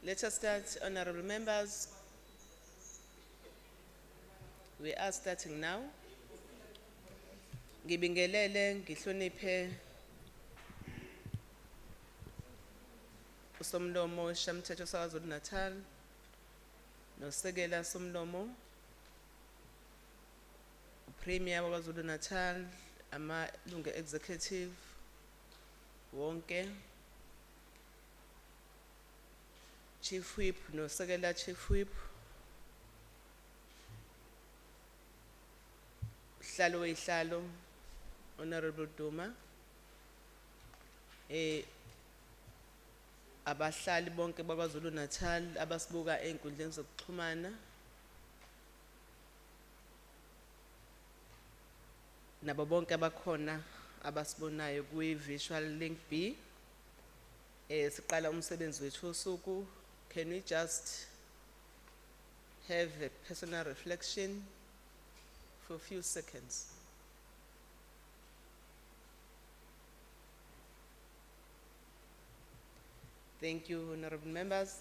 Let us start, honorable members. We are starting now. Ngibingelele, ngihloniphe usomlomo weshamthetho saKwaZulu Natal, nosekela somlomo, uPremier waKwaZulu Natal, amalungu executive wonke, Chief Whip nosekela Chief Whip, Hlalo weyihlalo, Honorable Duma, abahlali bonke bakwaZulu Natal abasibuka einkundleni zokuxhumana, nabo bonke abakhona abasibonayo kwi-visual link B. Siqala umsebenzi wethu wosuku. Can we just have a personal reflection for a few seconds? Thank you, honorable members.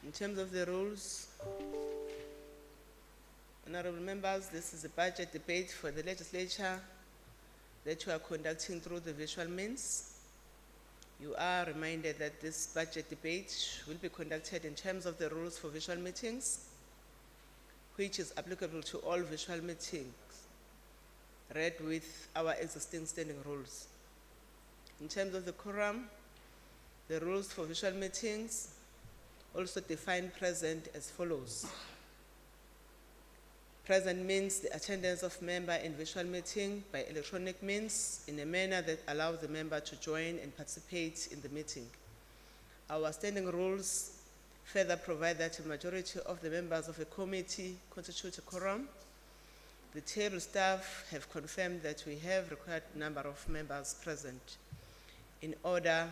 In terms of the rules, honorable members, this is a budget debate for the legislature that you are conducting through the visual means. You are reminded that this budget debate will be conducted in terms of the rules for visual meetings, which is applicable to all visual meetings, read with our existing standing rules. In terms of the quorum, the rules for visual meetings also define present as follows. Present means the attendance of member in visual meeting by electronic means in a manner that allows the member to join and participate in the meeting. Our standing rules further provide that a majority of the members of a committee constitute a quorum. The table staff have confirmed that we have required number of members present in order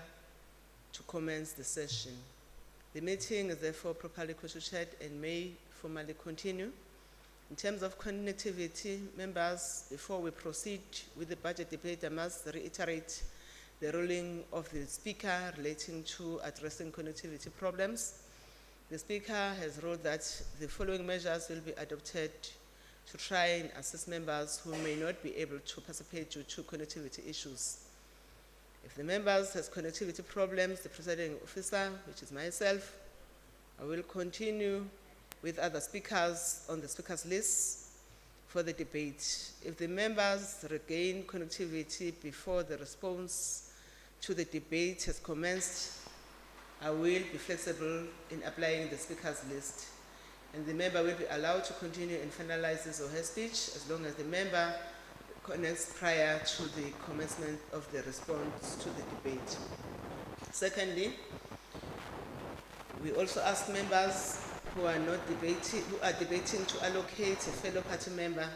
to commence the session. The meeting is therefore properly constituted and may formally continue. In terms of connectivity, members, before we proceed with the budget debate, I must reiterate the ruling of the Speaker relating to addressing connectivity problems. The Speaker has ruled that the following measures will be adopted to try and assist members who may not be able to participate due to connectivity issues. If the members has connectivity problems, the presiding officer, which is myself, I will continue with other speakers on the speakers list for the debate. If the members regain connectivity before the response to the debate has commenced, I will be flexible in applying the speakers list, and the member will be allowed to continue and finalize his or her speech as long as the member connects prior to the commencement of the response to the debate. Secondly, we also ask members who are debating to allocate a fellow party member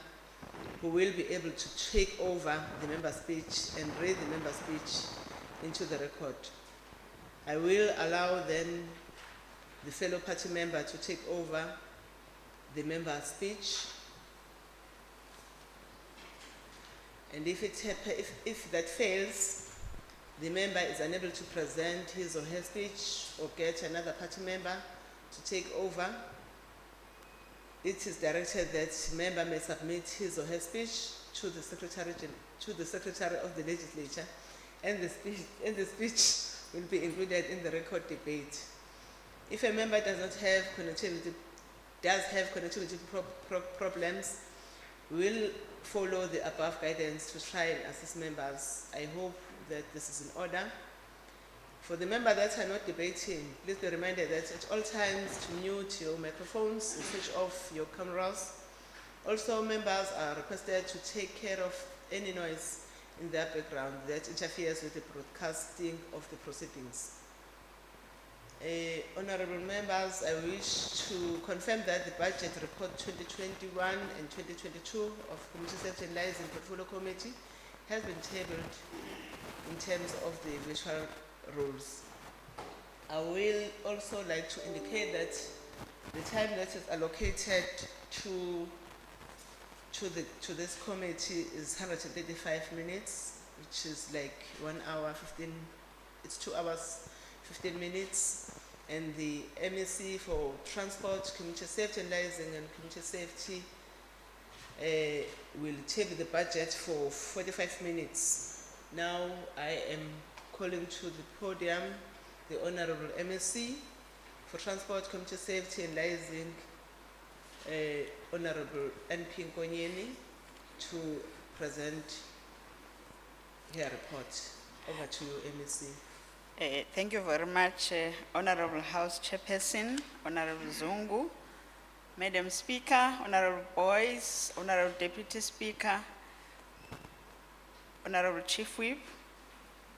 who will be able to take over the member speech and read the member speech into the record. I will allow then the fellow party member to take over the member speech. And if that fails, the member is unable to present his or her speech or get another party member to take over, it is directed that member may submit his or her speech to the secretary of the legislature, and the speech will be included in the record debate. If a member does have connectivity problems, we will follow the above guidance to try and assist members. I hope that this is in order. For the members that are not debating, please be reminded that at all times to mute your microphones and switch off your cameras. Also, members are requested to take care of any noise in their background that interferes with the broadcasting of the proceedings. Honorable members, I wish to confirm that the budget report 2021 and 2022 of Committee Safety and Liason Portfolio Committee has been tabled in terms of the visual rules. I will also like to indicate that the time that is allocated to this committee is 135 minutes, which is like 1 hour 15, it's 2 hours 15 minutes. And the MEC for Transport, Community Safety and Liaison and Community Safety will take the budget for 45 minutes. Now I am calling to the podium the Honorable MEC for Transport, Community Safety and Liaison, Honorable NP Nkonyeni, to present her report. Over to you, MEC. Thank you very much, Honorable House Chairperson, Honorable Zungu, Madam Speaker, Honorable Boys, Honorable Deputy Speaker, Honorable Chief Whip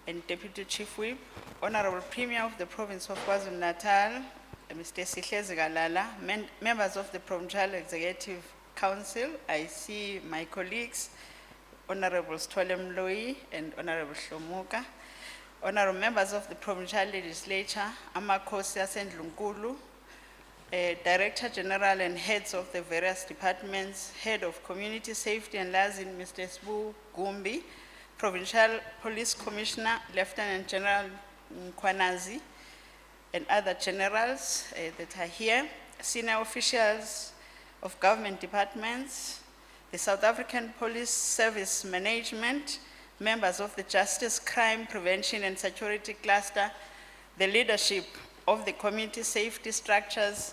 and Deputy Chief Whip, Honorable Premier of the Province of KwaZulu-Natal, Mr. Sihlezi Galala, members of the Provincial Executive Council. I see my colleagues, Honorable Stwele Mloyi and Honorable Shlomuka, honorable members of the Provincial Legislature, Amakhosi Asendlunkulu, Director General and heads of the various departments, Head of Community Safety and Liaison, Mr. Sbu Gumbi, Provincial Police Commissioner, Lieutenant General Nkwanazi, and other generals that are here, senior officials of government departments, the South African Police Service Management, members of the Justice, Crime, Prevention and Security Cluster, the leadership of the community safety structures,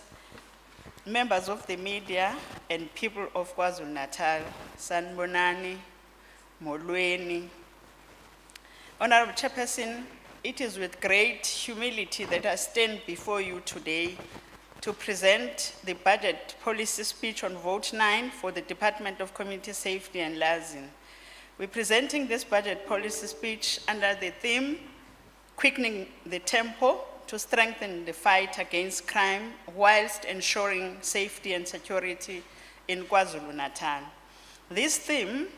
members of the media, and people of KwaZulu-Natal, Sanbonani, Molweni. Honorable Chairperson, it is with great humility that I stand before you today to present the budget policy speech on Vote 9 for the Department of Community Safety and Liaison. We're presenting this budget policy speech under the theme, quickening the tempo to strengthen the fight against crime whilst ensuring safety and security in KwaZulu-Natal. This theme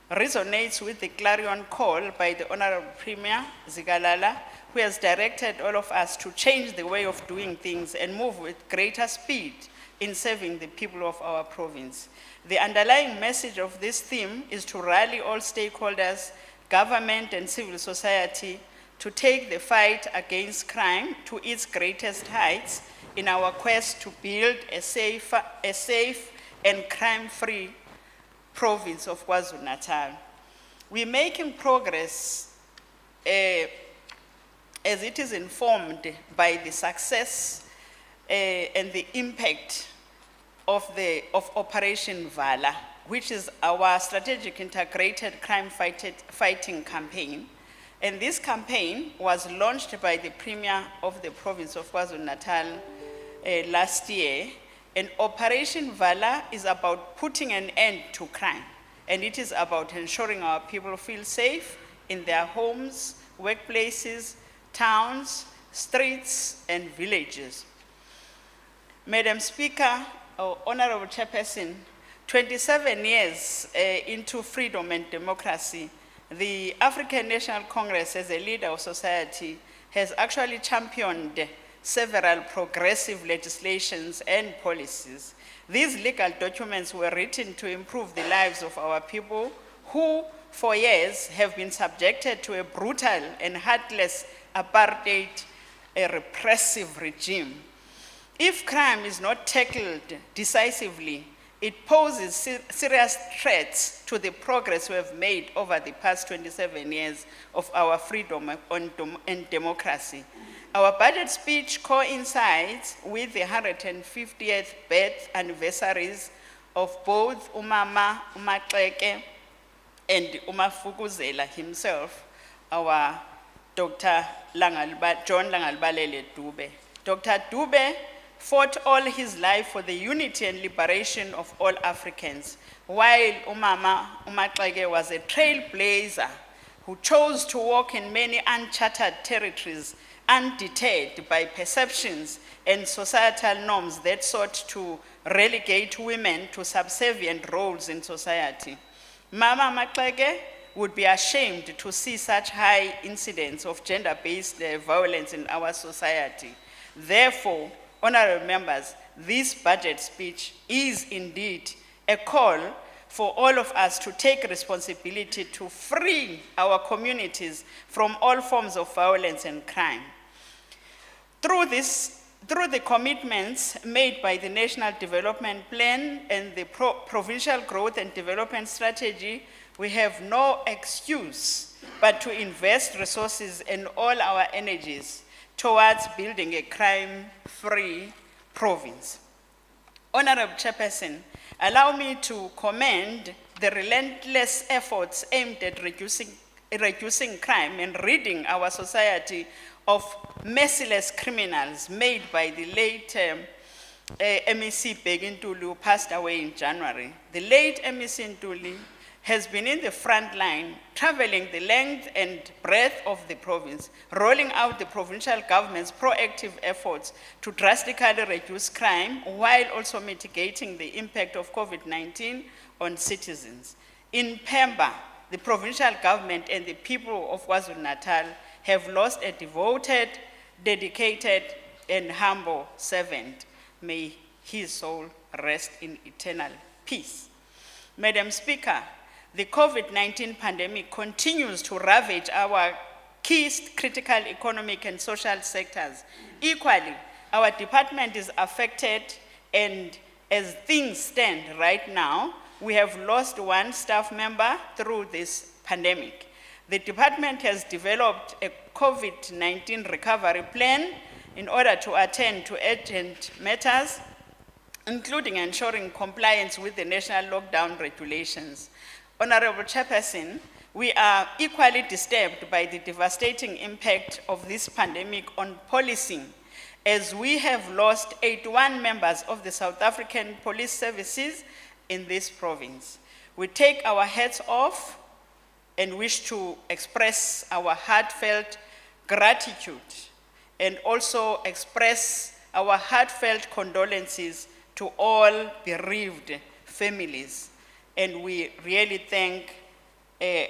resonates with the clarion call by the Honorable Premier Zigalala, who has directed all of us to change the way of doing things and move with greater speed in serving the people of our province. The underlying message of this theme is to rally all stakeholders, government and civil society, to take the fight against crime to its greatest heights in our quest to build a safe and crime-free province of KwaZulu-Natal. We're making progress as it is informed by the success and the impact of Operation Vala, which is our strategic integrated crime fighting campaign. And this campaign was launched by the Premier of the province of KwaZulu-Natal last year. And Operation Vala is about putting an end to crime. And it is about ensuring our people feel safe in their homes, workplaces, towns, streets, and villages. Madam Speaker, Honorable Chairperson, 27 years into freedom and democracy, the African National Congress, as a leader of society, has actually championed several progressive legislations and policies. These legal documents were written to improve the lives of our people who, for years, have been subjected to a brutal and heartless apartheid, a repressive regime. If crime is not tackled decisively, it poses serious threats to the progress we have made over the past 27 years of our freedom and democracy. Our budget speech coincides with the 150th birth anniversaries of both Umama Umaxeke and Umafukuzela himself, our Dr. John Langalbalele Dube. Dr. Dube fought all his life for the unity and liberation of all Africans, while Umama Umaxeke was a trailblazer who chose to walk in many uncharted territories, undeterred by perceptions and societal norms that sought to relegate women to subservient roles in society. Mama Maxeke would be ashamed to see such high incidents of gender-based violence in our society. Therefore, honorable members, this budget speech is indeed a call for all of us to take responsibility to free our communities from all forms of violence and crime. Through the commitments made by the National Development Plan and the Provincial Growth and Development Strategy, we have no excuse but to invest resources and all our energies towards building a crime-free province. Honorable Chairperson, allow me to commend the relentless efforts aimed at reducing crime and ridding our society of merciless criminals made by the late MEC Begintuli, who passed away in January. The late MEC Ntuli has been in the front line, traveling the length and breadth of the province, rolling out the provincial government's proactive efforts to drastically reduce crime while also mitigating the impact of COVID-19 on citizens. In Pemba, the provincial government and the people of KwaZulu-Natal have lost a devoted, dedicated, and humble servant. May his soul rest in eternal peace. Madam Speaker, the COVID-19 pandemic continues to ravage our key critical economic and social sectors. Equally, our department is affected, and as things stand right now, we have lost one staff member through this pandemic. The department has developed a COVID-19 recovery plan in order to attend to urgent matters, including ensuring compliance with the national lockdown regulations. Honorable Chairperson, we are equally disturbed by the devastating impact of this pandemic on policing, as we have lost 81 members of the South African Police Services in this province. We take our hats off and wish to express our heartfelt gratitude and also express our heartfelt condolences to all bereaved families. And we really thank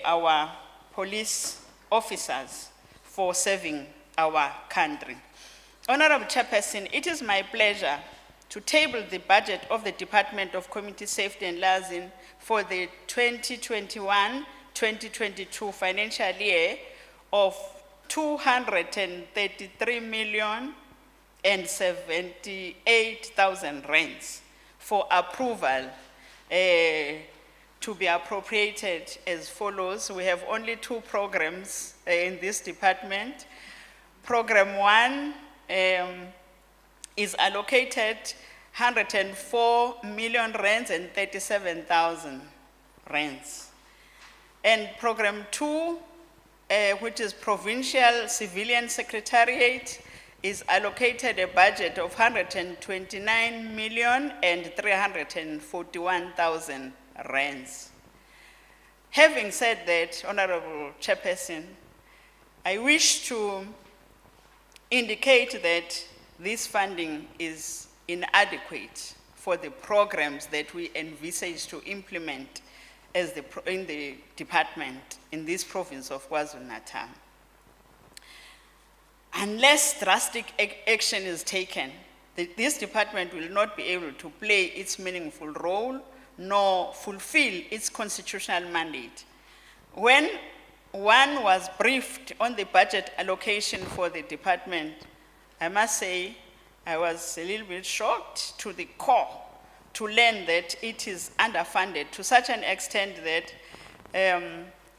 our police officers for serving our country. Honorable Chairperson, it is my pleasure to table the budget of the Department of Community Safety and Liason for the 2021-2022 financial year of 233,078,000 rands for approval to be appropriated as follows. We have only two programs in this department. Program 1 is allocated 104 million rands and 37,000 rands. And Program 2, which is Provincial Civilian Secretariat, is allocated a budget of 129 million and 341,000 rands. Having said that, Honorable Chairperson, I wish to indicate that this funding is inadequate for the programs that we envisage to implement in the department in this province of KwaZulu-Natal. Unless drastic action is taken, this department will not be able to play its meaningful role nor fulfill its constitutional mandate. When one was briefed on the budget allocation for the department, I must say I was a little bit shocked to the core to learn that it is underfunded to such an extent that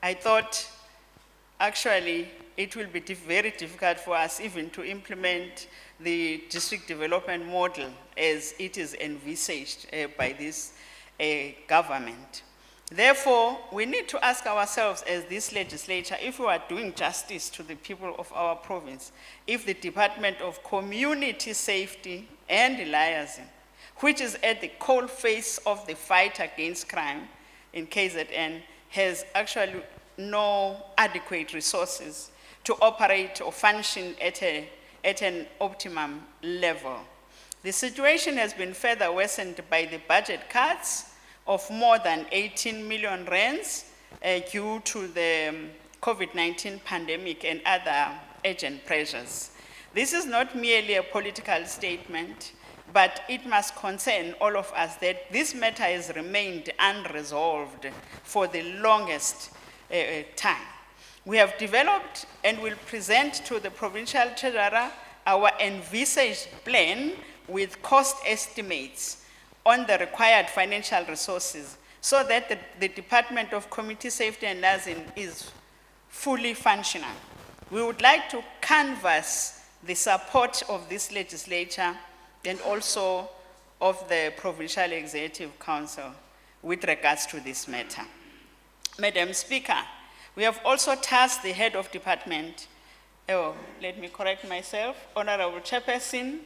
I thought actually it will be very difficult for us even to implement the district development model as it is envisaged by this government. Therefore, we need to ask ourselves as this legislature if we are doing justice to the people of our province, if the Department of Community Safety and Liason, which is at the cold face of the fight against crime in KZN, has actually no adequate resources to operate or function at an optimum level. The situation has been further worsened by the budget cuts of more than 18 million rands due to the COVID-19 pandemic and other urgent pressures. This is not merely a political statement, but it must concern all of us that this matter has remained unresolved for the longest time. We have developed and will present to the provincial treasurer our envisaged plan with cost estimates on the required financial resources so that the Department of Community Safety and Liason is fully functional. We would like to canvass the support of this legislature and also of the Provincial Executive Council with regards to this matter. Madam Speaker, we have also tasked the head of department, let me correct myself, Honorable Chairperson,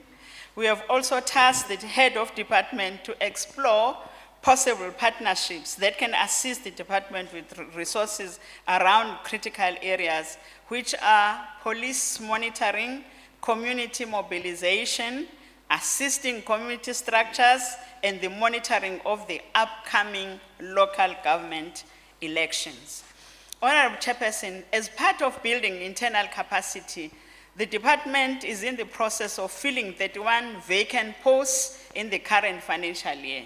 we have also tasked the head of department to explore possible partnerships that can assist the department with resources around critical areas, which are police monitoring, community mobilization, assisting community structures, and the monitoring of the upcoming local government elections. Honorable Chairperson, as part of building internal capacity, the department is in the process of filling 31 vacant posts in the current financial year.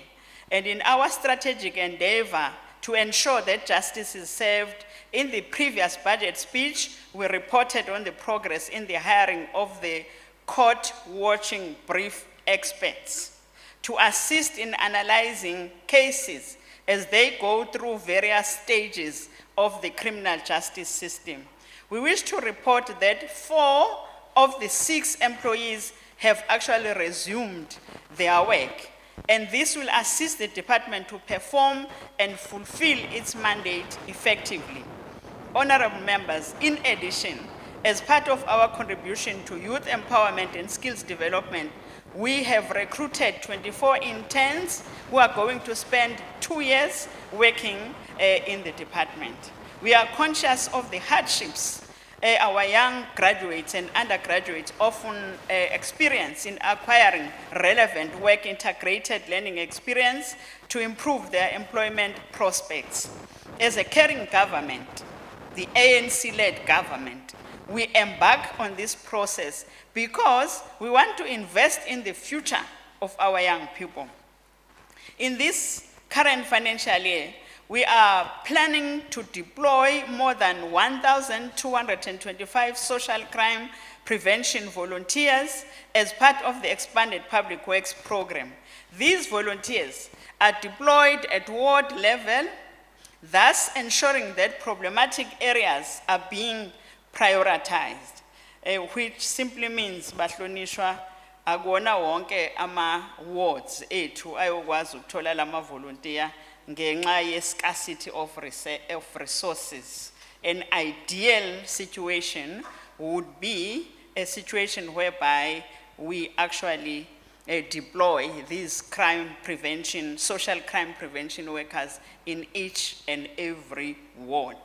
And in our strategic endeavor to ensure that justice is served, in the previous budget speech, we reported on the progress in the hiring of the court watching brief experts to assist in analyzing cases as they go through various stages of the criminal justice system. We wish to report that 4 of the 6 employees have actually resumed their work, and this will assist the department to perform and fulfill its mandate effectively. Honorable members, in addition, as part of our contribution to youth empowerment and skills development, we have recruited 24 interns who are going to spend 2 years working in the department. We are conscious of the hardships our young graduates and undergraduates often experience in acquiring relevant work integrated learning experience to improve their employment prospects. As a caring government, the ANC-led government, we embark on this process because we want to invest in the future of our young people. In this current financial year, we are planning to deploy more than 1,225 social crime prevention volunteers as part of the expanded public works program. These volunteers are deployed at ward level, thus ensuring that problematic areas are being prioritized, which simply means bahlonishwa akuwona wonke ama wards ethu ayokwazi ukuthola lama volunteer ngenxa ye scarcity of resources. An ideal situation would be a situation whereby we actually deploy these crime prevention, social crime prevention workers in each and every ward.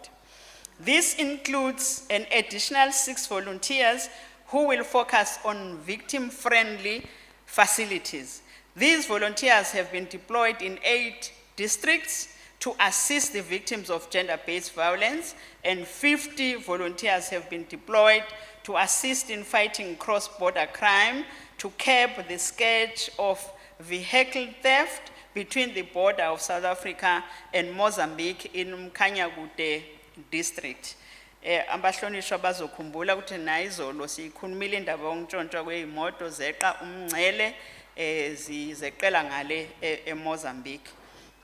This includes an additional 6 volunteers who will focus on victim-friendly facilities. These volunteers have been deployed in 8 districts to assist the victims of gender-based violence, and 50 volunteers have been deployed to assist in fighting cross-border crime, to curb the scourge of vehicle theft between the border of South Africa and Mozambique in Mkhanyakude district. Abahlonishwa bazokhumbula ukuthi nayizolo sikhulumile indaba yokuntshontshwa kwezimoto zeqa umngcele zeqela ngale eMozambique.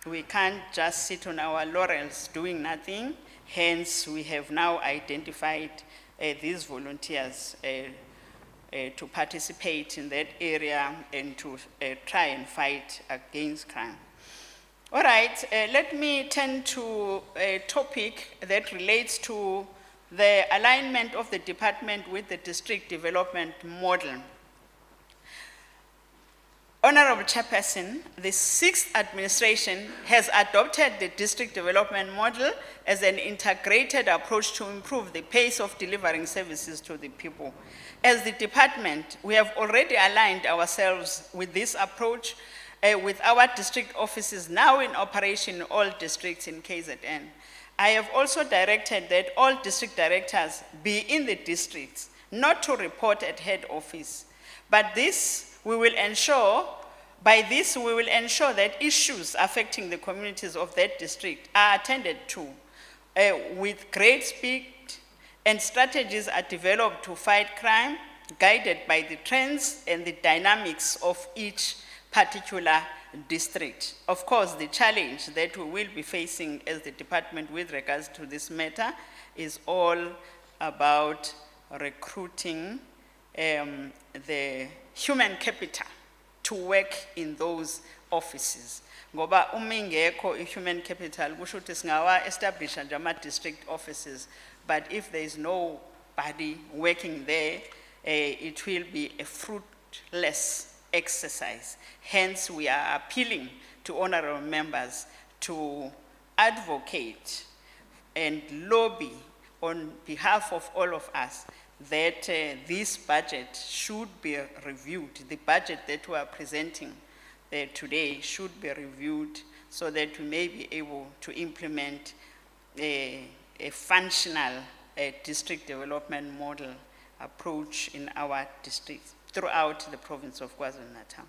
We can't just sit on our laurels doing nothing. Hence, we have now identified these volunteers to participate in that area and to try and fight against crime. All right, let me turn to a topic that relates to the alignment of the department with the district development model. Honorable Chairperson, the 6th administration has adopted the district development model as an integrated approach to improve the pace of delivering services to the people. As the department, we have already aligned ourselves with this approach with our district offices now in operation in all districts in KZN. I have also directed that all district directors be in the districts, not to report at head office. But by this we will ensure that issues affecting the communities of that district are attended to with great speed, and strategies are developed to fight crime, guided by the trends and the dynamics of each particular district. Of course, the challenge that we will be facing as the department with regards to this matter is all about recruiting the human capital to work in those offices. Ngoba umingeko human capital kusho ukuthi singawa establish nje ama district offices, but if there is nobody working there, it will be a fruitless exercise. Hence, we are appealing to honorable members to advocate and lobby on behalf of all of us that this budget should be reviewed. The budget that we are presenting today should be reviewed so that we may be able to implement a functional district development model approach in our districts throughout the province of KwaZulu-Natal.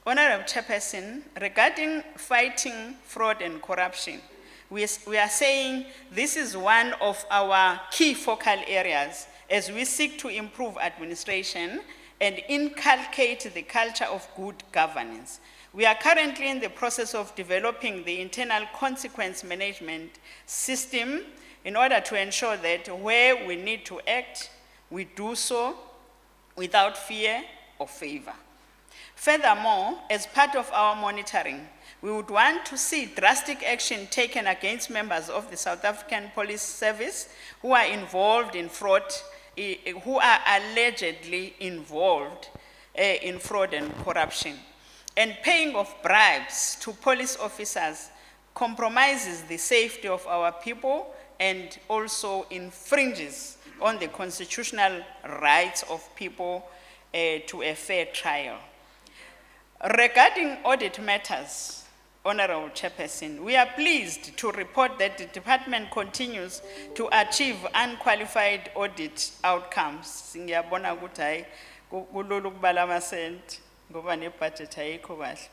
Honorable Chairperson, regarding fighting fraud and corruption, we are saying this is one of our key focal areas as we seek to improve administration and inculcate the culture of good governance. We are currently in the process of developing the internal consequence management system in order to ensure that where we need to act, we do so without fear or favor. Furthermore, as part of our monitoring, we would want to see drastic action taken against members of the South African Police Service who are involved in fraud, who are allegedly involved in fraud and corruption. And paying of bribes to police officers compromises the safety of our people and also infringes on the constitutional rights of people to a fair trial. Regarding audit matters, Honorable Chairperson, we are pleased to report that the department continues to achieve unqualified audit outcomes. Singiyabona ukuthi hayi kulolu kubala amasenti ngoba nebudget ayikho kahle.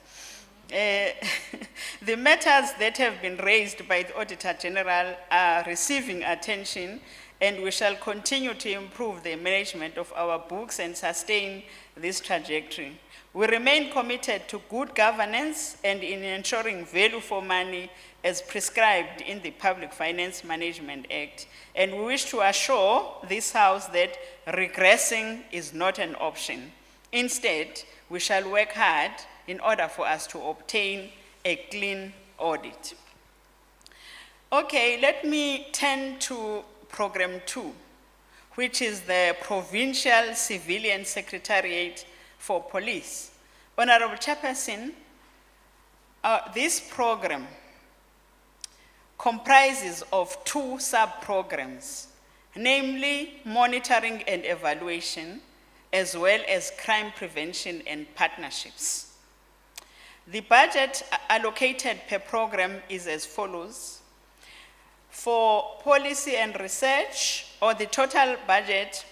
The matters that have been raised by the Auditor General are receiving attention, and we shall continue to improve the management of our books and sustain this trajectory. We remain committed to good governance and in ensuring value for money as prescribed in the Public Finance Management Act, and we wish to assure this House that regressing is not an option. Instead, we shall work hard in order for us to obtain a clean audit. Okay, let me turn to Program 2, which is the Provincial Civilian Secretariat for Police. Honorable Chairperson, this program comprises of two sub-programs, namely monitoring and evaluation, as well as crime prevention and partnerships. The budget allocated per program is as follows. For policy and research, or the total budget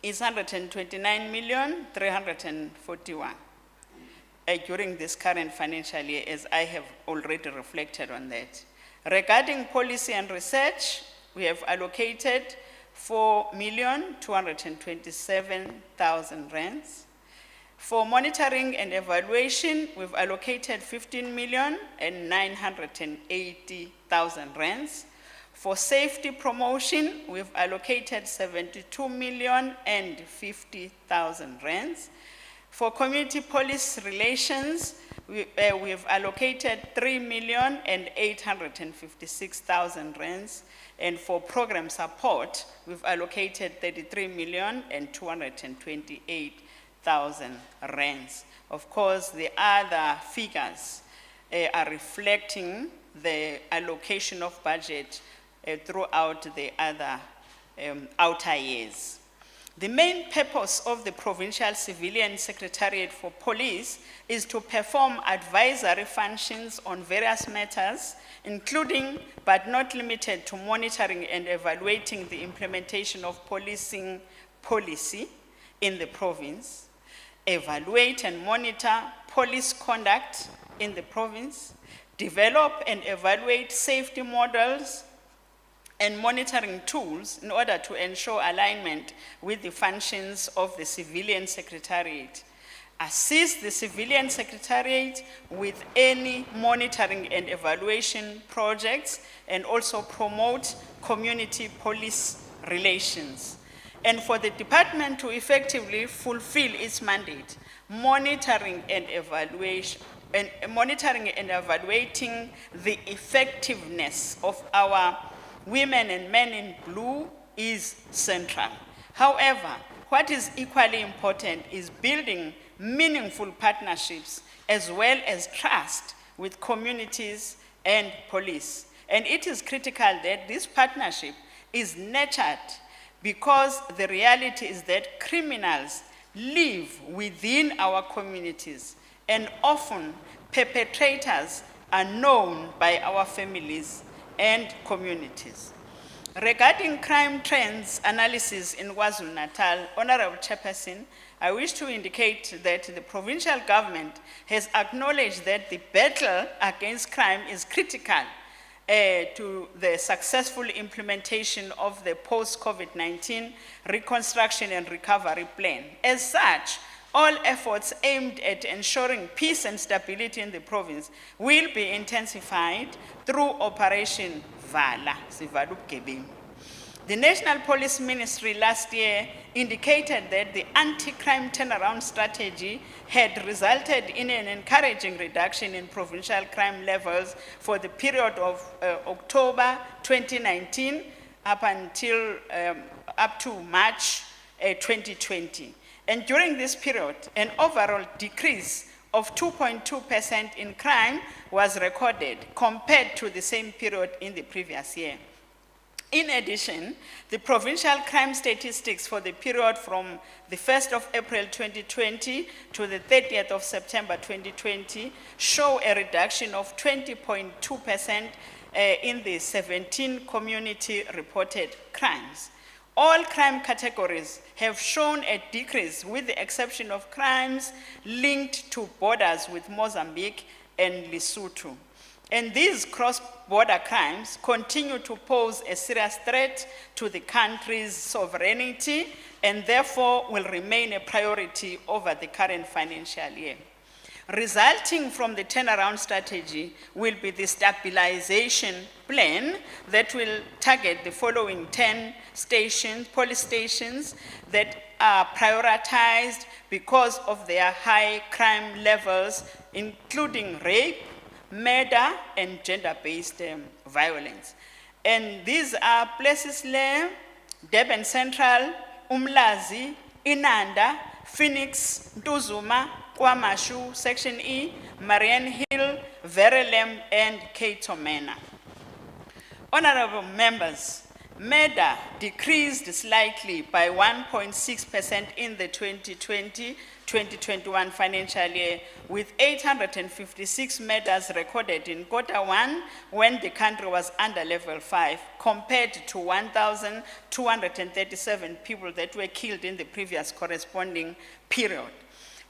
is 129,341,000 during this current financial year, as I have already reflected on that. Regarding policy and research, we have allocated 4,227,000 rands. For monitoring and evaluation, we've allocated 15,980,000 rands. For safety promotion, we've allocated 72,050,000 rands. For community police relations, we've allocated 3,856,000 rands. And for program support, we've allocated 33,228,000 rands. Of course, the other figures are reflecting the allocation of budget throughout the other outer years. The main purpose of the Provincial Civilian Secretariat for Police is to perform advisory functions on various matters, including but not limited to monitoring and evaluating the implementation of policing policy in the province, evaluate and monitor police conduct in the province, develop and evaluate safety models and monitoring tools in order to ensure alignment with the functions of the Civilian Secretariat. Assist the Civilian Secretariat with any monitoring and evaluation projects, and also promote community police relations. And for the department to effectively fulfill its mandate, monitoring and evaluating the effectiveness of our women and men in blue is central. However, what is equally important is building meaningful partnerships as well as trust with communities and police. And it is critical that this partnership is nurtured, because the reality is that criminals live within our communities, and often perpetrators are known by our families and communities. Regarding crime trends analysis in KwaZulu-Natal, Honorable Chairperson, I wish to indicate that the provincial government has acknowledged that the battle against crime is critical to the successful implementation of the post-COVID-19 reconstruction and recovery plan. As such, all efforts aimed at ensuring peace and stability in the province will be intensified through Operation Vala, Sivala Ubugebengu. The National Police Ministry last year indicated that the anti-crime turnaround strategy had resulted in an encouraging reduction in provincial crime levels for the period of October 2019 up to March 2020. And during this period, an overall decrease of 2.2% in crime was recorded compared to the same period in the previous year. In addition, the provincial crime statistics for the period from the 1st of April 2020 to the 30th of September 2020 show a reduction of 20.2% in the 17 community-reported crimes. All crime categories have shown a decrease, with the exception of crimes linked to borders with Mozambique and Lesotho. And these cross-border crimes continue to pose a serious threat to the country's sovereignty, and therefore will remain a priority over the current financial year. Resulting from the turnaround strategy will be the stabilization plan that will target the following 10 stations, police stations that are prioritized because of their high crime levels, including rape, murder, and gender-based violence. And these are places like Durban Central, Umlazi, Inanda, Phoenix, Ntuzuma, KwaMashu, Section E, Marian Hill, Verulam, and Katomena. Honorable members, murder decreased slightly by 1.6% in the 2020-2021 financial year, with 856 murders recorded in Q1 when the country was under level 5, compared to 1,237 people that were killed in the previous corresponding period.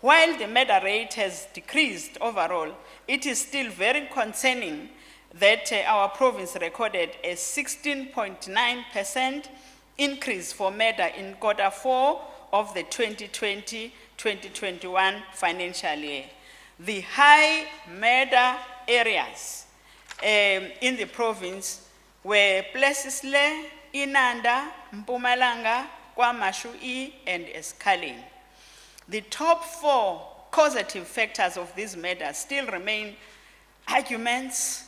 While the murder rate has decreased overall, it is still very concerning that our province recorded a 16.9% increase for murder in Q4 of the 2020-2021 financial year. The high murder areas in the province were places like Inanda, Mpumalanga, KwaMashu E, and Escalene. The top 4 causative factors of these murders still remain arguments,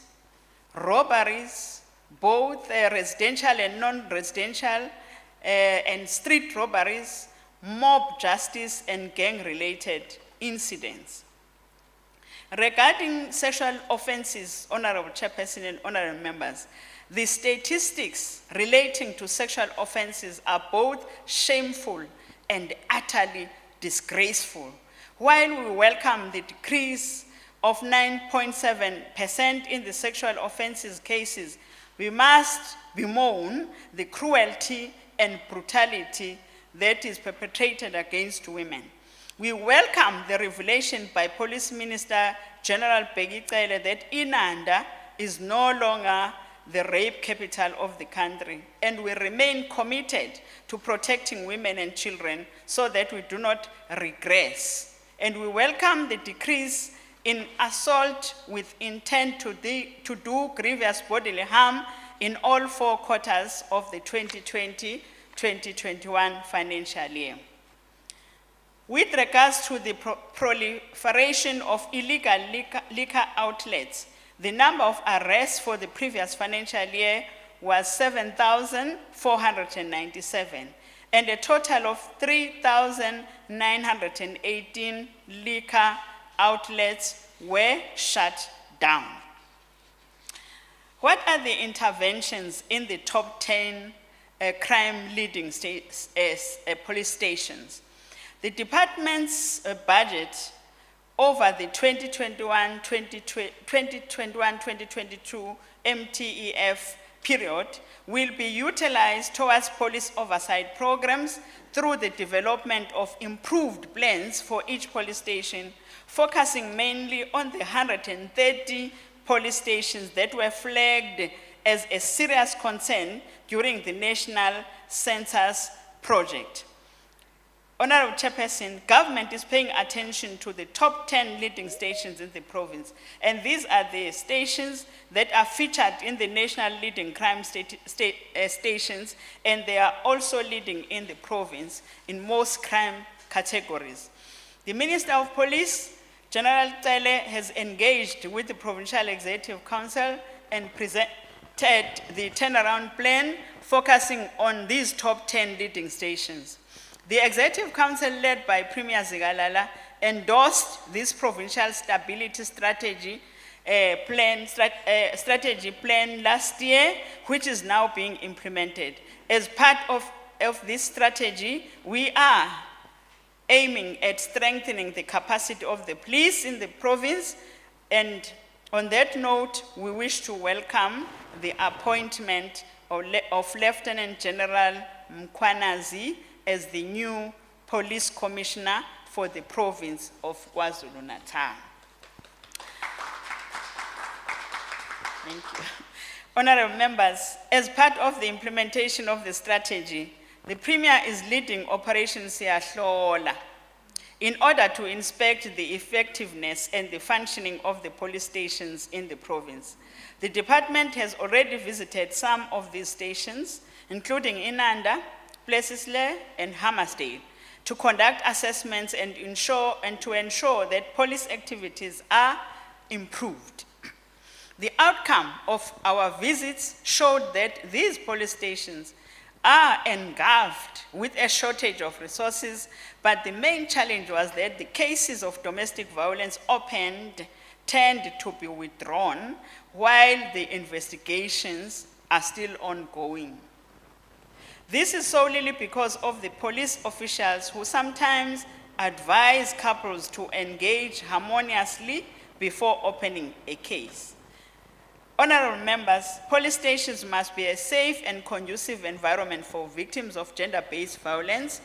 robberies, both residential and non-residential, and street robberies, mob justice, and gang-related incidents. Regarding sexual offenses, Honorable Chairperson and honorable members, the statistics relating to sexual offenses are both shameful and utterly disgraceful. While we welcome the decrease of 9.7% in the sexual offenses cases, we must bemoan the cruelty and brutality that is perpetrated against women. We welcome the revelation by Police Minister General Bheki Cele that Inanda is no longer the rape capital of the country, and we remain committed to protecting women and children so that we do not regress. And we welcome the decrease in assault with intent to do grievous bodily harm in all 4 quarters of the 2020-2021 financial year. With regards to the proliferation of illegal liquor outlets, the number of arrests for the previous financial year was 7,497, and a total of 3,918 liquor outlets were shut down. What are the interventions in the top 10 crime-leading police stations? The department's budget over the 2021-2022 MTEF period will be utilized towards police oversight programs through the development of improved plans for each police station, focusing mainly on the 130 police stations that were flagged as a serious concern during the National Census Project. Honorable Chairperson, government is paying attention to the top 10 leading stations in the province, and these are the stations that are featured in the national leading crime stations, and they are also leading in the province in most crime categories. The Minister of Police, General Tele, has engaged with the Provincial Executive Council and presented the turnaround plan focusing on these top 10 leading stations. The Executive Council, led by Premier Zigalala, endorsed this provincial stability strategy plan last year, which is now being implemented. As part of this strategy, we are aiming at strengthening the capacity of the police in the province, and on that note, we wish to welcome the appointment of Lieutenant General Mkwanazi as the new police commissioner for the province of KwaZulu-Natal. Thank you. Honorable members, as part of the implementation of the strategy, the Premier is leading Operation Siyahlola in order to inspect the effectiveness and the functioning of the police stations in the province. The department has already visited some of these stations, including Inanda, Plesisle, and Hammersdale, to conduct assessments and to ensure that police activities are improved. The outcome of our visits showed that these police stations are engulfed with a shortage of resources, but the main challenge was that the cases of domestic violence opened tend to be withdrawn while the investigations are still ongoing. This is solely because of the police officials who sometimes advise couples to engage harmoniously before opening a case. Honorable members, police stations must be a safe and conducive environment for victims of gender-based violence,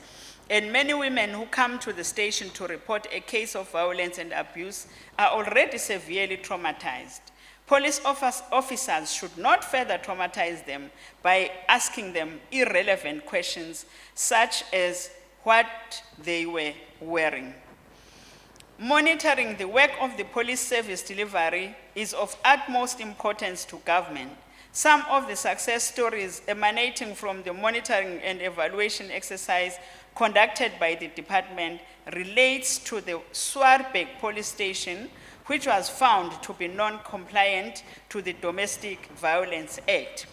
and many women who come to the station to report a case of violence and abuse are already severely traumatized. Police officers should not further traumatize them by asking them irrelevant questions such as what they were wearing. Monitoring the work of the police service delivery is of utmost importance to government. Some of the success stories emanating from the monitoring and evaluation exercise conducted by the department relates to the Swarbeck police station, which was found to be non-compliant to the Domestic Violence Act.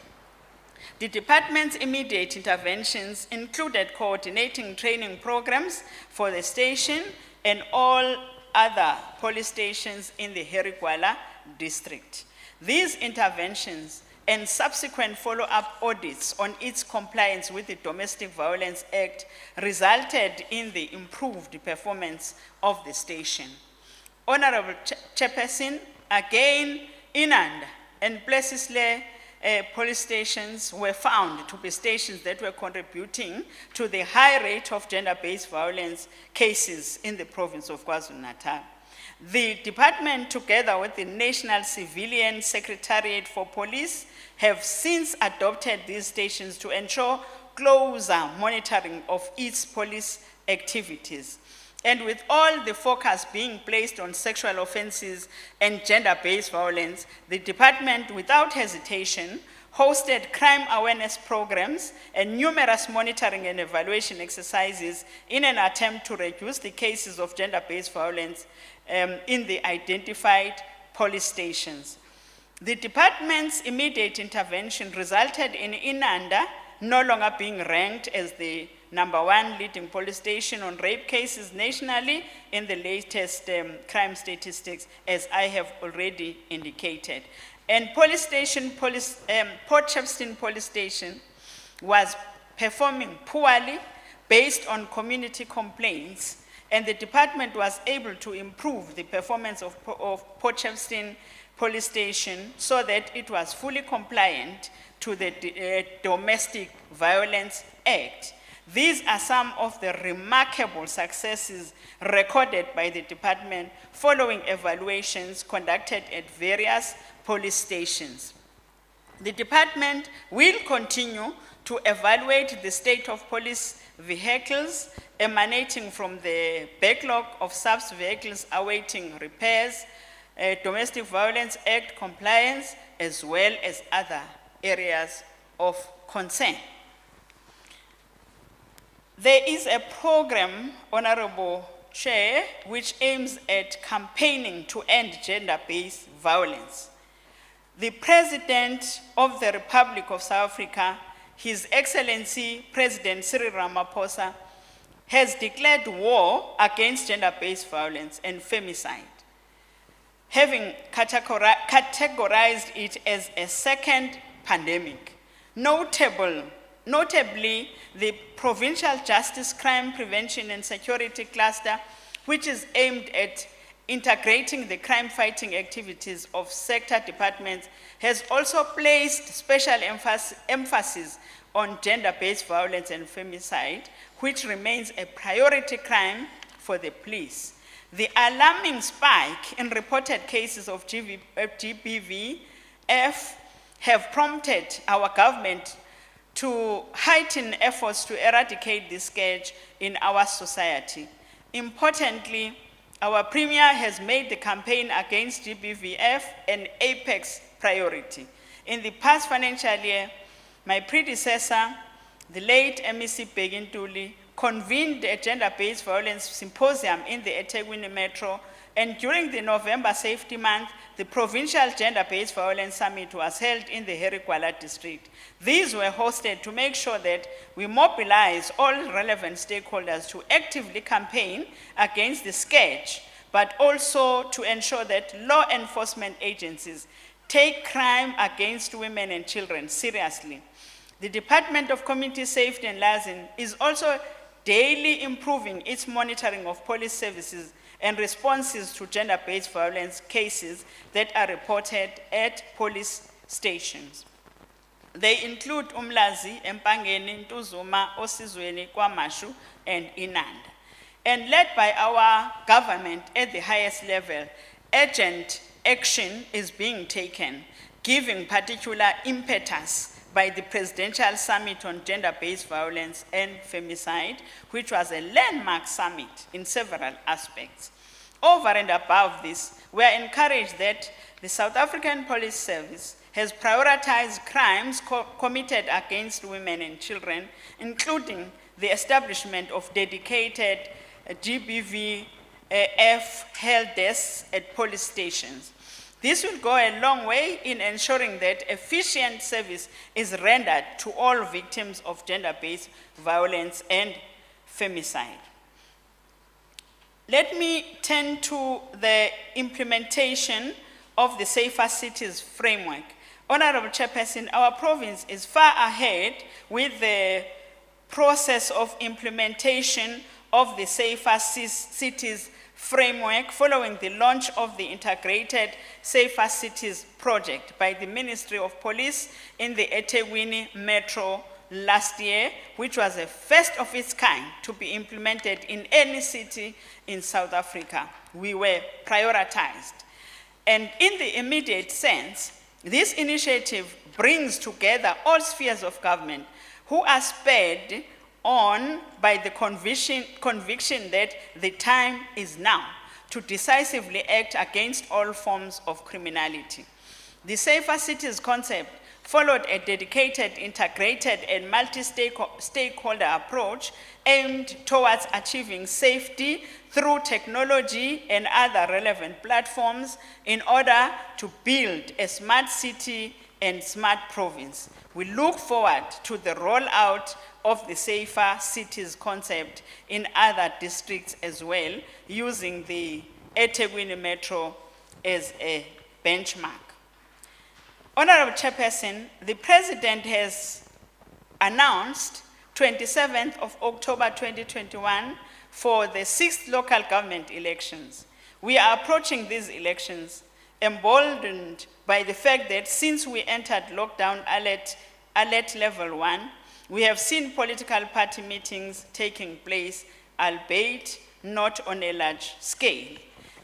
The department's immediate interventions included coordinating training programs for the station and all other police stations in the Herigwala district. These interventions and subsequent follow-up audits on its compliance with the Domestic Violence Act resulted in the improved performance of the station. Honorable Chairperson, again, Inanda and Plesisle police stations were found to be stations that were contributing to the high rate of gender-based violence cases in the province of KwaZulu-Natal. The department, together with the National Civilian Secretariat for Police, have since adopted these stations to ensure closer monitoring of its police activities. And with all the focus being placed on sexual offenses and gender-based violence, the department, without hesitation, hosted crime awareness programs and numerous monitoring and evaluation exercises in an attempt to reduce the cases of gender-based violence in the identified police stations. The department's immediate intervention resulted in Inanda no longer being ranked as the #1 leading police station on rape cases nationally in the latest crime statistics, as I have already indicated. And Port Shepstone Police Station was performing poorly based on community complaints, and the department was able to improve the performance of Port Shepstone Police Station so that it was fully compliant to the Domestic Violence Act. These are some of the remarkable successes recorded by the department following evaluations conducted at various police stations. The department will continue to evaluate the state of police vehicles emanating from the backlog of SAPS vehicles awaiting repairs, Domestic Violence Act compliance, as well as other areas of concern. There is a program, Honorable Chair, which aims at campaigning to end gender-based violence. The President of the Republic of South Africa, His Excellency President Cyril Ramaphosa, has declared war against gender-based violence and femicide, having categorized it as a second pandemic. Notably, the Provincial Justice Crime Prevention and Security Cluster, which is aimed at integrating the crime-fighting activities of sector departments, has also placed special emphasis on gender-based violence and femicide, which remains a priority crime for the police. The alarming spike in reported cases of GBVF have prompted our government to heighten efforts to eradicate this scourge in our society. Importantly, our Premier has made the campaign against GBVF an apex priority. In the past financial year, my predecessor, the late MEC Begintuli, convened a gender-based violence symposium in the eThekwini Metro, and during the November Safety Month, the Provincial Gender-Based Violence Summit was held in the Herikwala district. These were hosted to make sure that we mobilize all relevant stakeholders to actively campaign against the scourge, but also to ensure that law enforcement agencies take crime against women and children seriously. The Department of Community Safety and Liason is also daily improving its monitoring of police services and responses to gender-based violence cases that are reported at police stations. They include Umlazi, Empangeni, Ntuzuma, Osizweni, Kwamashu, and Inanda. And led by our government at the highest level, urgent action is being taken, giving particular impetus by the Presidential Summit on Gender-Based Violence and Femicide, which was a landmark summit in several aspects. Over and above this, we are encouraged that the South African Police Service has prioritized crimes committed against women and children, including the establishment of dedicated GBVF help desks at police stations. This will go a long way in ensuring that efficient service is rendered to all victims of gender-based violence and femicide. Let me turn to the implementation of the Safer Cities framework. Honorable Chairperson, our province is far ahead with the process of implementation of the Safer Cities framework following the launch of the Integrated Safer Cities project by the Ministry of Police in the eThekwini Metro last year, which was a first of its kind to be implemented in any city in South Africa. We were prioritized. And in the immediate sense, this initiative brings together all spheres of government who are spurred on by the conviction that the time is now to decisively act against all forms of criminality. The Safer Cities concept followed a dedicated, integrated, and multi-stakeholder approach aimed towards achieving safety through technology and other relevant platforms in order to build a smart city and smart province. We look forward to the rollout of the Safer Cities concept in other districts as well, using the eThekwini Metro as a benchmark. Honorable Chairperson, the President has announced 27th of October 2021 for the 6th local government elections. We are approaching these elections emboldened by the fact that since we entered lockdown alert level 1, we have seen political party meetings taking place, albeit not on a large scale.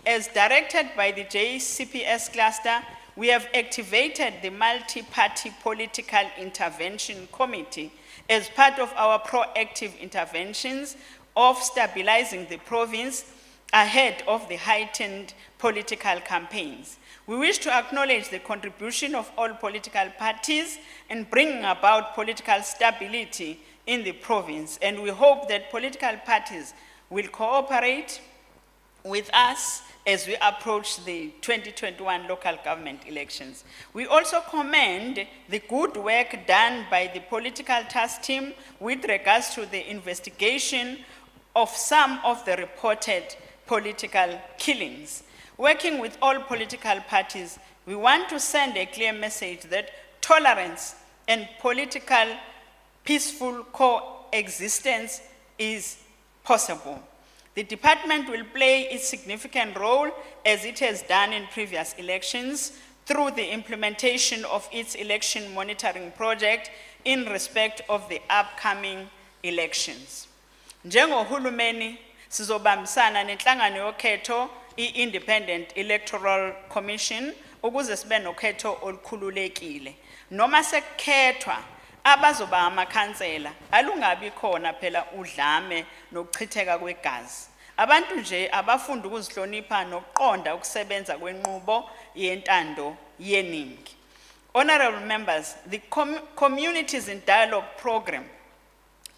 As directed by the JCPS cluster, we have activated the Multi-Party Political Intervention Committee as part of our proactive interventions of stabilizing the province ahead of the heightened political campaigns. We wish to acknowledge the contribution of all political parties in bringing about political stability in the province, and we hope that political parties will cooperate with us as we approach the 2021 local government elections. We also commend the good work done by the political task team with regards to the investigation of some of the reported political killings. Working with all political parties, we want to send a clear message that tolerance and political peaceful coexistence is possible. The department will play its significant role, as it has done in previous elections, through the implementation of its election monitoring project in respect of the upcoming elections. Njengohulumeni, sizobambisana nenhlangano yokhetho i-Independent Electoral Commission ukuze sibe nokhetho olukhululekile. Noma sekukhethwa abazoba amakhansela alungabi khona phela udlame nokuchitheka kwegazi. Abantu nje abafunda ukuzihlonipha nokuqonda ukusebenza kwenqubo yentando yeningi. Honorable members, the Communities in Dialogue program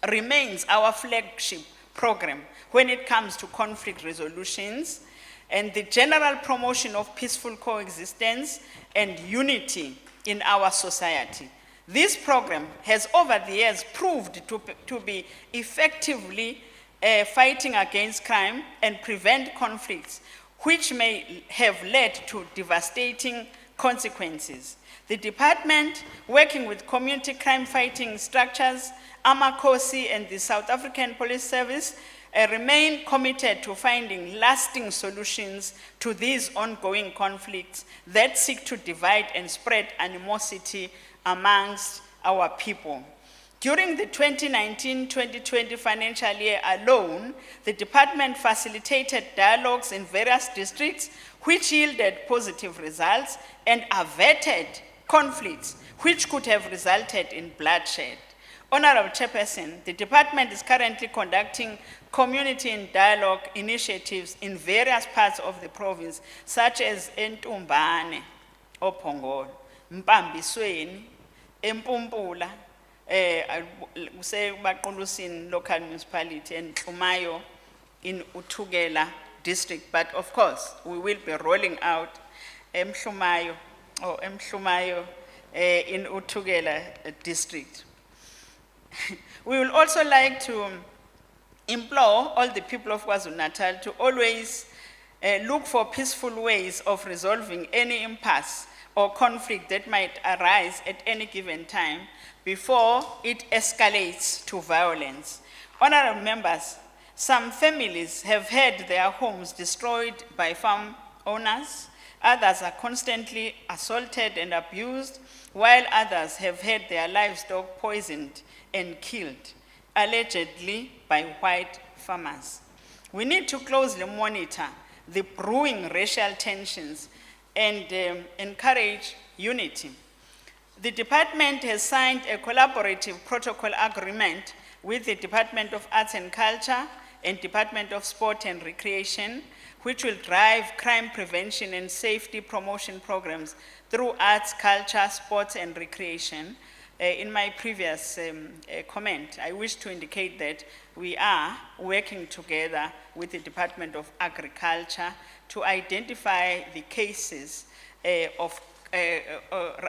remains our flagship program when it comes to conflict resolutions and the general promotion of peaceful coexistence and unity in our society. This program has over the years proved to be effectively fighting against crime and prevent conflicts, which may have led to devastating consequences. The department, working with community crime fighting structures, Amakosi and the South African Police Service, remain committed to finding lasting solutions to these ongoing conflicts that seek to divide and spread animosity amongst our people. During the 2019-2020 financial year alone, the department facilitated dialogues in various districts which yielded positive results and averted conflicts which could have resulted in bloodshed. Honorable Chairperson, the department is currently conducting community and dialogue initiatives in various parts of the province, such as Entumbane, Ophongolo, Mpambisweni, Empumpula, Baqulusin local municipality, and Tlumayo in Uthugela district. But of course, we will be rolling out Mhlumayo in Uthugela district. We will also like to implore all the people of KwaZulu-Natal to always look for peaceful ways of resolving any impasse or conflict that might arise at any given time before it escalates to violence. Honorable members, some families have had their homes destroyed by farm owners, Others are constantly assaulted and abused, while others have had their livestock poisoned and killed, allegedly by white farmers. We need to closely monitor the brewing racial tensions and encourage unity. The department has signed a collaborative protocol agreement with the Department of Arts and Culture and Department of Sport and Recreation, which will drive crime prevention and safety promotion programs through arts, culture, sports, and recreation. In my previous comment, I wish to indicate that we are working together with the Department of Agriculture to identify the cases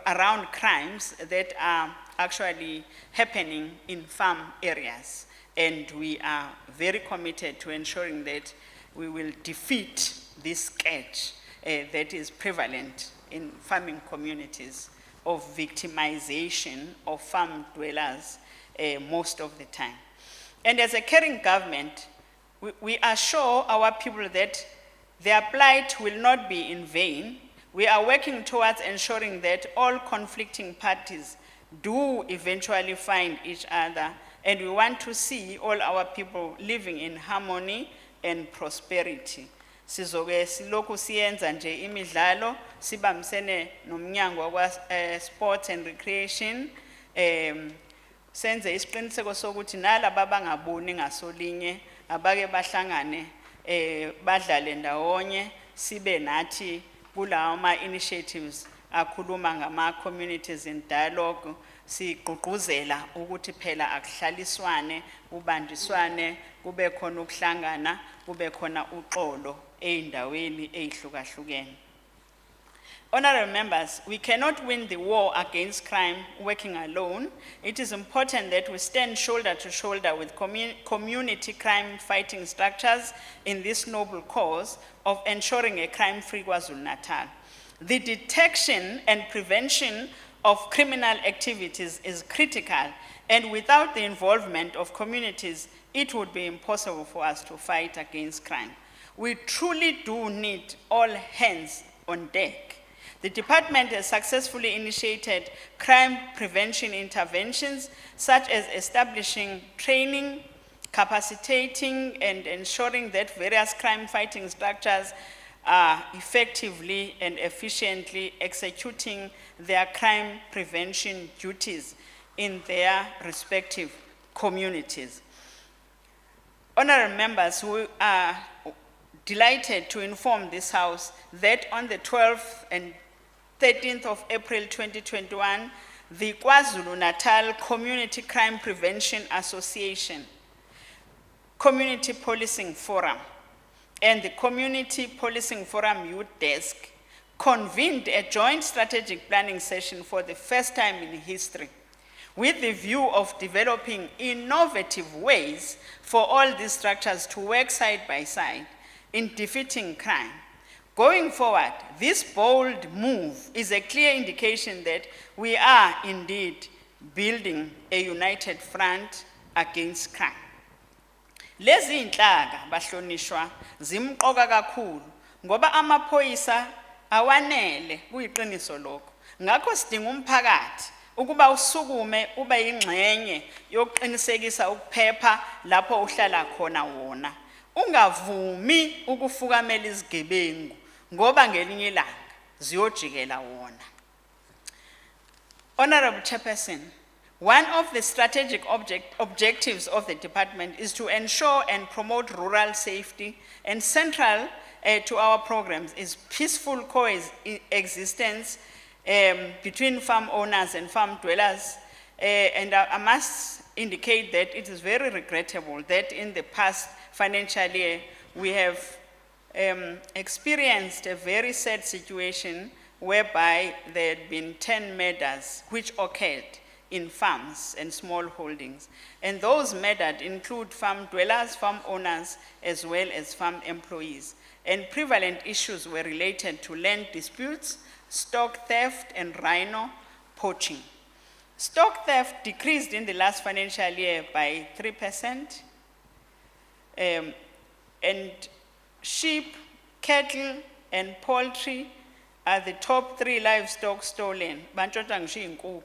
around crimes that are actually happening in farm areas. And we are very committed to ensuring that we will defeat this scourge that is prevalent in farming communities of victimization of farm dwellers most of the time. And as a caring government, we assure our people that their plight will not be in vain. We are working towards ensuring that all conflicting parties do eventually find each other, and we want to see all our people living in harmony and prosperity. Sizoke siloku siyenza nje imidlalo sibambisene nomnyango wa Sports and Recreation senze isiqiniseko sokuthi nalabo abangaboni ngasolinye abake bahlangane badlale ndawonye sibe nathi kulawo ama initiatives akhuluma ngama communities in dialogue sigqugquzela ukuthi phela akuhlaliswane ubandiswane kube khona ukuhlangana kube khona uxolo eindaweni ezihlukahlukene. Honorable members, we cannot win the war against crime working alone. It is important that we stand shoulder to shoulder with community crime fighting structures in this noble cause of ensuring a crime-free KwaZulu-Natal. The detection and prevention of criminal activities is critical, and without the involvement of communities, it would be impossible for us to fight against crime. We truly do need all hands on deck. The department has successfully initiated crime prevention interventions, such as establishing training, capacitating, and ensuring that various crime-fighting structures are effectively and efficiently executing their crime prevention duties in their respective communities. Honorable members, we are delighted to inform this House that on the 12th and 13th of April 2021, the KwaZulu-Natal Community Crime Prevention Association, Community Policing Forum, and the Community Policing Forum Youth Desk convened a joint strategic planning session for the first time in history, with the view of developing innovative ways for all these structures to work side by side in defeating crime. Going forward, this bold move is a clear indication that we are indeed building a united front against crime. Lezi inhlaka bahlonishwa zimqoka kakhulu ngoba amaphoyisa awanele kuyiqiniso lokho. Ngakho sidinga umphakathi ukuba usukume ube yingxenye yokuqinisekisa ukuphepha lapho uhlala khona wona. Ungavumi ukufukamela izigebengu ngoba ngelinye ilanga ziyojikela wona. Honorable Chairperson, one of the strategic objectives of the department is to ensure and promote rural safety, and central to our programs is peaceful coexistence between farm owners and farm dwellers. And I must indicate that it is very regrettable that in the past financial year we have experienced a very sad situation whereby there had been 10 murders which occurred in farms and small holdings. And those murdered include farm dwellers, farm owners, as well as farm employees. And prevalent issues were related to land disputes, stock theft, and rhino poaching. Stock theft decreased in the last financial year by 3%, and sheep, cattle, and poultry are the top 3 livestock stolen. Bantshontsha ngisho iy'nkukhu.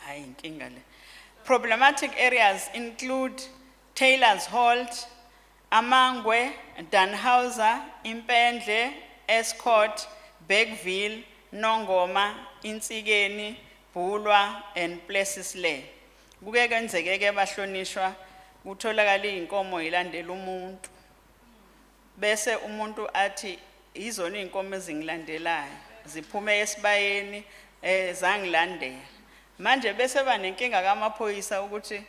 Hayi inkinga le. Problematic areas include Taylor's Holt, Amangwe, Danhauser, Impendle, Escort, Bergville, Nongoma, Insigeni, Bulwa, and Plessisle. Kuke kwenzeke ke bahlonishwa kutholakala inkomo ilandela umuntu. Bese umuntu athi izona inkomo ezingilandelayo ziphume esibayeni zangilandela. Manje bese banenkinga kamaphoyisa ukuthi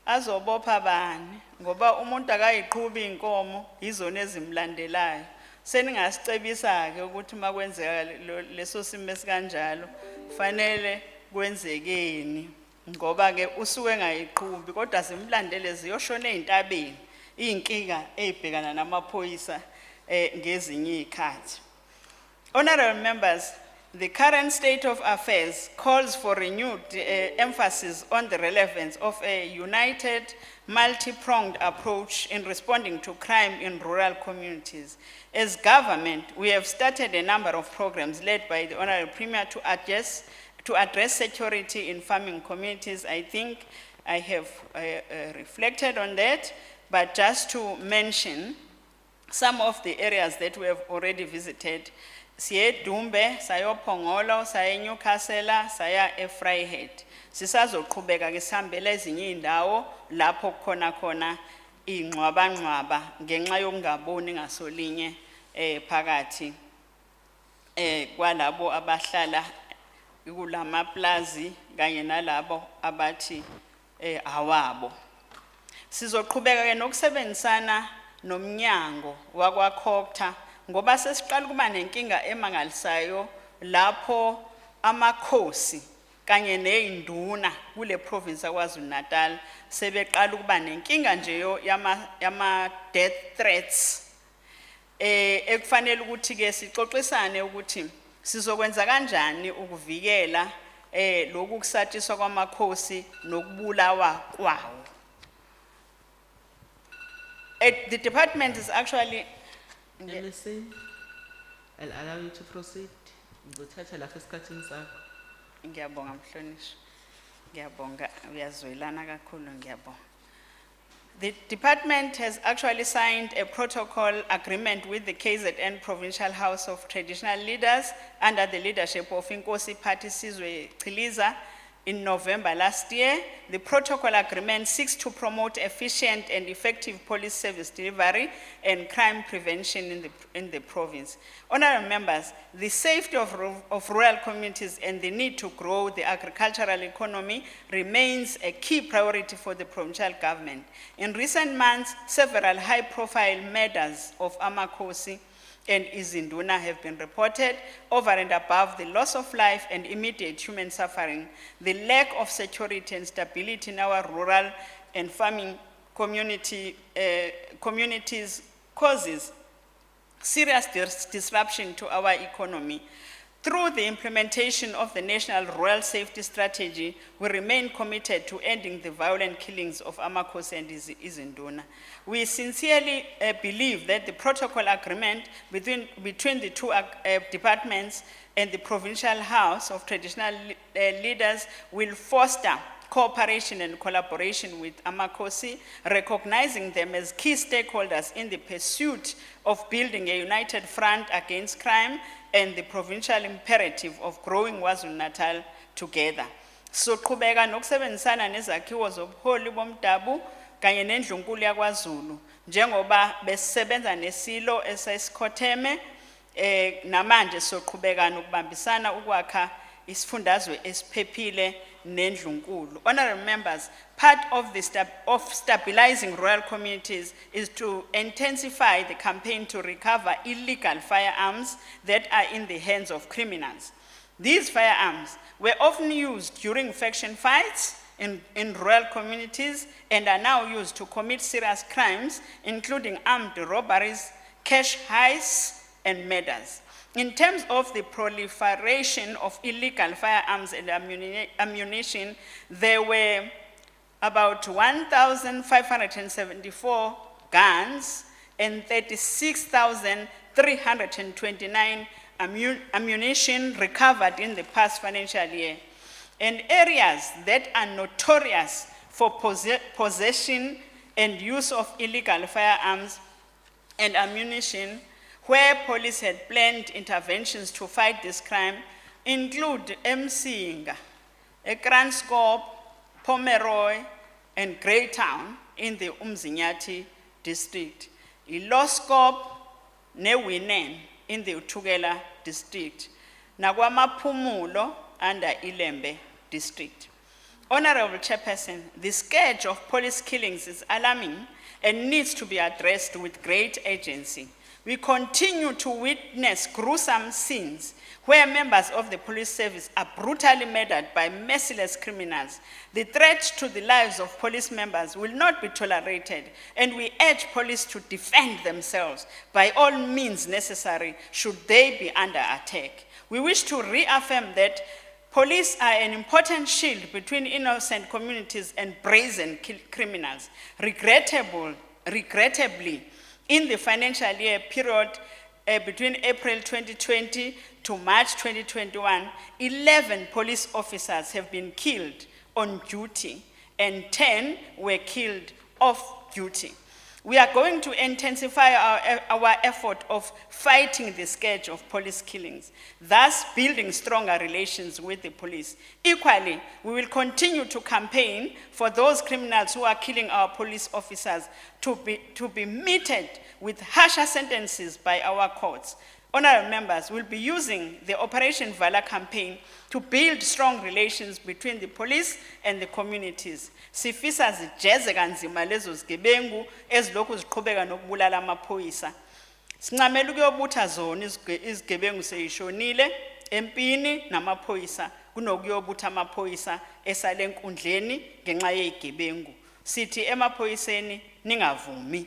azobopha bani ngoba umuntu akayiqhubi inkomo izona ezimlandelayo. Seningasicebisa ke ukuthi makwenzeka leso simo esikanjalo fanele kwenzekeni ngoba ke usuke ngayiqhubi kodwa zimlandele ziyoshona ezintabeni inkinga ezibhekana namaphoyisa ngezinye izikhathi. Honorable members, the current state of affairs calls for renewed emphasis on the relevance of a united, multi-pronged approach in responding to crime in rural communities. As government, we have started a number of programs led by the Honorable Premier to address security in farming communities. I think I have reflected on that, but just to mention some of the areas that we have already visited. Siye Dumbe, sayo Pongolo, saye Newcastle, saya eFryhead. Sisazoqhubeka ke sihambele ezinye indawo lapho khona ingcwaba ngenxa yokungaboni ngasolinye phakathi kwalabo abahlala kulama plaza kanye nalabo abathi awabo. Sizoqhubeka ke nokusebenzisana nomnyango wakwaKhokta ngoba sesiqala kuba nenkinga emangalisayo lapho amakhosi kanye nezinduna kule province yaKwaZulu-Natal sebeqala ukuba nenkinga nje yama death threats ekufanele ukuthi ke sixoxisane ukuthi sizokwenza kanjani ukuvikela lokhu kusatshiswa kwamakhosi nokubulawa kwawo. The department is actually MC, I'll allow you to proceed. Ngothatha lapha esikhathini sakho. Ngiyabonga mhlonishwa. Ngiyabonga uyazwelana kakhulu ngiyabonga. The department has actually signed a protocol agreement with the KZN Provincial House of Traditional Leaders under the leadership of Inkosi Party Sizwe Chiliza in November last year. The protocol agreement seeks to promote efficient and effective police service delivery and crime prevention in the province. Honorable members, the safety of rural communities and the need to grow the agricultural economy remains a key priority for the provincial government. In recent months, several high-profile murders of Amakosi and Izinduna have been reported. Over and above the loss of life and immediate human suffering, the lack of security and stability in our rural and farming communities causes serious disruption to our economy. Through the implementation of the National Rural Safety Strategy, we remain committed to ending the violent killings of Amakosi and Izinduna. We sincerely believe that the protocol agreement between the two departments and the Provincial House of Traditional Leaders will foster cooperation and collaboration with Amakosi, recognizing them as key stakeholders in the pursuit of building a united front against crime and the provincial imperative of growing KwaZulu-Natal together. So qhubeka nokusebenzisana nezakhiwo zobuholi bomdabu kanye nendlunkulu yakwaZulu njengoba besebenza nesilo esesikhotheme namanje soqhubeka nokubambisana ukwakha isifundazwe esiphephile nendlunkulu. Honorable members, part of stabilizing rural communities is to intensify the campaign to recover illegal firearms that are in the hands of criminals. These firearms were often used during faction fights in rural communities and are now used to commit serious crimes, including armed robberies, cash heists, and murders. In terms of the proliferation of illegal firearms and ammunition, there were about 1,574 guns and 36,329 ammunition recovered in the past financial year, and areas that are notorious for possession and use of illegal firearms and ammunition, where police had planned interventions to fight this crime, include Msinga, Ekranskop, Pomeroy, and Greytown in the Umzinyati district, Iloskop, Newinen in the Utugela district, Nagwamaphumulo under Ilembe district. Honorable Chairperson, the scourge of police killings is alarming and needs to be addressed with great urgency. We continue to witness gruesome scenes where members of the police service are brutally murdered by merciless criminals. The threat to the lives of police members will not be tolerated, and we urge police to defend themselves by all means necessary should they be under attack. We wish to reaffirm that police are an important shield between innocent communities and brazen criminals. Regrettably, in the financial year period between April 2020 to March 2021, 11 police officers have been killed on duty and 10 were killed off duty. We are going to intensify our effort of fighting the scourge of police killings, thus building stronger relations with the police. Equally, we will continue to campaign for those criminals who are killing our police officers to be meted with harsher sentences by our courts. Honorable members, will be using the Operation Valor campaign to build strong relations between the police and the communities. Sifisa zijeze kanzima lezo zigebengu ezilokhu ziqhubeka nokubulala amaphoyisa. Sincamela ukuyobutha zona izigebengu seyishonile empini namaphoyisa kunokuyobutha amaphoyisa esale enkundleni ngenxa yezigebengu. Sithi emaphoyiseni ningavumi.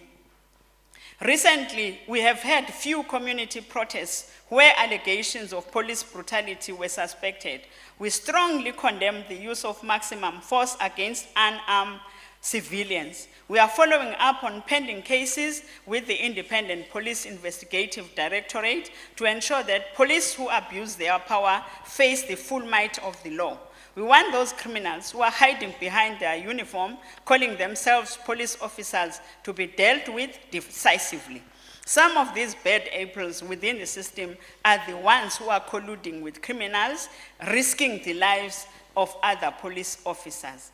Recently, we have had few community protests where allegations of police brutality were suspected. We strongly condemn the use of maximum force against unarmed civilians. We are following up on pending cases with the Independent Police Investigative Directorate to ensure that police who abuse their power face the full might of the law. We want those criminals who are hiding behind their uniform, calling themselves police officers, to be dealt with decisively. Some of these bad apples within the system are the ones who are colluding with criminals, risking the lives of other police officers.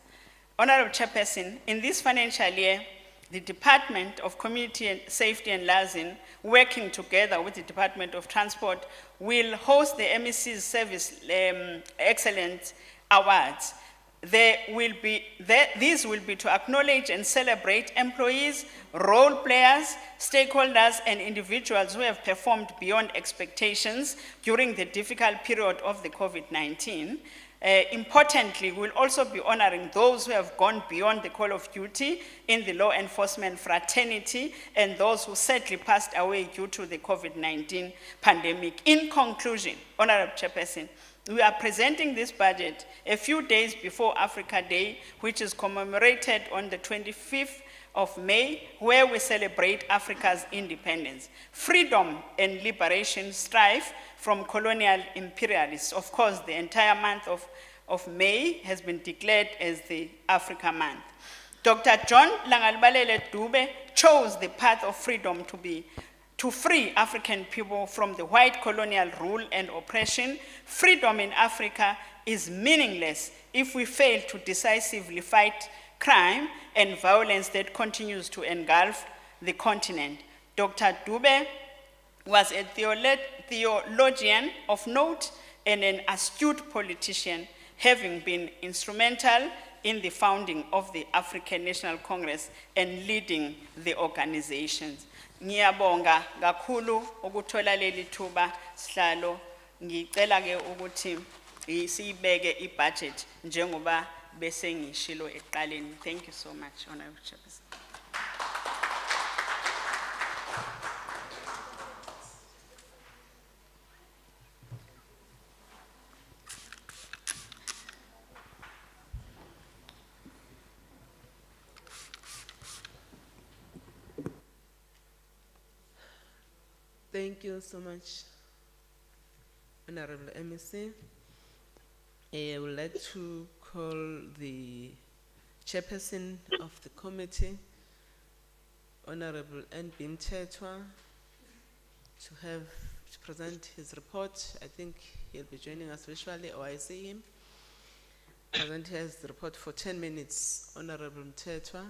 Honorable Chairperson, in this financial year, the Department of Community and Safety and Liason, working together with the Department of Transport, will host the MEC's Service Excellence Awards. These will be to acknowledge and celebrate employees, role players, stakeholders, and individuals who have performed beyond expectations during the difficult period of the COVID-19. Importantly, we'll also be honoring those who have gone beyond the call of duty in the law enforcement fraternity and those who sadly passed away due to the COVID-19 pandemic. In conclusion, Honorable Chairperson, we are presenting this budget a few days before Africa Day, which is commemorated on the 25th of May, where we celebrate Africa's independence, freedom and liberation strife from colonial imperialists. Of course, the entire month of May has been declared as the Africa Month. Dr. John Langalibalele Dube chose the path of freedom to free African people from the white colonial rule and oppression. Freedom in Africa is meaningless if we fail to decisively fight crime and violence that continues to engulf the continent. Dr. Dube was a theologian of note and an astute politician, having been instrumental in the founding of the African National Congress and leading the organizations. Ngiyabonga kakhulu ukuthola leli thuba sihlalo. Ngicela ke ukuthi siyibeke ibudget njengoba bese ngishilo eqaleni. Thank you so much, Honorable Chairperson. Thank you so much, Honorable MEC. I would like to call the chairperson of the committee, Honorable N.B. Mthethwa, to present his report. I think he'll be joining us virtually, or I see him. Present his report for 10 minutes. Honorable Mthethwa.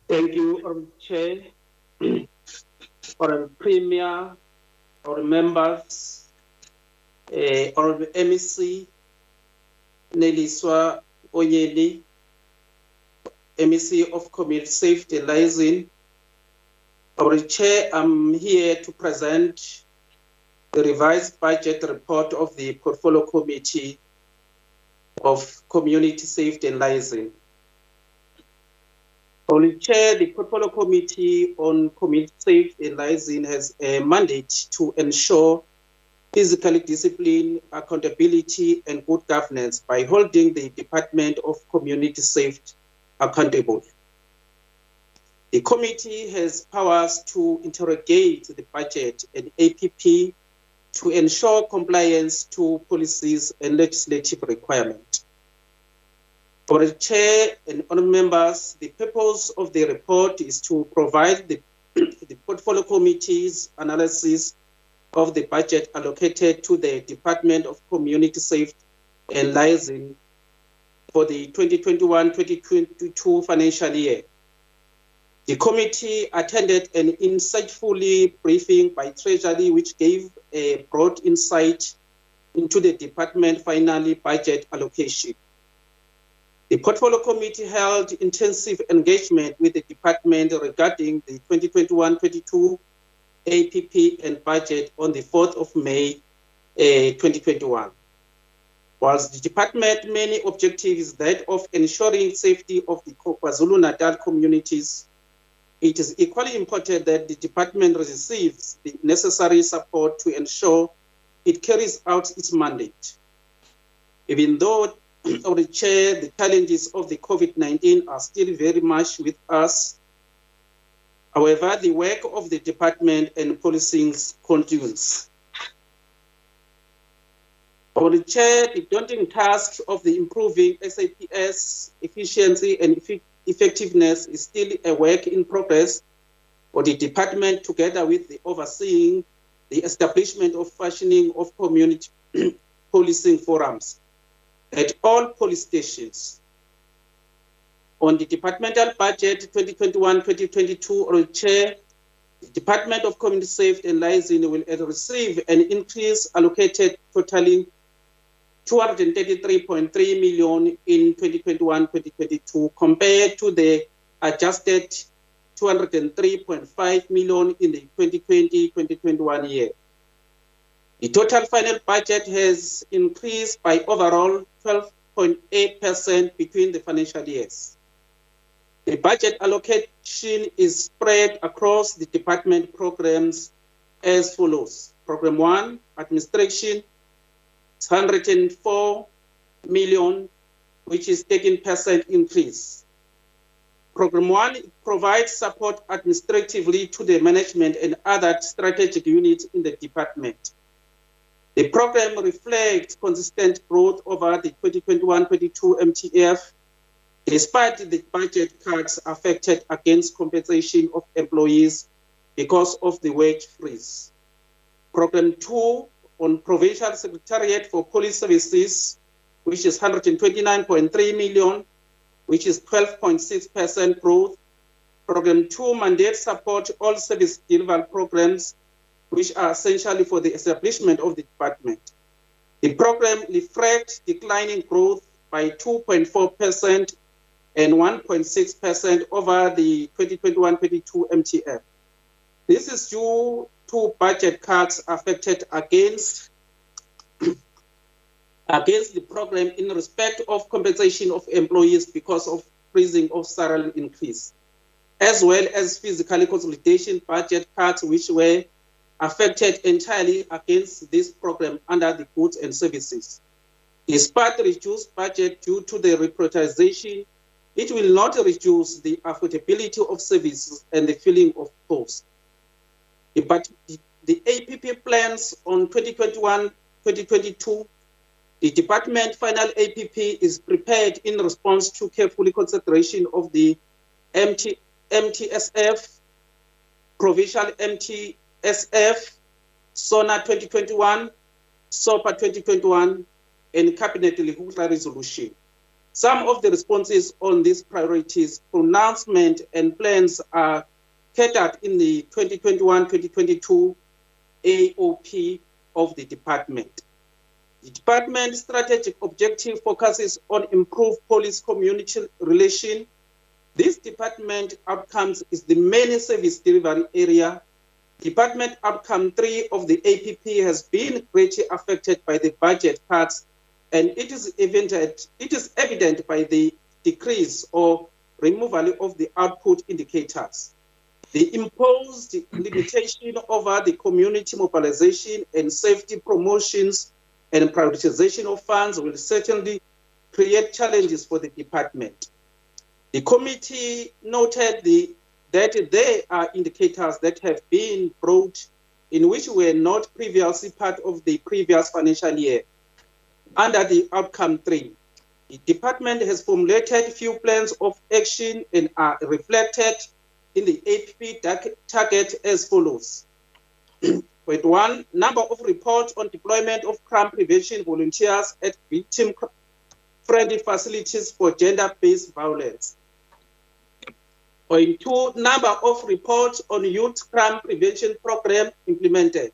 Thank you, Honorable Chair, Honorable Premier, Honorable members, Honorable MEC, Neliswa Oyeli, MEC of Community Safety Liason. Honorable Chair, I'm here to present the revised budget report of the Portfolio Committee of Community Safety and Liaison. Honorable Chair, the Portfolio Committee on Community Safety and Liaison has a mandate to ensure physical discipline, accountability, and good governance by holding the Department of Community Safety accountable. The committee has powers to interrogate the budget and APP to ensure compliance to policies and legislative requirements. For the Chair and honourable members, the purpose of the report is to provide the Portfolio Committee's analysis of the budget allocated to the Department of Community Safety and Liaison for the 2021-2022 financial year. The committee attended an insightful briefing by Treasury, which gave a broad insight into the department final budget allocation. The Portfolio Committee held intensive engagement with the department regarding the 2021-22 APP and budget on the 4th of May 2021. Whilst the department's main objective is that of ensuring safety of the KwaZulu-Natal communities, it is equally important that the department receives the necessary support to ensure it carries out its mandate. Even though, the Chair, the challenges of the COVID-19 are still very much with us, however, the work of the department and policing continues. For the Chair, the daunting task of the improving SAPS efficiency and effectiveness is still a work in progress for the department, together with the overseeing the establishment of functioning of community policing forums at all police stations. On the departmental budget 2021-2022, or Chair, the Department of Community Safety and Liaison will receive an increase allocated totaling 233.3 million in 2021-2022 compared to the adjusted 203.5 million in the 2020-2021 year. The total final budget has increased by overall 12.8% between the financial years. The budget allocation is spread across the department programs as follows. Program 1, Administration, 104 million, which is 13% increase. Program 1 provides support administratively to the management and other strategic units in the department. The program reflects consistent growth over the 2021-22 MTF, despite the budget cuts affected against compensation of employees because of the wage freeze. Program 2 on Provincial Secretariat for Police Services, which is 129.3 million, which is 12.6% growth. Program 2 mandate support all service delivery programs, which are essentially for the establishment of the department. The program reflects declining growth by 2.4% and 1.6% over the 2021-22 MTF. This is due to budget cuts affected against the program in respect of compensation of employees because of freezing of salary increase, as well as physical consolidation budget cuts which were affected entirely against this program under the goods and services. Despite the reduced budget due to the reprioritization, it will not reduce the affordability of services and the filling of posts. The the APP plans on 2021-2022, the department final APP is prepared in response to careful consideration of the MTSF, Provincial MTSF, SONA 2021, SOPA 2021, and Cabinet Lehuhla resolution. Some of the responses on these priorities, pronouncement, and plans are catered in the 2021-2022 AOP of the department. The department's strategic objective focuses on improved police-community relation. This department outcomes is the main service delivery area. Department outcome 3 of the APP has been greatly affected by the budget cuts, and it is evident by the decrease or removal of the output indicators. The imposed limitation over the community mobilization and safety promotions and prioritization of funds will certainly create challenges for the department. The committee noted that there are indicators that have been brought in which were not previously part of the previous financial year. Under the outcome 3, the department has formulated few plans of action and are reflected in the APP target as follows. Point 1, number of reports on deployment of crime prevention volunteers at victim-friendly facilities for gender-based violence. Point 2, number of reports on youth crime prevention program implemented.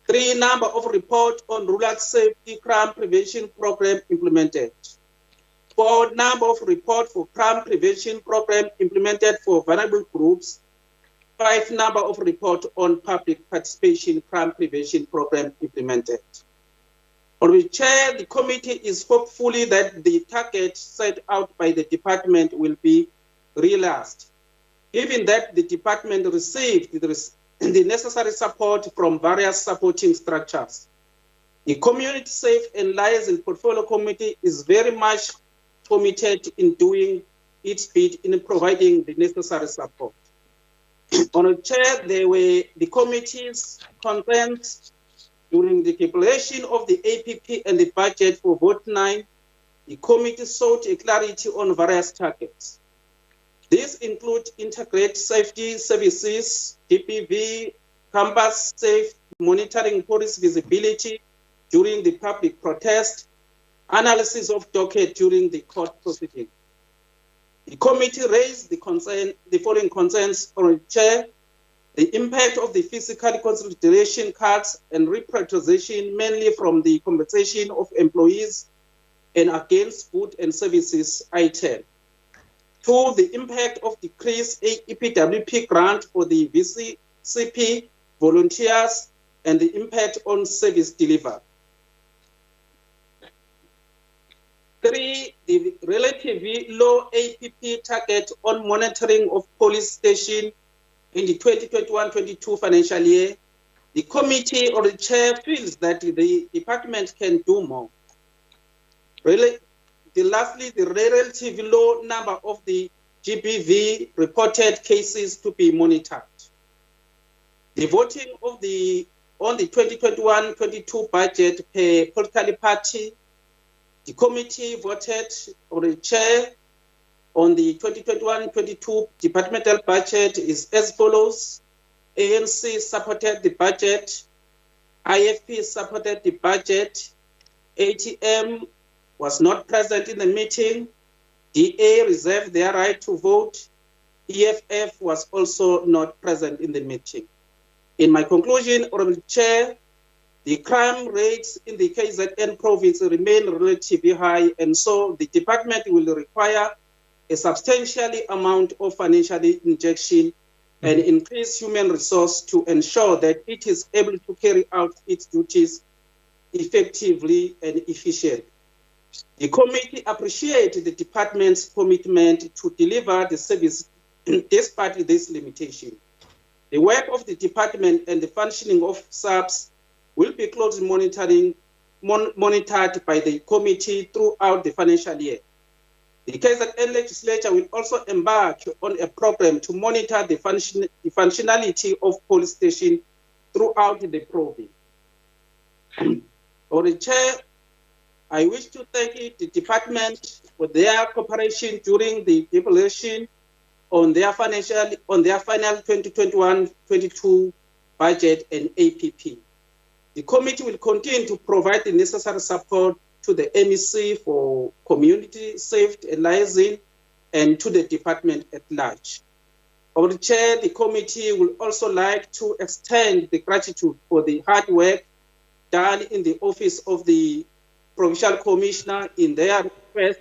3, number of reports on rural safety crime prevention program implemented. 4, number of reports for crime prevention program implemented for vulnerable groups. 5, number of reports on public participation crime prevention program implemented. Honorable Chair, the committee is hopeful that the target set out by the department will be realized, given that the department received the necessary support from various supporting structures. The Community Safe and Liason Portfolio Committee is very much committed in doing its bit in providing the necessary support. Honorable Chair, there were the committee's concerns during the calculation of the APP and the budget for vote 9. The committee sought a clarity on various targets. These include integrated safety services, DPV, campus safe monitoring police visibility during the public protest, analysis of docket during the court proceeding. The committee raised the following concerns on the Chair: the impact of the physical consolidation cuts and reprioritization mainly from the compensation of employees and against food and services item. 2, the impact of decreased EPWP grant for the VCCP volunteers and the impact on service delivery. 3, the relatively low APP target on monitoring of police station in the 2021-22 financial year. The committee or the Chair feels that the department can do more. Lastly, the relatively low number of the GBV reported cases to be monitored. The voting of on the 2021-22 budget per political party, the committee voted on the Chair on the 2021-22 departmental budget is as follows. ANC supported the budget, IFP supported the budget, ATM was not present in the meeting, DA reserved their right to vote, EFF was also not present in the meeting. In my conclusion, Honorable Chair, the crime rates in the KZN province remain relatively high, and so the department will require a substantial amount of financial injection and increase human resource to ensure that it is able to carry out its duties effectively and efficiently. The committee appreciates the department's commitment to deliver the service despite this limitation. The work of the department and the functioning of SAPS will be closely monitored by the committee throughout the financial year. The KZN legislature will also embark on a program to monitor the functionality of police station throughout the province. For the Chair, I wish to thank the department for their cooperation during the deliberation on their final 2021-22 budget and APP. The committee will continue to provide the necessary support to the MEC for community safety and liaison and to the department at large. Over the Chair, the committee will also like to extend the gratitude for the hard work done in the office of the Provincial Commissioner in their request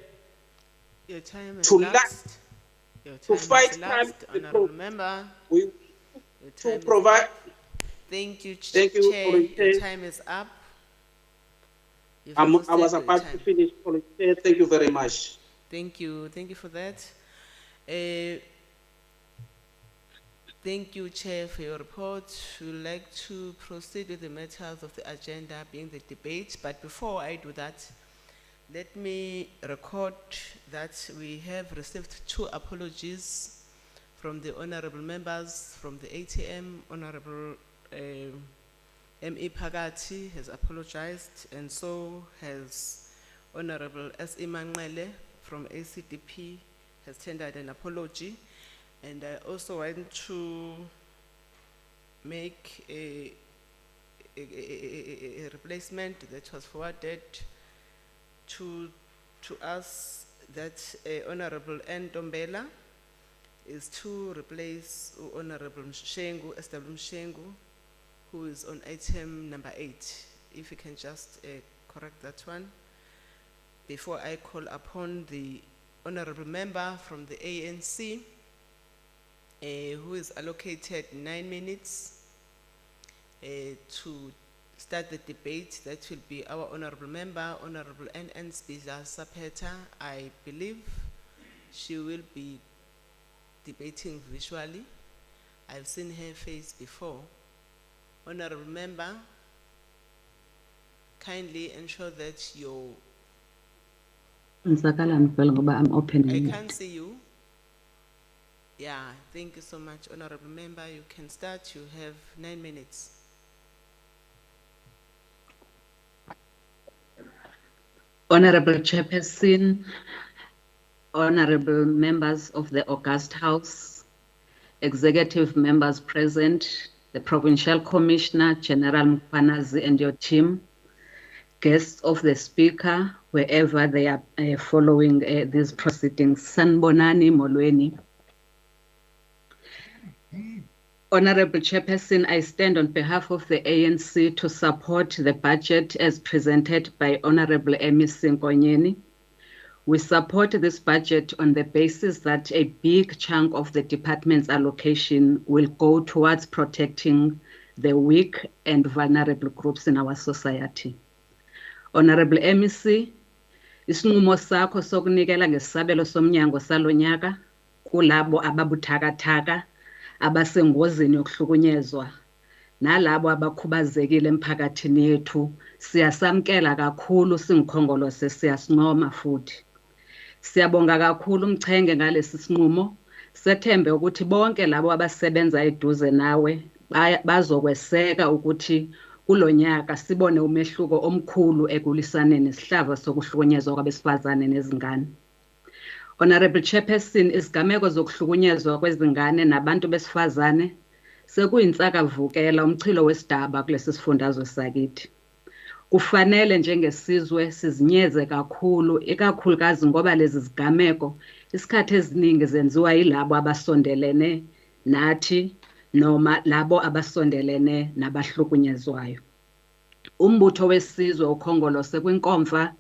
Your time has to lapsed. Your to time fight has crime. lapsed, Honorable Member. We Your to time is provide. up. Thank you, Thank you, Chair. Honorable Your Chair. time is up. You've I exhausted was your about time. to finish. Honorable Chair. Thank you very much. Thank you for that. Thank you, Chair, for your report. We would like to proceed with the matters of the agenda, being the debate. But before I do that, let me record that we have received 2 apologies from the honorable members from the ATM. Honorable M.E. Pagati has apologized, and so has Honorable S.E. Manqele from ACDP has tendered an apology. And I also want to make a replacement that was forwarded to us, that Honorable N. Dombela is to replace Honorable Mshengu, S.W. Mshengu, who is on item number 8. If you can just correct that one before I call upon the honorable member from the ANC, who is allocated 9 minutes to start the debate. That will be our honorable member, Honorable N.N. Spiza Sapeta. I believe she will be debating visually. I've seen her face before. Honorable member, kindly ensure that I'm opening. I can't see you. Yeah, thank you so much, honorable member. You can start. You have 9 minutes. Honorable Chairperson, honorable members of the August House, executive members present, the Provincial Commissioner, General Mkwanazi and your team, guests of the Speaker, wherever they are following these proceedings. Sanbonani Molweni. Honorable Chairperson, I stand on behalf of the ANC to support the budget as presented by Honorable MEC Nkonyeni. We support this budget on the basis that a big chunk of the department's allocation will go towards protecting the weak and vulnerable groups in our society. Honorable MEC, isinqumo sakho sokunikela ngesabelo somnyango salonyaka kulabo ababuthakathaka abasengozini yokuhlukunyezwa nalabo abakhubazekile emphakathini yethu siyasamkela kakhulu, singikhongolose, siyasincoma futhi. Siyabonga kakhulu umchenge ngalesi sinqumo, sethembe ukuthi bonke labo abasebenza eduze nawe bazokweseka ukuthi kulonyaka sibone umehluko omkhulu ekulisaneni isihlava sokuhlukunyezwa kwabesifazane nezingane. Honorable Chairperson, izigameko zokuhlukunyezwa kwezingane nabantu besifazane sekuyinsakavukela umchilo wesidaba kulesi sifundazwe sakithi. Kufanele njengesizwe sizinyeze kakhulu, ikakhulukazi ngoba lezi zigameko isikhathi eziningi zenziwa yilabo abasondelene nathi noma labo abasondelene nabahlukunyezwayo. Umbutho wesizwe ukhongolose kwinkomfa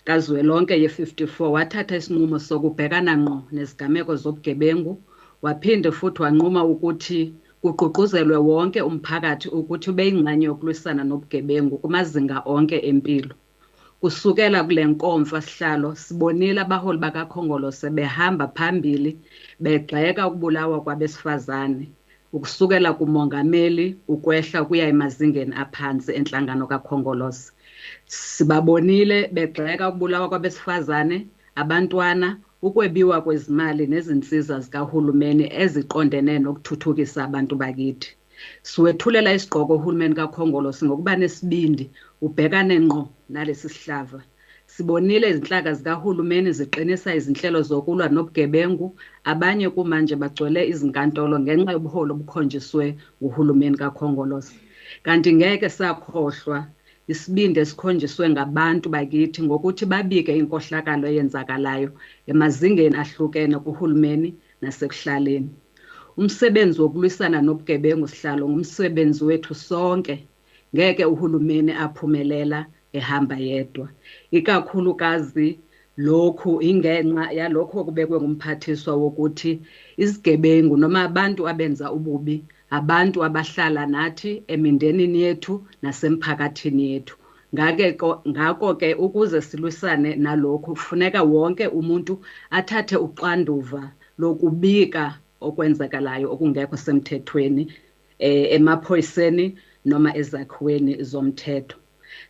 kazwelonke ye-54 wathatha isinqumo sokubhekana ngqo nezigameko zobugebengu, waphinde futhi wanquma ukuthi kuququzelwe wonke umphakathi ukuthi ube yingxenye yokulwisana nobugebengu kumazinga onke empilo. Kusukela kule nkomfa sihlalo sibonile abaholi bakakhongolose behamba phambili begxeka ukubulawa kwabesifazane, ukusukela kumongameli ukwehla kuya emazingeni aphansi enhlangano kakhongolose. Sibabonile begxeka ukubulawa kwabesifazane, abantwana, ukwebiwa kwezimali nezinsiza zikahulumeni eziqondene nokuthuthukisa abantu bakithi. Siwethulela isigqoko uhulumeni kaKhongolose ngokuba nesibindi ubhekane ngqo nalesi sihlava. Sibonile izinhlaka zikahulumeni ziqinisa izinhlelo zokulwa nobugebengu, abanye kumanje bagcwele izinkantolo ngenxa yobuholo obukhonjiswe uhulumeni kaKhongolose. Kanti ngeke sakhohlwa isibindi esikhonjiswe ngabantu bakithi ngokuthi babike inkohlakalo eyenzakalayo emazingeni ahlukene kuhulumeni nasekuhlaleni. Umsebenzi wokulwisana nobugebengu sihlalo ngumsebenzi wethu sonke. Ngeke uhulumeni aphumelela ehamba yedwa. Ikakhulukazi lokhu ingenxa yalokho okubekwe ngumphathiswa wokuthi isigebengu noma abantu abenza ububi, abantu abahlala nathi emindenini yethu nasemphakathini yethu. Ngako-ke ukuze silwisane nalokhu kufuneka wonke umuntu athathe uxanduva lokubika okwenzakalayo okungekho semthethweni emaphoyiseni noma ezakhiweni zomthetho.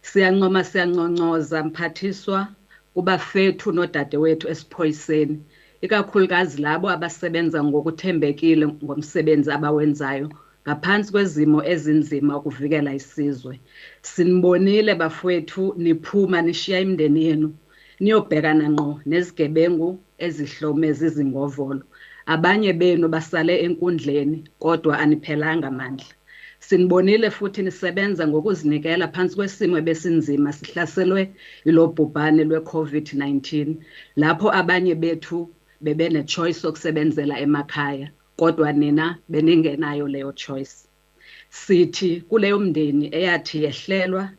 Siyanconcoza mphathiswa kubafethu nodadewethu esiphoyiseni, ikakhulukazi labo abasebenza ngokuthembekile ngomsebenzi abawenzayo ngaphansi kwezimo ezinzima ukuvikela isizwe. Sinibonile bafowethu niphuma nishiya imindeni yenu niyobhekana ngqo nezigebengu ezihlomeza izingovolo. Abanye benu basale enkundleni kodwa aniphelanga amandla. Sinibonile futhi nisebenza ngokuzinikela phansi kwesimo ebesinzima sihlaselwe yilo bhubhane lwe-COVID-19 lapho abanye bethu bebene choice yokusebenzela emakhaya kodwa nina beningenayo leyo choice. Sithi kuleyo mndeni eyathi yehlelwa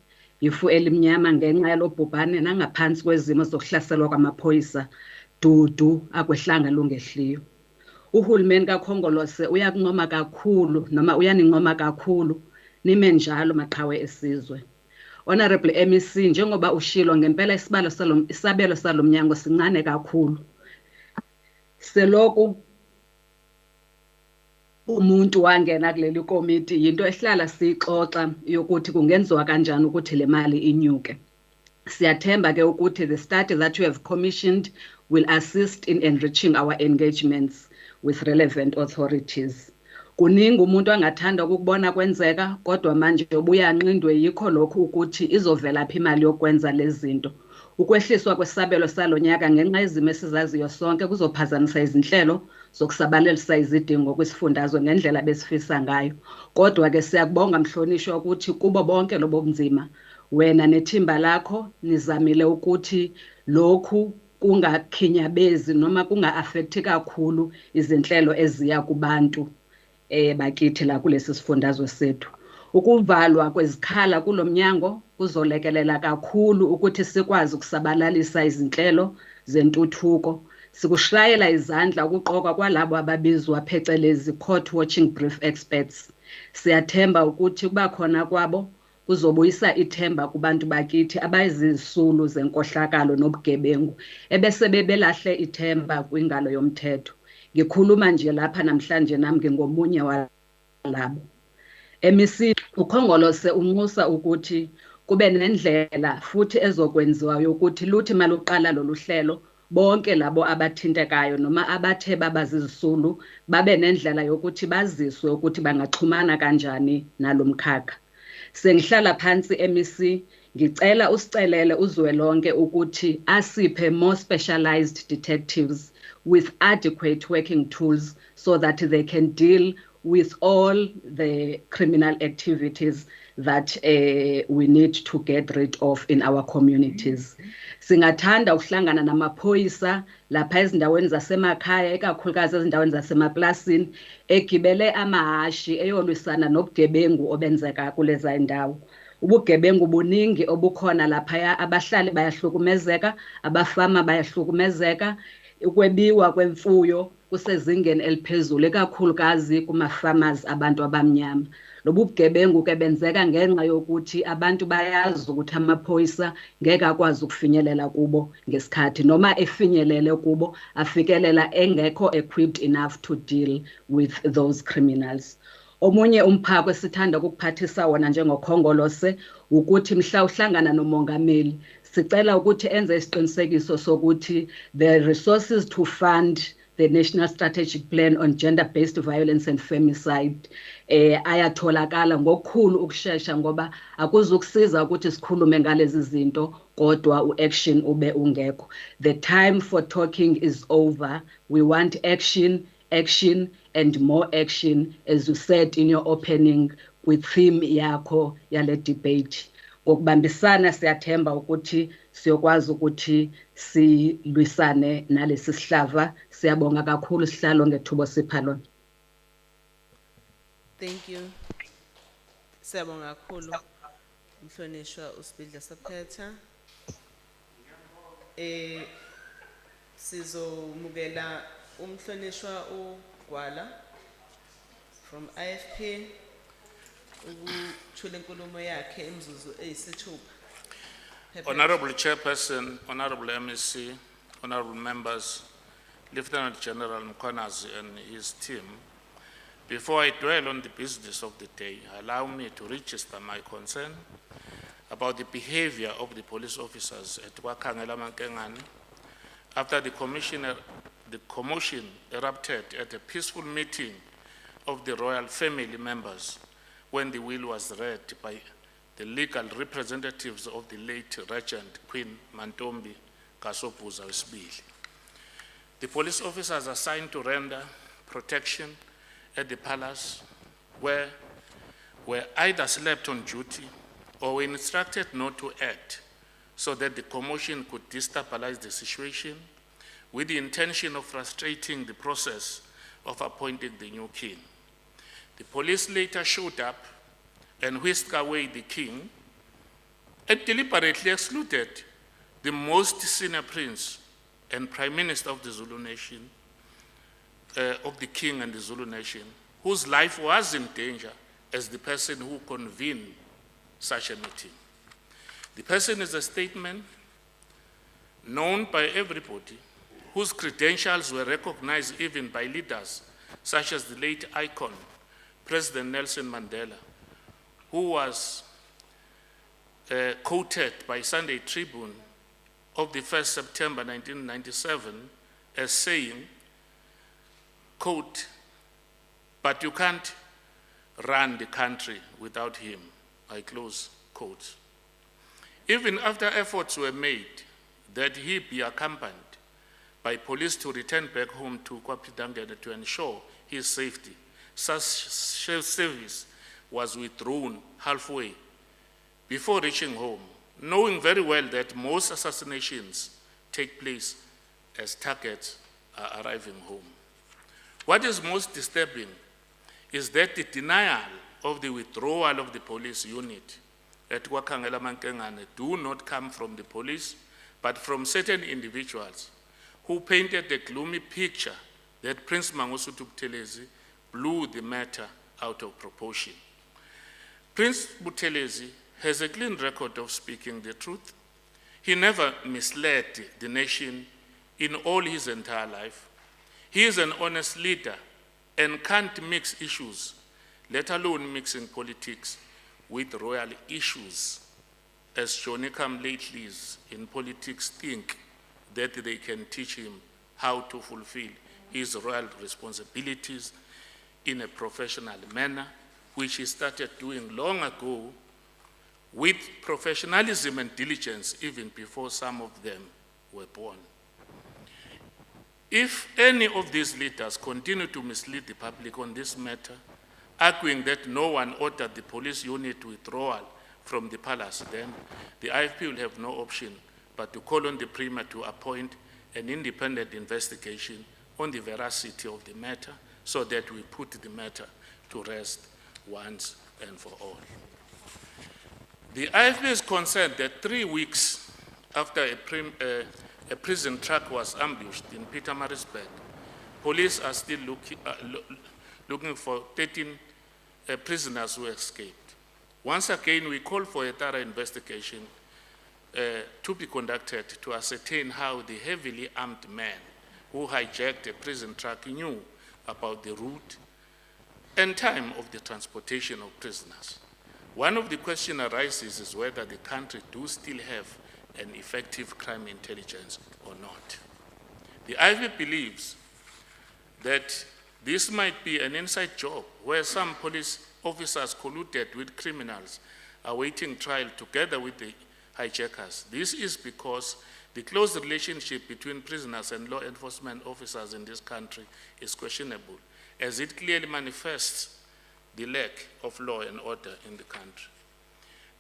ifu elimnyama ngenxa yalo bhubhane nangaphansi kwezimo zokuhlaselwa kwamaphoyisa, dudu akwehlanga lungehliyo. Uhulumeni kaKhongolose uyakunqoma kakhulu noma uyaninqoma kakhulu nime njalo maqhawe esizwe. Honorable MEC, njengoba ushilo ngempela isabelo salomnyango sincane kakhulu. Seloku umuntu wangena kuleli komiti yinto ehlala sixoxa yokuthi kungenziwa kanjani ukuthi le mali inyuke. Siyathemba ke ukuthi the study that you have commissioned will assist in enriching our engagements with relevant authorities. Kuningi umuntu angathanda ukubona kwenzeka kodwa manje ubuyanqindwe yikho lokho ukuthi izovela phi imali yokwenza lezi zinto. Ukwehliswa kwesabelo salonyaka ngenxa yezimo esizaziyo sonke kuzophazamisa izinhlelo zokusabalalisa izidingo kwisifundazwe ngendlela besifisa ngayo. Kodwa ke siyakubonga mhlonishwa ukuthi kubo bonke lobo bunzima wena nethimba lakho nizamile ukuthi lokhu kungakhinyabezi noma kunga-affecti kakhulu izinhlelo eziya kubantu bakithi la kulesi sifundazwe sethu. Ukuvalwa kwezikhala kulomnyango kuzolekelela kakhulu ukuthi sikwazi ukusabalalisa izinhlelo zentuthuko. Sikushayela izandla ukuqoka kwalabo ababizwa phecelezi court watching brief experts. Siyathemba ukuthi kuba khona kwabo kuzobuyisa ithemba kubantu bakithi abayizisulu zenkohlakalo nobugebengu ebese bebelahle ithemba kwingalo yomthetho. Ngikhuluma nje lapha namhlanje nami ngingomunye walabo. MEC uKhongolose unxusa ukuthi kube nendlela futhi ezokwenziwa yokuthi luthi maluqala lolu hlelo bonke labo abathintekayo noma abathe babazizisulu babe nendlela yokuthi baziswe ukuthi bangaxhumana kanjani nalomkhakha. Sengihlala phansi MEC ngicela usicelele uzwelonke ukuthi asiphe more specialized detectives with adequate working tools so that they can deal with all the criminal activities that we need to get rid of in our communities. Singathanda ukuhlangana namaphoyisa lapha ezindaweni zasemakhaya ikakhulukazi ezindaweni zasemaplasini egibele amahashi eyolwisana nobugebengu obenzeka kulezi ndawo. Ubugebengu buningi obukhona lapha, abahlali bayahlukumezeka, abafama bayahlukumezeka, ukwebiwa kwemfuyo kusezingeni eliphezulu ikakhulukazi kuma-farmers abantu abamnyama. Lobu bugebengu ke benzeka ngenxa yokuthi abantu bayazi ukuthi amaphoyisa ngeke akwazi ukufinyelela kubo ngesikhathi noma efinyelele kubo afikelela engekho equipped enough to deal with those criminals. Omunye umphako esithanda ukuphathisa wona njengoKhongolose ukuthi mhla uhlangana nomongameli sicela ukuthi enze isiqinisekiso sokuthi the resources to fund the National Strategic Plan on Gender-Based Violence and Femicide ayatholakala ngokukhulu ukushesha ngoba akuzukusiza ukuthi sikhulume ngalezi zinto kodwa uaction ube ungekho. The time for talking is over. We want action, action and more action, as you said in your opening with theme yakho yale debate. Ngokubambisana siyathemba ukuthi siyokwazi ukuthi silwisane nalesi sihlava. Siyabonga kakhulu sihlalo ngethuba sipha lona. Thank you. Siyabonga kakhulu Mhlonishwa uSibidla Saphetha. Sizomukela Mhlonishwa uGwala from IFP ukuthula inkulumo yakhe imizuzu eyisithupha. Honorable Chairperson, Honorable MEC, Honorable Members, Lieutenant General Mkhwanazi and his team, before I dwell on the business of the day, allow me to register my concern about the behavior of the police officers at Wakangela Mankengane after the commotion erupted at a peaceful meeting of the royal family members when the will was read by the legal representatives of the late Regent Queen Mantombi Kasopuza Wesibili. The police officers assigned to render protection at the palace were either slept on duty or were instructed not to act so that the commotion could destabilize the situation with the intention of frustrating the process of appointing the new king. The police later showed up and whisked away the king and deliberately excluded the most senior prince and prime minister of the Zulu nation, of the king and the Zulu nation, whose life was in danger as the person who convened such a meeting. The person is a statesman known by everybody, whose credentials were recognized even by leaders such as the late icon, President Nelson Mandela, who was quoted by Sunday Tribune of the 1st September 1997 as saying, quote, "But you can't run the country without him," I close quote. Even after efforts were made that he be accompanied by police to return back home to Kwapidangene to ensure his safety, such service was withdrawn halfway before reaching home, knowing very well that most assassinations take place as targets are arriving home. What is most disturbing is that the denial of the withdrawal of the police unit at Wakangela Mankengane do not come from the police, but from certain individuals who painted the gloomy picture that Prince Mangosuthu Buthelezi blew the matter out of proportion. Prince Buthelezi has a clean record of speaking the truth. He never misled the nation in all his entire life. He is an honest leader and can't mix issues, let alone mixing politics with royal issues, as Johnny Come Latelys in politics think that they can teach him how to fulfill his royal responsibilities in a professional manner, which he started doing long ago with professionalism and diligence even before some of them were born. If any of these leaders continue to mislead the public on this matter, arguing that no one ordered the police unit withdrawal from the palace, then the IFP will have no option but to call on the Premier to appoint an independent investigation on the veracity of the matter so that we put the matter to rest once and for all. The IFP is concerned that 3 weeks after a prison truck was ambushed in Pietermaritzburg, police are still looking for 13 prisoners who escaped. Once again, we call for a thorough investigation to be conducted to ascertain how the heavily armed man who hijacked a prison truck knew about the route and time of the transportation of prisoners. One of the questions arises is whether the country do still have an effective crime intelligence or not. The IFP believes that this might be an inside job where some police officers colluded with criminals awaiting trial together with the hijackers. This is because the close relationship between prisoners and law enforcement officers in this country is questionable, as it clearly manifests the lack of law and order in the country.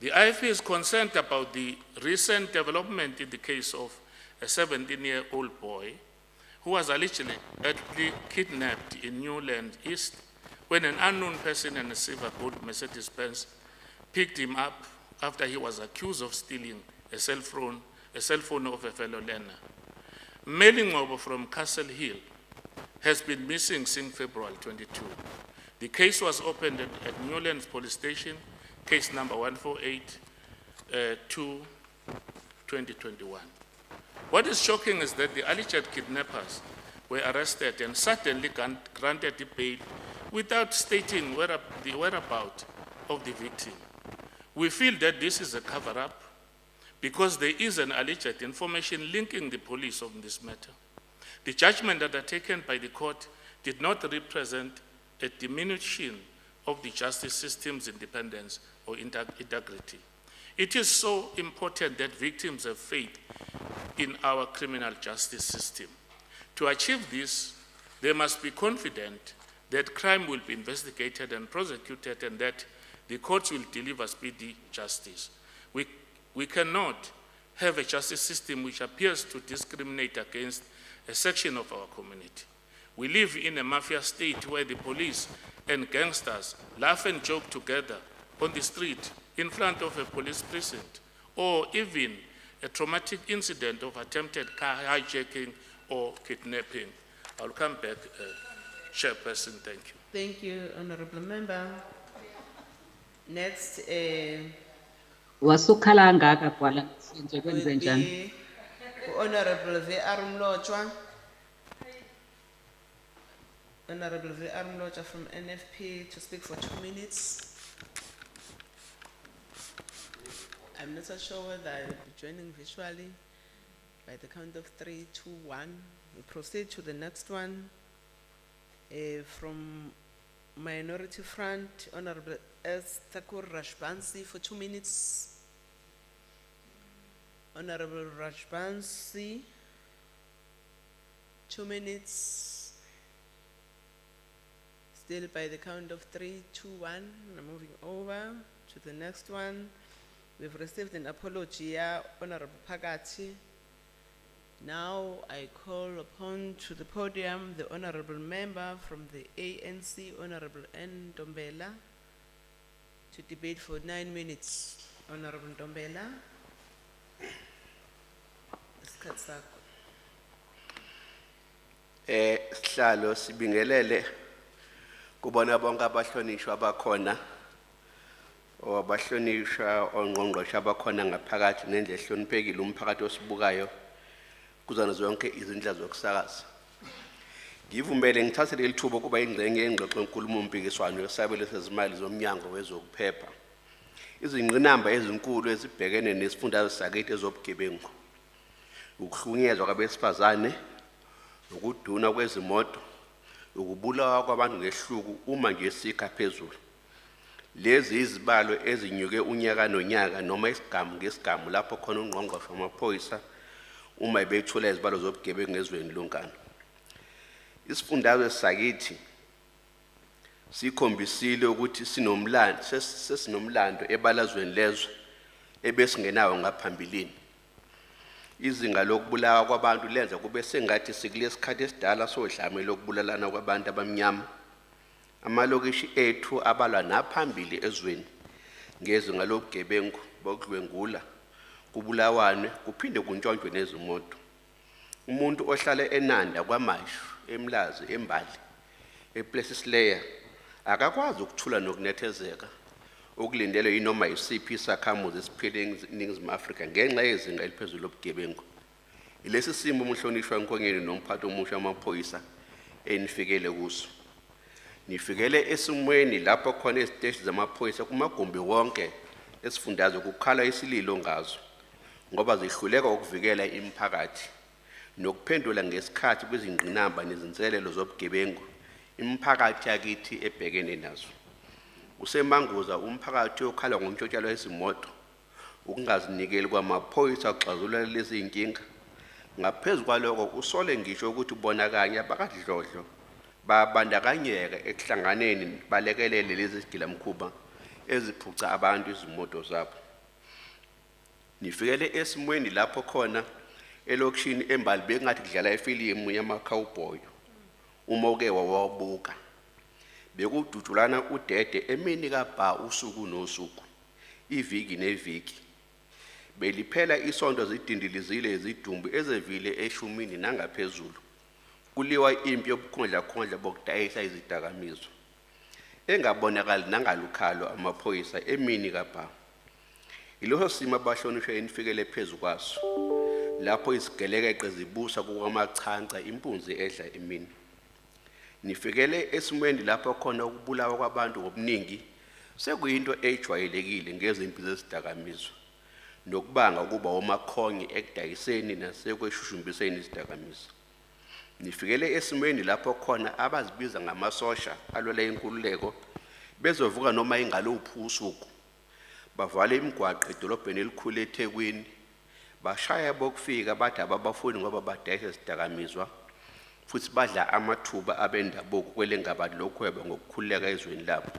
The IFP is concerned about the recent development in the case of a 17-year-old boy who was allegedly kidnapped in Newland East when an unknown person in a silver gold Mercedes-Benz picked him up after he was accused of stealing a cell phone of a fellow learner. Melingcobo from Castle Hill has been missing since February 22. The case was opened at Newlands Police Station, case number 148-2021. What is shocking is that the alleged kidnappers were arrested and suddenly granted bail without stating the whereabouts of the victim. We feel that this is a cover-up because there is an alleged information linking the police on this matter. The judgment undertaken by the court did not represent a diminution of the justice system's independence or integrity. It is so important that victims have faith in our criminal justice system. To achieve this, they must be confident that crime will be investigated and prosecuted and that the courts will deliver speedy justice. We cannot have a justice system which appears to discriminate against a section of our community. We live in a mafia state where the police and gangsters laugh and joke together on the street in front of a police precinct, or even a traumatic incident of attempted car hijacking or kidnapping. I'll come back, Chairperson, thank you. Thank you, Honorable Member. Next Wasukhala ngaka kwala nje will kwenze njani? be Honorable V.R. Mlotshwa. Honorable V.R. Mlotshwa from NFP to speak for 2 minutes. I'm not so sure whether I will be joining visually. By the count of 3, 2, 1, we proceed to the next one. From Minority Front, Honorable S. Thakur Rajbansi for 2 minutes. Honorable Rajbansi, 2 minutes. Still by the count of 3, 2, 1. I'm moving over to the next one. We've received an apology, Honorable Phakathi. Now I call upon to the podium the Honorable Member from the ANC, Honorable N. Ntombela, to debate for 9 minutes. Honorable Ntombela. Isikhathi sakho. Sihlalo sibingelele kubona bonke abahlonishwa abakhona abahlonishwa ongqongqoshe abakhona ngaphakathi nendle ehloniphekile umphakathi osibukayo kuzana zonke izindlela zokusakaza. Ngivumele ngithathe leli thuba kuba ingxenye yengxoxo enkulumo mpikiswano yesabelo sezimali zomnyango wezokuphepha. Izingqinamba ezinkulu ezibhekene nesifundazwe sakithi ezobugebengu, ukuhlukunyezwa kwabesifazane, ukuduna kwezimoto, ukubulawa kwabantu ngehluku uma nje sikha phezulu. Lezi izibalo ezinyuke unyaka nonyaka noma isigamu ngesigamu lapho khona ungqongqoshe wamaphoyisa uma bethula izibalo zobugebengu ezweni lonkana. Isifundazwe sakithi sikhombisile ukuthi sesinomlando ebalazweni lezwe ebesingenawo ngaphambilini. Izinga lokubulawa kwabantu lenza kube sengathi sikulesikhathi esidala sodlame lokubulalana kwabantu abamnyama. Amalokishi ethu abalwa naphambili ezweni ngezinga lobugebengu bokudlwengula, kubulawane, kuphinde kuntshontshwe nezimoto. Umuntu ohlala eNanda kwaMashu, eMlazi, eMbali, ePlesisleya akakwazi ukuthula nokunethezeka okulindelwe yinoma isiphi isakhamuzi esiphile eNingizimu Afrika ngenxa yezinga eliphezulu lobugebengu. Ilesi simo umhlonishwa enkonyeni nomphathi omusha wamaphoyisa enifikele kuso. Nifikele esimweni lapho khona iziteshi zamaphoyisa kumagumbi wonke esifundazwe kukhala isililo ngazo ngoba zihluleka ukuvikela imiphakathi nokuphendula ngesikhathi kwizingqinamba nezinselelo zobugebengu imiphakathi yakithi ebhekene nazo. Kusemanguza umphakathi okhala ngomtshotshalo wezimoto, ukungazinikeli kwamaphoyisa ukuxazulula lezi inkinga. Ngaphezu kwalokho usole ngisho ukuthi bonakanye abakadlodlo babandakanyeka ekuhlanganeni balekelele lezi zigilamkhuba eziphuca abantu izimoto zabo. Nifikele esimweni lapho khona elokishini embali bekungathi kudlala ifilimu yama-cowboy. Uma uke wawabuka bekudutshulana udede emini kabha usuku nosuku, iviki neviki. Beliphela isonto zidindilizile izidumbu ezevile eshumini nangaphezulu. Kuliwa impi yobukhondla bokudayisa izidakamizwa. Engabonakali nangalukhalo amaphoyisa emini kabha. Iloho simo abahlonishwa enifikele phezu kwaso. Lapho isigelekeqe zibusa kukwamachanca impunzi edla emini. Nifikele esimweni lapho khona ukubulawa kwabantu ngobuningi sekuyinto ejwayelekile ngezimpi zezidakamizwa, nokubanga ukuba omakhongi ekudayiseni nasekweshushumbiseni izidakamizwa. Nifikele esimweni lapho khona abazibiza ngamasosha alwela inkululeko bezovuka noma ingaluphi usuku, bavala imigwaqo edolobheni elikhulu eThekwini, bashaya bokufika bathi ababafuni ngoba badayisa izidakamizwa, futhi badla amathuba abendabuko kwelengabali lokuhweba ngokukhululeka ezweni labo.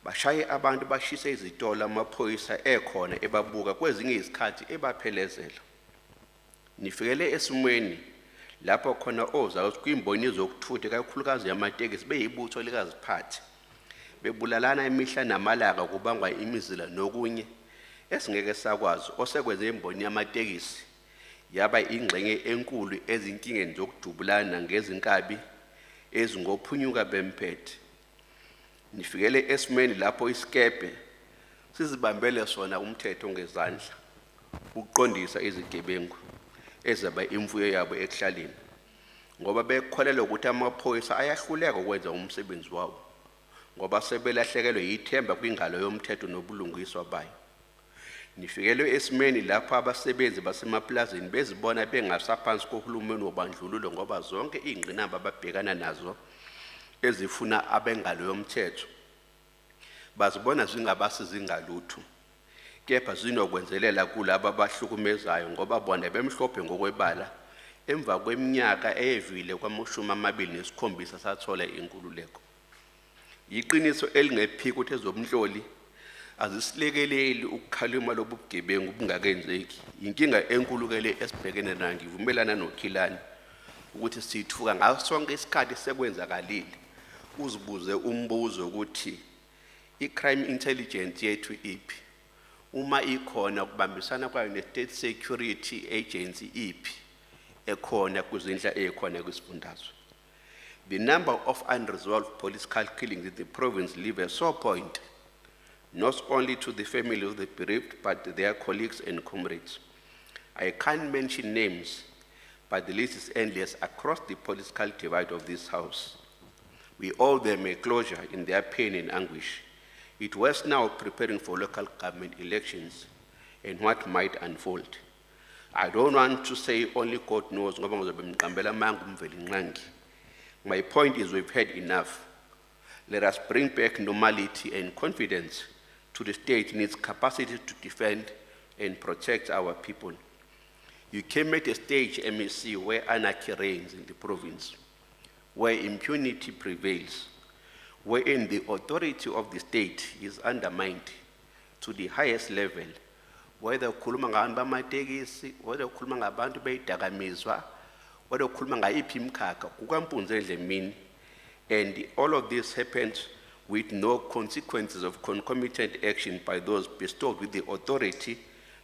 Bashaye abantu bashise izitolo amaphoyisa ekhona ebabuka kwezinye izikhathi ebaphelezela. Nifikele esimweni lapho khona ozayo kwimboni zokuthutha kakhulukazi yamatekisi beyibutho likaziphathi, bebulalana imihla namalanga kubangwa imizila nokunye esingeke sakwazi osekwenze imboni yamatekisi yaba ingxenye enkulu ezinkingeni zokujubulana ngezinkabi ezingophunyuka bemphethe. Nifikele esimeni lapho isikebhe sizibambele sona umthetho ngezandla ukuqondisa izigebengu ezaba imfuyo yabo ekuhlaleni, ngoba bekholelwa ukuthi amaphoyisa ayahluleka ukwenza umsebenzi wawo ngoba sebelahlekelwe yithemba kwingalo yomthetho nobulungiswa bayo. Nifikelwe esimeni lapho abasebenzi basemaplazini bezibona bengasaphansi kohulumeni wobandlululo ngoba zonke izingqinamba ababhekana nazo ezifuna abengalo yomthetho bazibona zingabasizi ngalutho, kepha zinokwenzelela kulabo abahlukumezayo ngoba bona bemhlophe ngokwebala emva kweminyaka eyevile kwama-27 sathola inkululeko. Yiqiniso elingephika ukuthi ezomhloli azisilekeleli ukukhalima lobu bugebengu bungakenzeki. Inkinga enkulukele esibhekene nayo, ngivumelana noKhilani ukuthi sithuka ngaso sonke isikhathi sekwenzakalile. Uzibuze umbuzo ukuthi i-crime intelligence yethu iphi, uma ikhona kubambisana kwayo ne-state security agency iphi ekhona kwizindla ekhona kwisifundazwe. The number of unresolved political killings in the province leave a sore point, not only to the families of the bereaved, but their colleagues and comrades. I can't mention names, but the list is endless across the political divide of this House. We owe them a closure in their pain and anguish. It was now preparing for local government elections and what might unfold. I don't want to say only God knows. My point is we've had enough. Let us bring back normality and confidence to the state in its capacity to defend and protect our people. You came at a stage, MEC, where anarchy reigns in the province, where impunity prevails, wherein the authority of the state is undermined to the highest level, whether ukhuluma ngabantu bamatekisi, whether ukhuluma ngabantu beyidakamizwa, whether ukhuluma ngayiphi imikhakha kukampunzi endlemini, and all of this happens with no consequences of concomitant action by those bestowed with the authority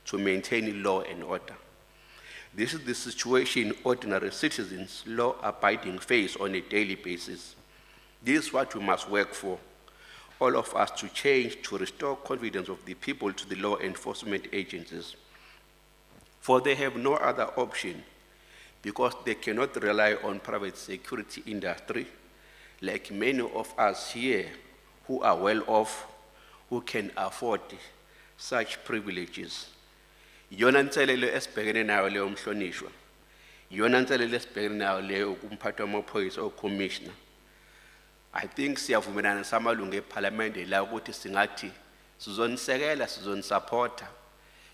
to maintain law and order. This is the situation ordinary citizens, law-abiding face on a daily basis. This is what we must work for, all of us, to change, to restore confidence of the people to the law enforcement agencies. For they have no other option, because they cannot rely on private security industry, like many of us here who are well off, who can afford such privileges. Yona nselelo esibhekene nayo leyo mhlonishwa Yona nselele esibhekene nayo leyo kumphathi wamaphoyisa o-commissioner. I think siyavumelana samalungu eParliament la ukuthi singathi sizonisekela sizonisupporta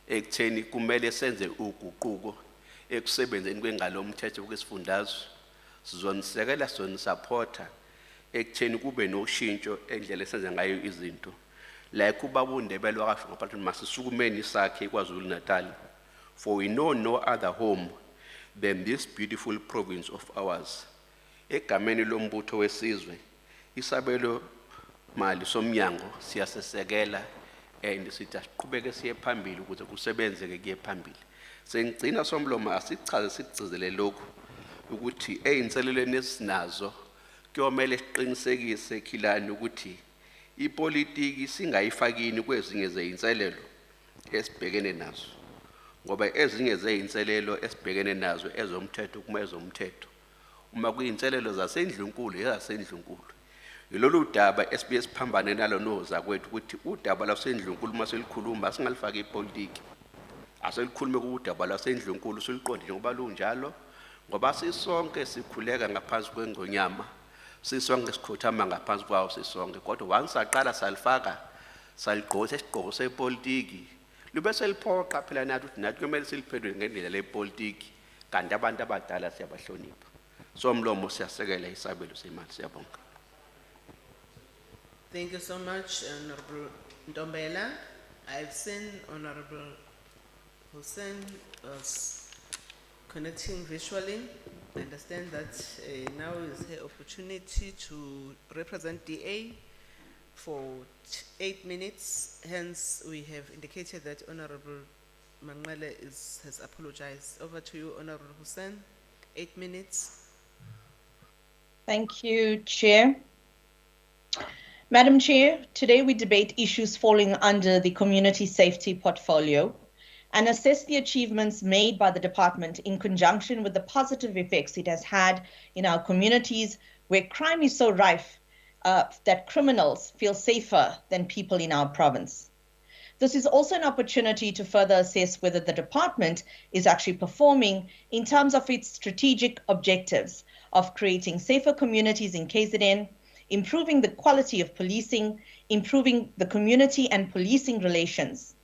ekutheni kumele senze uguquko ekusebenzeni kwengalo umthetho kwesifundazwe. Sizonisekela sizonisupporta ekutheni kube noshintsho endlela esenze ngayo izinto. Like ubaba uNdebele wakasho ngaphansi masisukumeni sakhe kwaZulu Natal. For we know no other home than this beautiful province of ours. Egameni lombutho wesizwe isabelo mali somnyango siyasesekela and sithi asiqhubeke siye phambili ukuze kusebenzeke kuye phambili. Sengigcina somlomo asichaze sigcizele lokhu ukuthi eyinselelweni esinazo kuyomele siqinisekise khilani ukuthi ipolitiki singayifakini kwezinye zeinselelo esibhekene nazo. Ngoba ezinye zeinselelo esibhekene nazo ezomthetho kuma ezomthetho uma kuyinselelo zasendlunkulu ezasendlunkulu. Yilolu daba esibuye siphambane nalo noza kwethu ukuthi udaba lwasendlunkulu maselikhuluma singalifaki ipolitiki. Aselikhulume udaba lwasendlunkulu siliqonde njengoba lunjalo ngoba sisonke sikhuleka ngaphansi kwengonyama. Sisonke sikhothama ngaphansi kwawo sisonke kodwa once aqala salifaka saligqotha isigqoko sepolitiki lube seliphoqa phela nathi ukuthi nathi kumele siliphendule ngendlela lepolitiki kanti abantu abadala siyabahlonipha. Somlomo siyasekela isabelo semali. Siyabonga. Thank you so much, Honorable Ntombela. I've seen Honorable Hussein was connecting visually. I understand that now is her opportunity to represent DA for 8 minutes. Hence, we have indicated that Honorable Mangale has apologized. Over to you, Honorable Hussein. 8 minutes. Thank you, Chair. Madam Chair, today we debate issues falling under the community safety portfolio and assess the achievements made by the department in conjunction with the positive effects it has had in our communities where crime is so rife that criminals feel safer than people in our province. This is also an opportunity to further assess whether the department is actually performing in terms of its strategic objectives of creating safer communities in KZN, improving the quality of policing, improving the community and policing relations.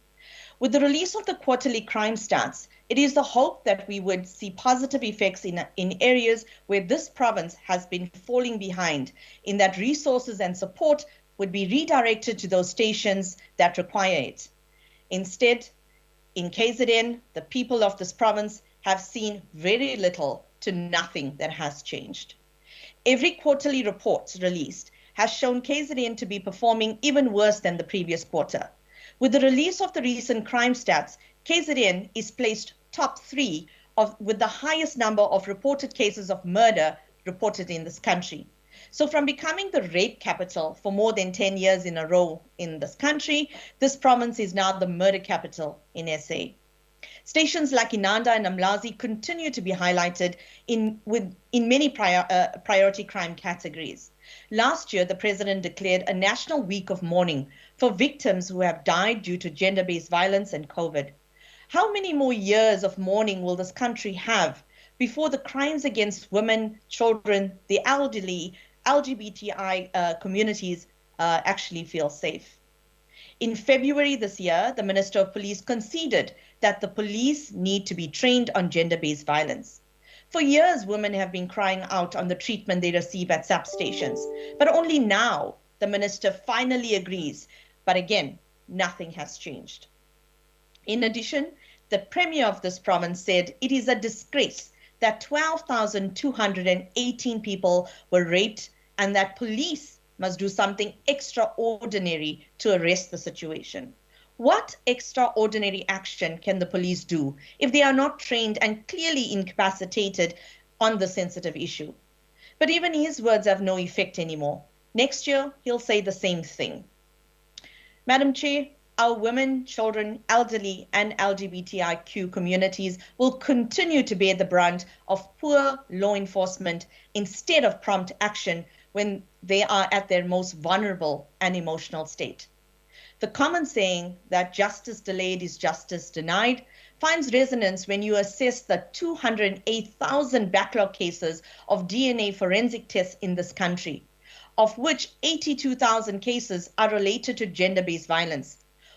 With the release of the quarterly crime stats, it is the hope that we would see positive effects in areas where this province has been falling behind, in that resources and support would be redirected to those stations that require it. Instead, in KZN, the people of this province have seen very little to nothing that has changed. Every quarterly report released has shown KZN to be performing even worse than the previous quarter. With the release of the recent crime stats, KZN is placed top 3 with the highest number of reported cases of murder reported in this country. So from becoming the rape capital for more than 10 years in a row in this country, this province is now the murder capital in SA. Stations like Inanda and Amlazi continue to be highlighted in many priority crime categories. Last year, the president declared a national week of mourning for victims who have died due to gender-based violence and COVID. How many more years of mourning will this country have before the crimes against women, children, the elderly, LGBTI communities actually feel safe? In February this year, the Minister of Police conceded that the police need to be trained on gender-based violence. For years, women have been crying out on the treatment they receive at SAP stations, but only now the minister finally agrees. But again, nothing has changed. In addition, the Premier of this province said it is a disgrace that 12,218 people were raped and that police must do something extraordinary to arrest the situation. What extraordinary action can the police do if they are not trained and clearly incapacitated on the sensitive issue? But even his words have no effect anymore. Next year, he'll say the same thing. Madam Chair, our women, children, elderly, and LGBTIQ communities will continue to bear the brunt of poor law enforcement instead of prompt action when they are at their most vulnerable and emotional state. The common saying that justice delayed is justice denied finds resonance when you assess the 208,000 backlog cases of DNA forensic tests in this country, of which 82,000 cases are related to gender-based violence.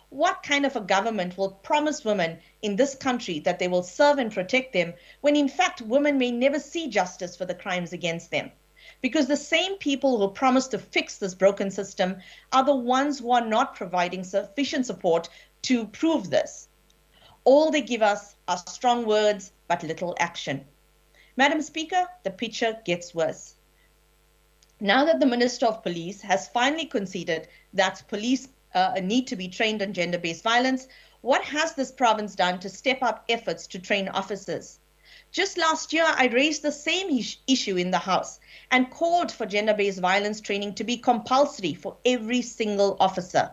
What kind of a government will promise women in this country that they will serve and protect them when in fact women may never see justice for the crimes against them? Because the same people who promise to fix this broken system are the ones who are not providing sufficient support to prove this. All they give us are strong words, but little action. Madam Speaker, the picture gets worse. Now that the Minister of Police has finally conceded that police need to be trained on gender-based violence, what has this province done to step up efforts to train officers? Just last year, I raised the same issue in the House and called for gender-based violence training to be compulsory for every single officer.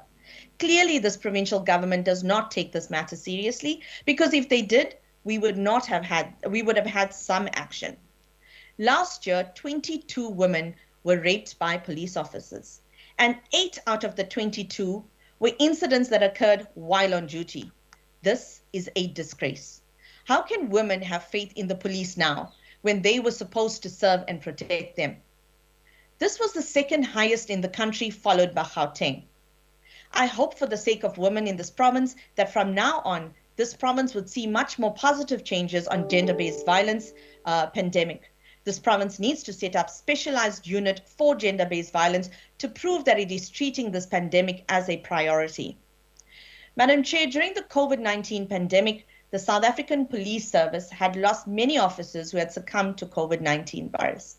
Clearly, this provincial government does not take this matter seriously, because if they did, we would have had some action. Last year, 22 women were raped by police officers, and 8 out of the 22 were incidents that occurred while on duty. This is a disgrace. How can women have faith in the police now when they were supposed to serve and protect them? This was the second highest in the country, followed by Gauteng. I hope for the sake of women in this province that from now on, this province would see much more positive changes on gender-based violence pandemic. This province needs to set up specialized unit for gender-based violence to prove that it is treating this pandemic as a priority. Madam Chair, during the COVID-19 pandemic, the South African Police Service had lost many officers who had succumbed to COVID-19 virus.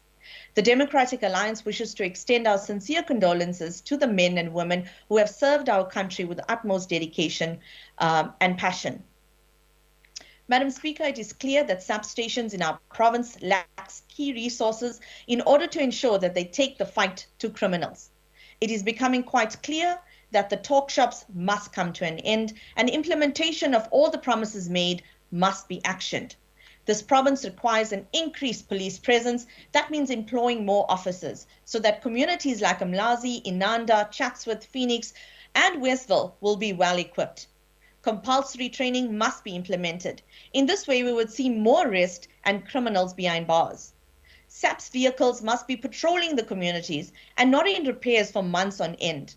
The Democratic Alliance wishes to extend our sincere condolences to the men and women who have served our country with utmost dedication and passion. Madam Speaker, it is clear that substations in our province lacks key resources in order to ensure that they take the fight to criminals. It is becoming quite clear that the talk shops must come to an end and implementation of all the promises made must be actioned. This province requires an increased police presence. That means employing more officers so that communities like Umlazi, Inanda, Chatsworth, Phoenix, and Westville will be well equipped. Compulsory training must be implemented. In this way, we would see more arrests and criminals behind bars. SAP's vehicles must be patrolling the communities and not in repairs for months on end.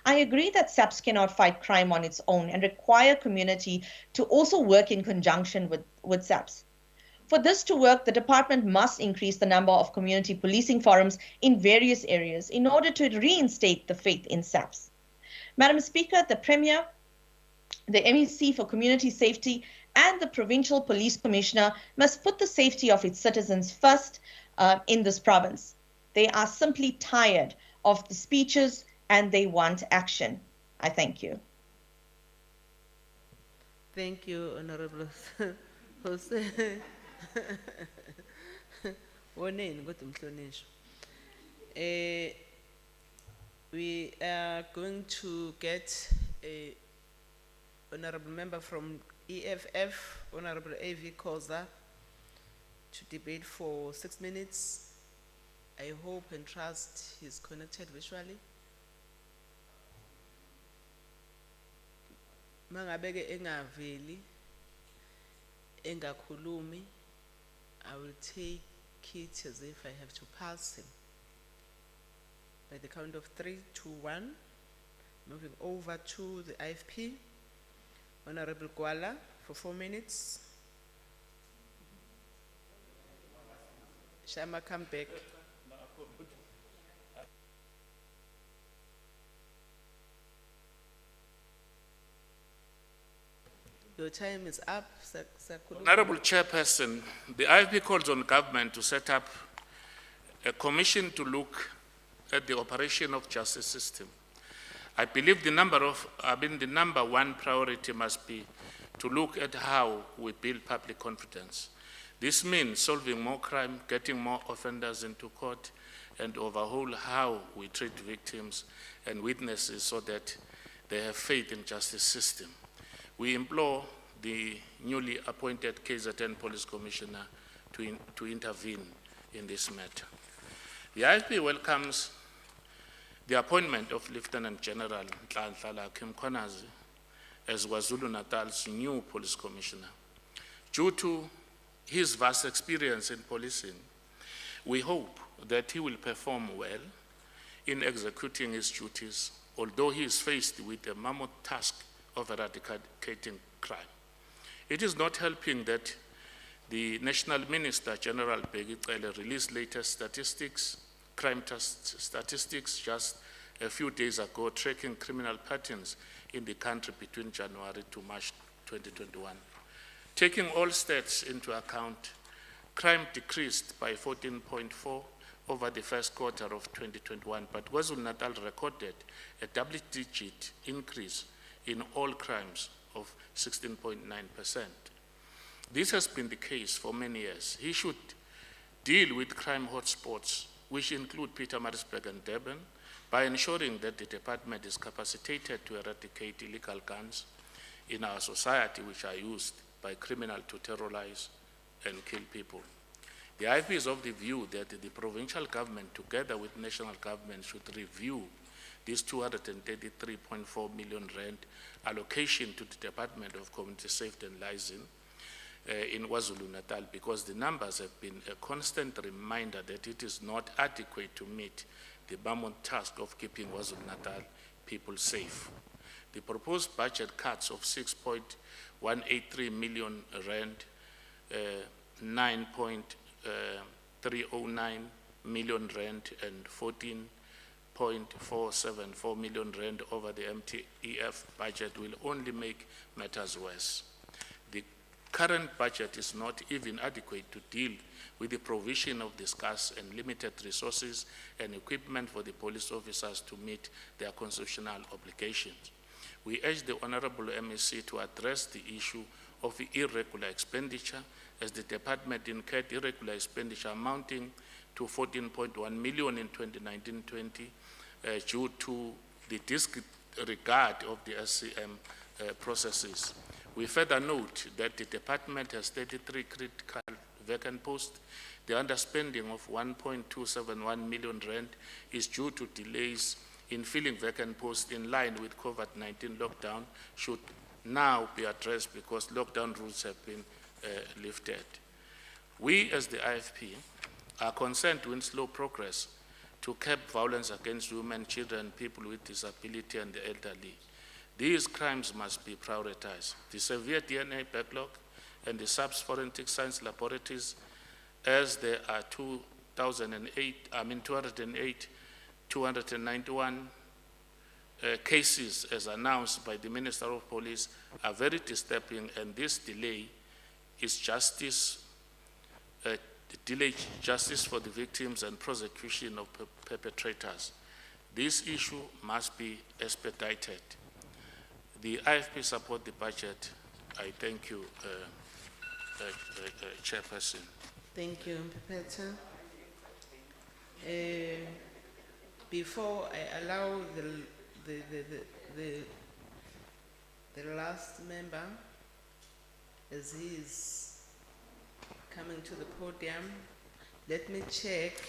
I agree that SAPS cannot fight crime on its own and require community to also work in conjunction with SAPS. For this to work, the department must increase the number of community policing forums in various areas in order to reinstate the faith in SAPS. Madam Speaker, the Premier, the MEC for Community Safety, and the Provincial Police Commissioner must put the safety of its citizens first in this province. They are simply tired of the speeches and they want action. I thank you. Thank you, Honorable Jose. Woneni kodwa umhlonishwa. We are going to get a honorable member from EFF, Honorable A.V. Koza, to debate for 6 minutes. I hope and trust he's connected visually. Mangabeke engaveli, engakhulumi, I will take it as if I have to pass him. By the count of 3, 2, 1, moving over to the IFP. Honorable Gwala for 4 minutes. Shama, come back. Your time is up. Honorable Chairperson, the IFP calls on government to set up a commission to look at the operation of justice system. I believe the number one priority must be to look at how we build public confidence. This means solving more crime, getting more offenders into court, and overhaul how we treat victims and witnesses so that they have faith in justice system. We implore the newly appointed KZN Police Commissioner to intervene in this matter. The IFP welcomes the appointment of Lieutenant General Nhlanhla Mkhwanazi as KwaZulu-Natal's new police commissioner. Due to his vast experience in policing, we hope that he will perform well in executing his duties, although he is faced with a mammoth task of eradicating crime. It is not helping that the National Minister General Bheki Cele released latest statistics, crime statistics just a few days ago, tracking criminal patterns in the country between January to March 2021. Taking all stats into account, crime decreased by 14.4 over the first quarter of 2021, but KwaZulu-Natal recorded a double-digit increase in all crimes of 16.9%. This has been the case for many years. He should deal with crime hotspots, which include Pietermaritzburg and Durban, by ensuring that the department is capacitated to eradicate illegal guns in our society, which are used by criminals to terrorize and kill people. The IFP is of the view that the provincial government, together with national government, should review this 233.4 million rand allocation to the Department of Community Safety and Liason in KwaZulu-Natal, because the numbers have been a constant reminder that it is not adequate to meet the mammoth task of keeping KwaZulu-Natal people safe. The proposed budget cuts of 6.183 million rand, 9.309 million rand, and 14.474 million rand over the MTEF budget will only make matters worse. The current budget is not even adequate to deal with the provision of the scarce and limited resources and equipment for the police officers to meet their constitutional obligations. We urge the Honorable MEC to address the issue of the irregular expenditure, as the department incurred irregular expenditure amounting to 14.1 million in 2019-20 due to the disregard of the SCM processes. We further note that the department has 33 critical vacant posts. The underspending of 1.271 million rand is due to delays in filling vacant posts in line with COVID-19 lockdown, should now be addressed because lockdown rules have been lifted. We, as the IFP, are concerned with slow progress to curb violence against women, children, people with disability, and the elderly. These crimes must be prioritized. The severe DNA backlog and the forensic science laboratories, as there are 291 cases as announced by the Minister of Police, are very disturbing, and this delay is justice for the victims and prosecution of perpetrators. This issue must be expedited. The IFP support the budget. I thank you, Chairperson. Thank you, Mpepeta. Before I allow the last member, as he is coming to the podium, let me check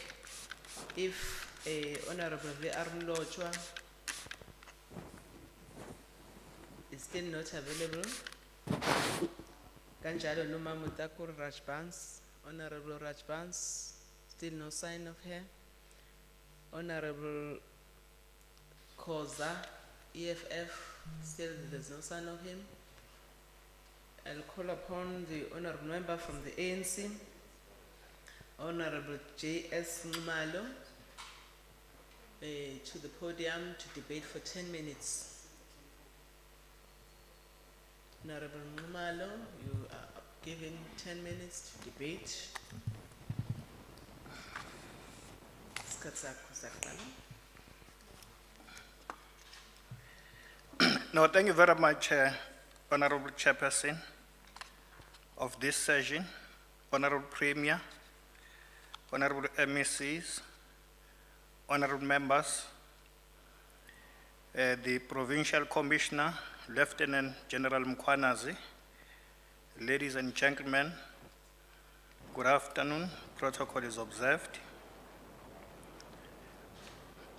if Honorable V.R. Mlotshwa is still not available. Kanjalo Noma Mutakur Rajbans, Honorable Rajbans, still no sign of her. Honorable Koza, EFF, still there's no sign of him. I'll call upon the honorable member from the ANC, Honorable J.S. Ngumalo, to the podium to debate for 10 minutes. Honorable Ngumalo, you are given 10 minutes to debate. No, thank you very much, Honorable Chairperson of this session, Honorable Premier, Honorable MECs, Honorable Members, the Provincial Commissioner, Lieutenant General Mkhwanazi, ladies and gentlemen, good afternoon. Protocol is observed.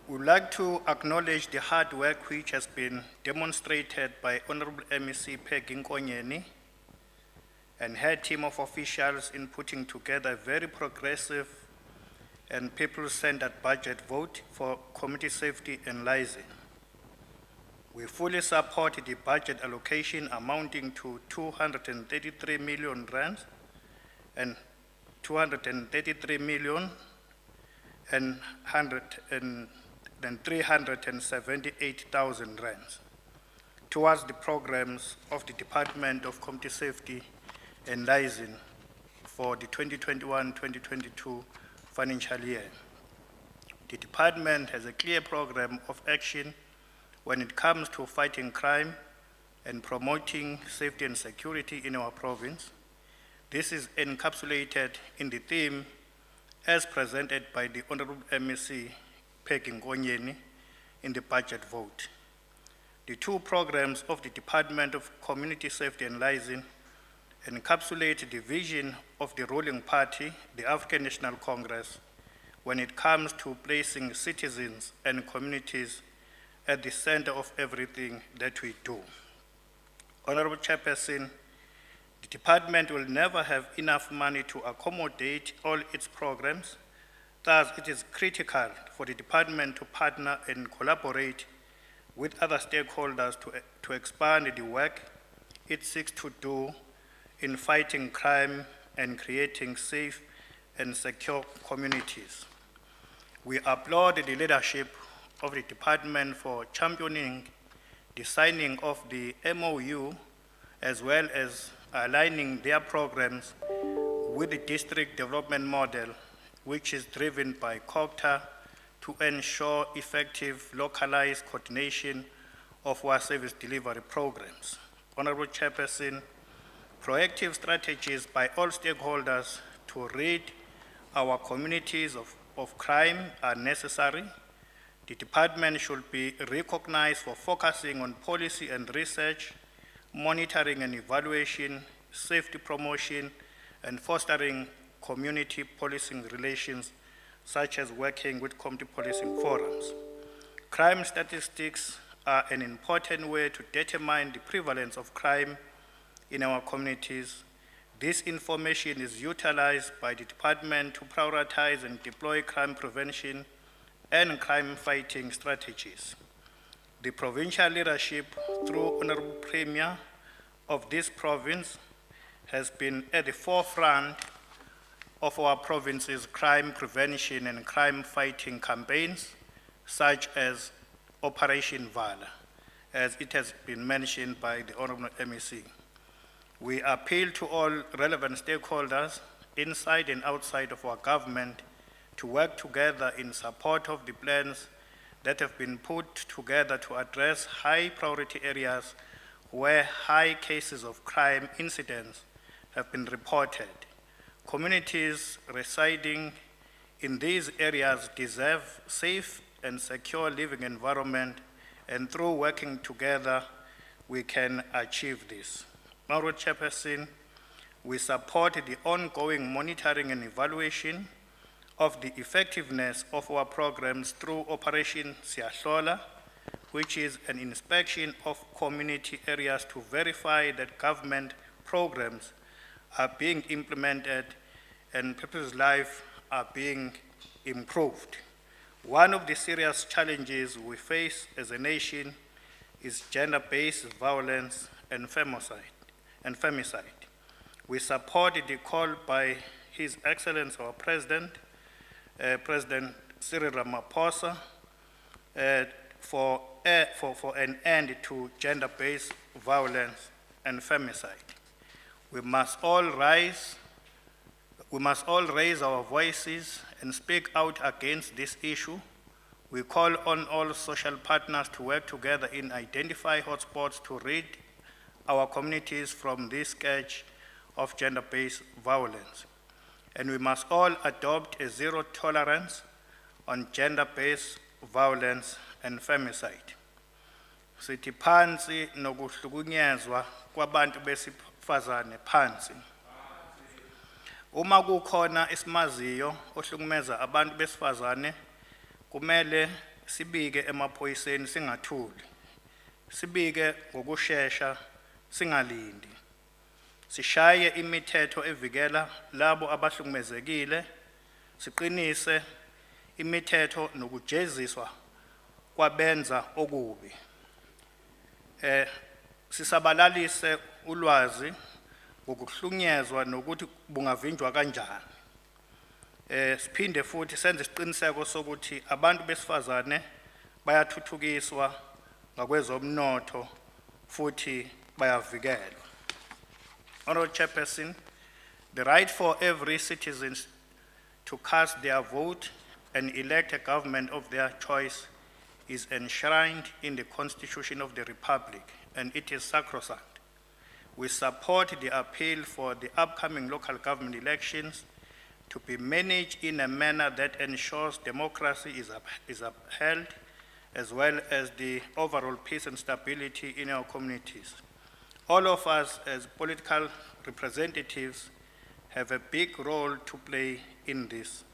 We would like to acknowledge the hard work which has been demonstrated by Honorable MEC Peggy Nkonyeni and her team of officials in putting together a very progressive and people-centered budget vote for community safety and liaison. We fully support the budget allocation amounting to 233 million rands and 233 million and 378,000 rands towards the programs of the Department of Community Safety and Liaison for the 2021-2022 financial year. The department has a clear program of action when it comes to fighting crime and promoting safety and security in our province. This is encapsulated in the theme as presented by the Honorable MEC Peggy Nkonyeni in the budget vote. The two programs of the Department of Community Safety and Liaison encapsulate the vision of the ruling party, the African National Congress, when it comes to placing citizens and communities at the center of everything that we do. Honorable Chairperson, the department will never have enough money to accommodate all its programs. Thus, it is critical for the department to partner and collaborate with other stakeholders to expand the work it seeks to do in fighting crime and creating safe and secure communities. We applaud the leadership of the department for championing the signing of the MOU, as well as aligning their programs with the district development model, which is driven by COGTA to ensure effective localized coordination of our service delivery programs. Honorable Chairperson, proactive strategies by all stakeholders to rid our communities of crime are necessary. The department should be recognized for focusing on policy and research, monitoring and evaluation, safety promotion, and fostering community policing relations, such as working with community policing forums. Crime statistics are an important way to determine the prevalence of crime in our communities. This information is utilized by the department to prioritize and deploy crime prevention and crime fighting strategies. The provincial leadership, through Honorable Premier of this province, has been at the forefront of our province's crime prevention and crime fighting campaigns, such as Operation Vala, as it has been mentioned by the Honorable MEC. We appeal to all relevant stakeholders inside and outside of our government to work together in support of the plans that have been put together to address high priority areas where high cases of crime incidents have been reported. Communities residing in these areas deserve safe and secure living environment, and through working together, we can achieve this. Honorable Chairperson, we support the ongoing monitoring and evaluation of the effectiveness of our programs through Operation Siyahlola, which is an inspection of community areas to verify that government programs are being implemented and people's lives are being improved. One of the serious challenges we face as a nation is gender-based violence and femicide. We support the call by His Excellency our President, President Cyril Ramaphosa, for an end to gender-based violence and femicide. We must all raise our voices and speak out against this issue. We call on all social partners to work together in identifying hotspots to rid our communities from this scourge of gender-based violence. And we must all adopt a zero tolerance on gender-based violence and femicide. Sithi phansi nokuhlukunyezwa kwabantu besifazane phansi. Uma kukhona isimaziyo ohlukumeza abantu besifazane, kumele sibike emaphoyiseni singathuli, sibike ngokushesha singalindi, sishaye imithetho evikela labo abahlukumezekile, siqinise imithetho nokujeziswa kwabenza okubi. Sisabalalise ulwazi ngokuhlunyezwa nokuthi bungavinjwa kanjani. Siphinde futhi senze isiqiniseko sokuthi abantu besifazane bayathuthukiswa ngakwezomnotho futhi bayavikelwa. Honorable Chairperson, the right for every citizen to cast their vote and elect a government of their choice is enshrined in the Constitution of the Republic, and it is sacrosanct. We support the appeal for the upcoming local government elections to be managed in a manner that ensures democracy is upheld, as well as the overall peace and stability in our communities. All of us as political representatives have a big role to play in this.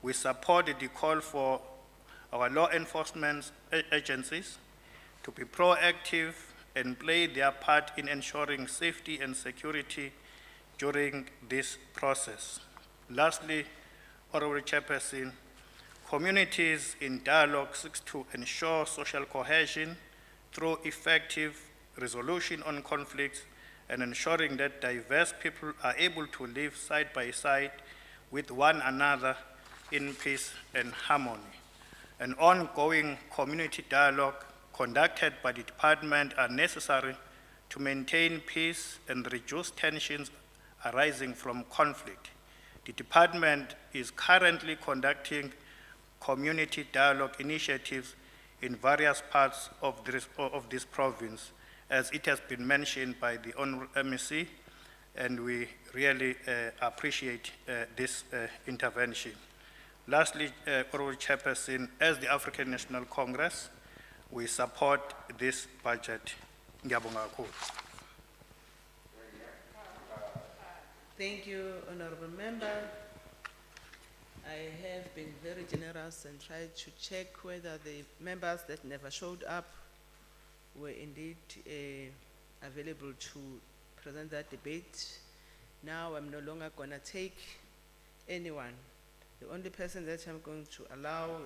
We support the call for our law enforcement agencies to be proactive and play their part in ensuring safety and security during this process. Lastly, Honorable Chairperson, communities in dialogue seek to ensure social cohesion through effective resolution on conflicts and ensuring that diverse people are able to live side by side with one another in peace and harmony. An ongoing community dialogue conducted by the department are necessary to maintain peace and reduce tensions arising from conflict. The department is currently conducting community dialogue initiatives in various parts of this province, as it has been mentioned by the Honorable MEC, and we really appreciate this intervention. Lastly, Honorable Chairperson, as the African National Congress, we support this budget. Ngiyabonga kakhulu. Thank you, Honorable Member. I have been very generous and tried to check whether the members that never showed up were indeed available to present that debate. Now I'm no longer going to take anyone. The only person that I'm going to allow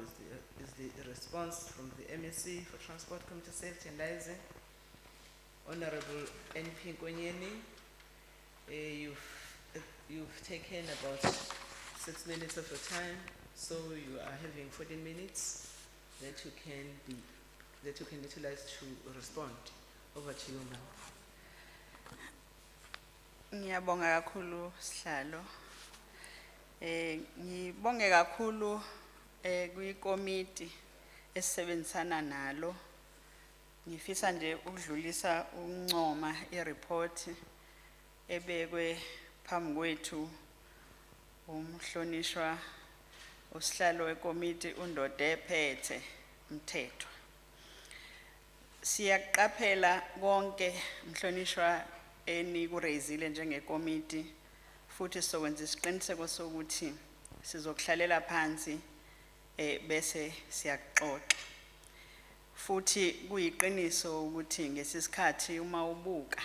is the response from the MEC for Transport, Community Safety and Liason, Honorable NP Nkonyeni. You've taken about 6 minutes of your time, so you are having 14 minutes that you can utilize to respond. Over to you, ma'am. Ngiyabonga kakhulu Sihlalo. Ngibonge kakhulu kuyikomiti esebenzisana nalo. Ngifisa nje ukudlulisa ukuncoma ireport ebekwe phambi kwethu umhlonishwa usihlalo wekomiti undoda ephethe umthetho. Siyaqaphela konke mhlonishwa enikureyizile njengekomiti, futhi sokwenza isiqiniseko sokuthi sizokuhlalela phansi bese siyaxoxa. Futhi kuyiqiniso ukuthi ngesisikhathi uma ubuka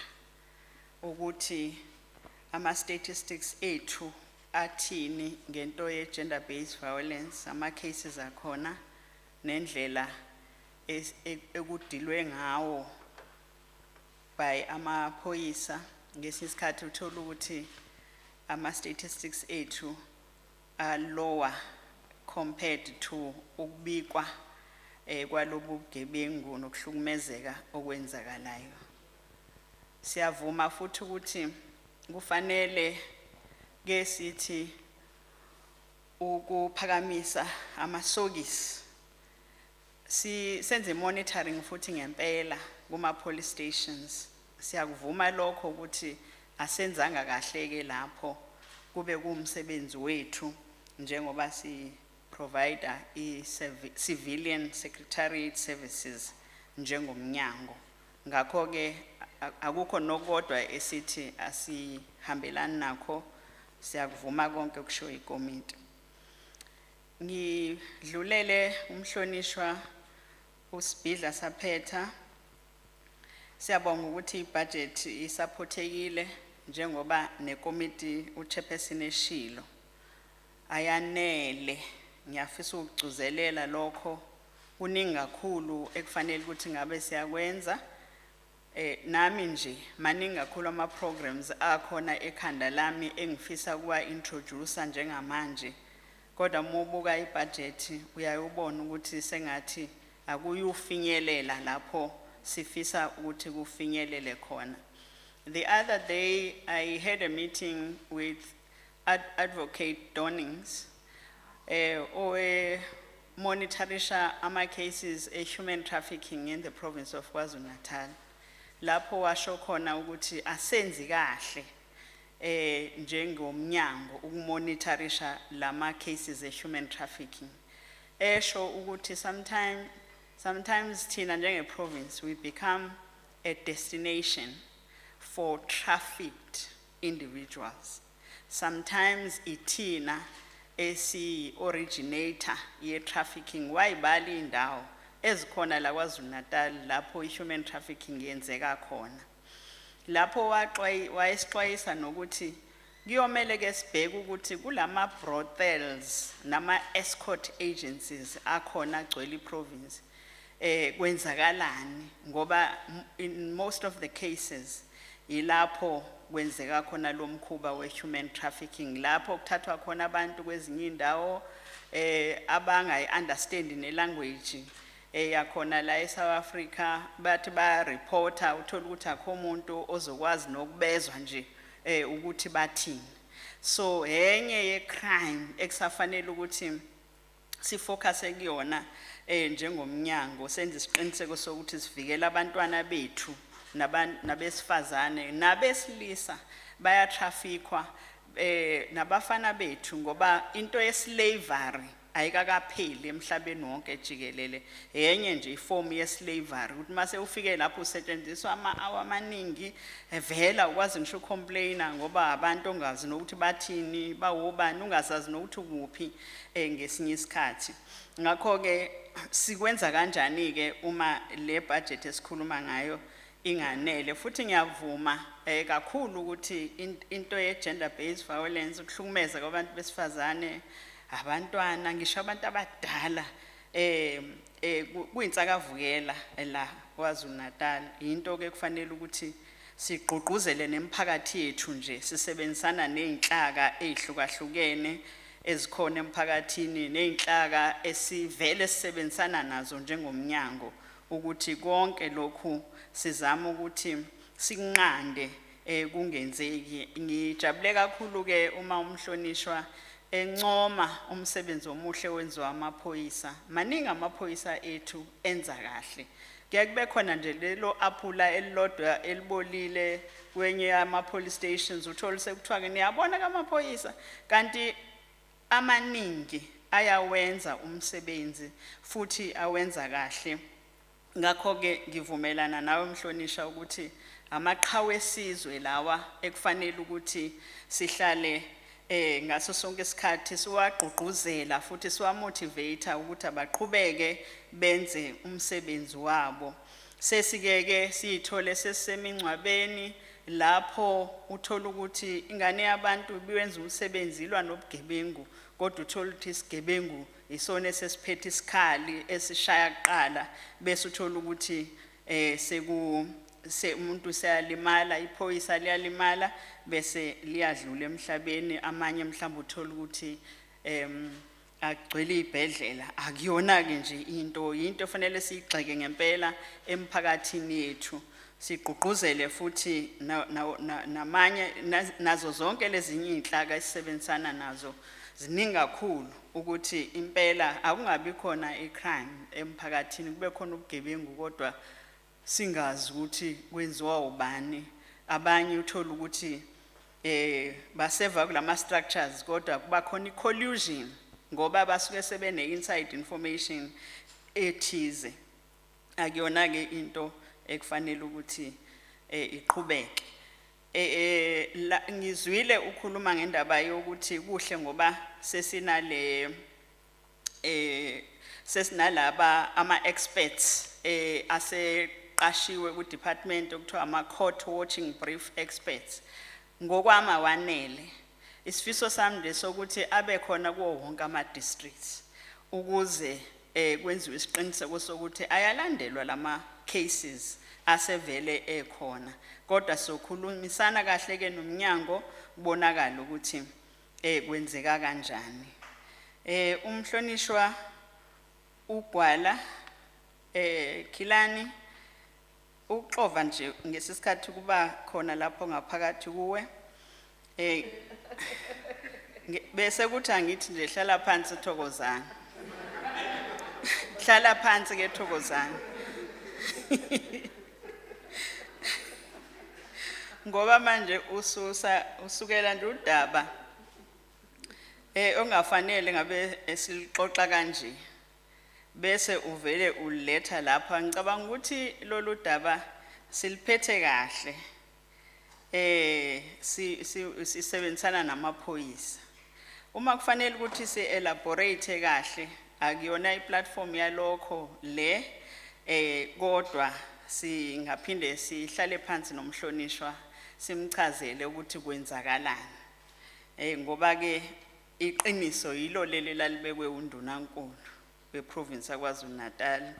ukuthi ama statistics ethu athini ngento ye gender based violence, ama cases akhona nendlela ekudilwe ngawo by amaphoyisa. Ngesisikhathi uthola ukuthi ama statistics ethu are lower compared to ukubikwa kwalobu bugebengu nokuhlukumezeka okwenzakalayo. Siyavuma futhi ukuthi kufanele ke sithi ukuphakamisa amasokisi, senze monitoring futhi ngempela kuma police stations. Siyakuvuma lokho ukuthi asenzanga kahle ke lapho, kube kumsebenzi wethu njengoba si provider civilian secretariat services njengomnyango. Ngakho ke akukho nokodwa esithi asihambelani nakho, siyakuvuma konke okusho ikomiti. Ngidlulele umhlonishwa usibhidla saphetha. Siyabonga ukuthi ibudget isupportekile njengoba nekomiti uchairperson eshilo. Ayanele ngiyafisa ukugcuzelela lokho kuningi kakhulu ekufanele ukuthi ngabe siyakwenza. Nami nje maningi kakhulu ama programs akhona ekhanda lami engifisa kuwa introduce njengamanje. Kodwa mubuka ibudget uyayibona ukuthi sengathi akuyufinyelela lapho sifisa ukuthi kufinyelele khona. The other day I had a meeting with Advocate Donnings monitorisha ama cases e human trafficking in the province of KwaZulu-Natal. Lapho washo khona ukuthi asenzi kahle njengomnyango ukumonitorisha lama cases e human trafficking. Esho ukuthi sometimes thina njenge province we become a destination for trafficked individuals. Sometimes itina esi originator ye trafficking wayibali indawo ezikhona la KwaZulu-Natal lapho human trafficking yenzeka khona. Lapho wayesixwayisa nokuthi kuyomele ke sibheke ukuthi kulama brothels nama escort agencies akhona agcwele iprovince kwenzakalani ngoba in most of the cases ilapho kwenzeka khona lo mkhuba we human trafficking lapho kuthathwa khona abantu kwezinye indawo abangayi understand ne language yakhona la eSouth Africa bathi ba reporter uthola ukuthi akho umuntu ozokwazi nokubezwa nje ukuthi bathini. So enye ye crime ekusafanele ukuthi sifocus kuyona njengomnyango senze isiqiniseko sokuthi sivikela abantwana bethu nabesifazane nabesilisa baya traffickwa nabafana bethu ngoba into ye slavery ayikakapheli emhlabeni wonke jikelele. Yenye nje iform ye slavery ukuthi mase ufike lapho usetshenziswa ama-hour amaningi vela ukwazi ngisho complainer ngoba abantu ongazi nokuthi bathini bawobani ungazazi nokuthi ukuphi ngesinye isikhathi. Ngakho ke sikwenza kanjani ke uma le budget esikhuluma ngayo inganele. Futhi ngiyavuma kakhulu ukuthi into ye gender based violence ukuhlukumeza kwabantu besifazane abantwana ngisho abantu abadala kuyinsakavukela la KwaZulu-Natal. Into ke kufanele ukuthi sigqugquzele nemphakathi yethu nje sisebenzisana nezinhlaka ezihlukahlukene ezikhona emphakathini nezinhlaka esivele sisebenzisana nazo njengomnyango ukuthi konke lokhu sizama ukuthi sikunqande kungenzeki. Ngijabule kakhulu ke uma umhlonishwa encoma umsebenzi omuhle wenziwa amaphoyisa. Maningi amaphoyisa ethu enza kahle. Kuyakube khona nje lelo aphula elilodwa elibolile kwenye ama police stations uthola sekuthiwa ke niyabona kamaphoyisa kanti amaningi ayawenza umsebenzi futhi awenza kahle. Ngakho ke ngivumelana nawe mhlonisha ukuthi amaqhawe esizwe lawa ekufanele ukuthi sihlale ngaso sonke isikhathi siwagqugquzela futhi siwamotivate ukuthi abaqhubeke benze umsebenzi wabo. Sesike siyithole sesemingcwabeni lapho uthola ukuthi ingane yabantu biwenza umsebenzi ilwa nobugebengu kodwa uthola ukuthi isigebengu isona sesiphethe isikhali esishaya kuqala bese uthola ukuthi umuntu seyalimala iphoyisa liyalimala bese liyadlula emhlabeni. Amanye mhlawumbe uthola ukuthi agcwele ibhedlela. Akuyona ke nje into efanele siyigxeke ngempela emphakathini yethu sigqugquzele futhi namanye nazo zonke lezinye inhlaka esisebenzisana nazo ziningi kakhulu ukuthi impela akungabi khona icrime emphakathini kube khona ubugebengu kodwa singazi ukuthi kwenziwa ubani. Abanye uthola ukuthi baseva kulama structures kodwa kuba khona icollusion ngoba basuke sebene inside information ethize. Akuyona ke into ekufanele ukuthi iqhubeke. Ngizwile ukhuluma ngendaba yokuthi kuhle ngoba sesinalaba ama-experts aseqashiwe ku-department okuthiwa ama-court watching brief experts. Ngokwama wanele, isifiso sami nje sokuthi abe khona kuwo wonke ama-districts ukuze kwenziwe isiqiniseko sokuthi ayalandelwa lama cases asevele ekhona, kodwa sokhulumisana kahle ke nomnyango kubonakala ukuthi kwenzeka kanjani. Umhlonishwa uGwala Khilani uxova nje ngesisikhathi kuba khona lapho ngaphakathi kuwe bese kuthi angithi nje hlala phansi Thokozana. Hlala phansi ke Thokozana. Ngoba manje usukela nje udaba ongafanele ngabe esilixoxa kanje bese uvele uletha lapha. Ngicabanga ukuthi lolu daba siliphethe kahle sisebenzisana namaphoyisa. Uma kufanele ukuthi si-elaborate kahle akuyona i-platform yalokho le kodwa singaphinde sihlale phansi nomhlonishwa simchazele ukuthi kwenzakalani. Ngoba ke iqiniso yilo leli lalibekwe undunankulu beprovince yaKwaZulu Natal.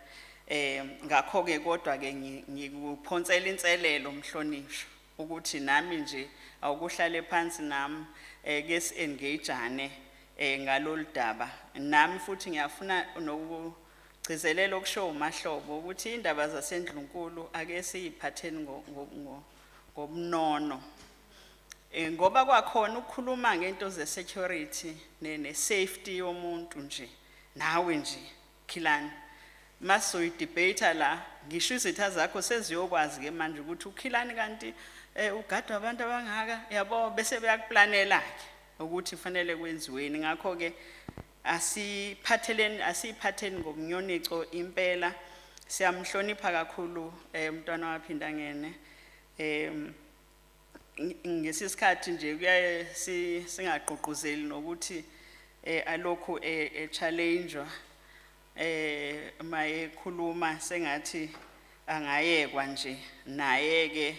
Ngakho ke kodwa ke ngikuphonsela inselelo umhlonishwa ukuthi nami nje awukuhlale phansi nami ke si-engageane ngalolu daba. Nami futhi ngiyafuna nokugcizelela okusho umahlobo ukuthi indaba zaseNdlunkulu ake siyiphatheni ngobunono. Ngoba kwakhona ukukhuluma ngento ze-security ne-safety yomuntu nje nawe nje Khilani masoyidebate la ngisho izitha zakho seziyokwazi ke manje ukuthi uKhilani kanti ugadwa abantu abangaka yabo bese beyakuplanela ke ukuthi fanele kwenziweni. Ngakho ke asiphatheni ngomnyonico impela. Siyamhlonipha kakhulu umntwana waphinda ngene ngesisikhathi nje kuyaye singaqoqozeli nokuthi alokhu challengewa mayekhuluma sengathi angayekwa nje naye ke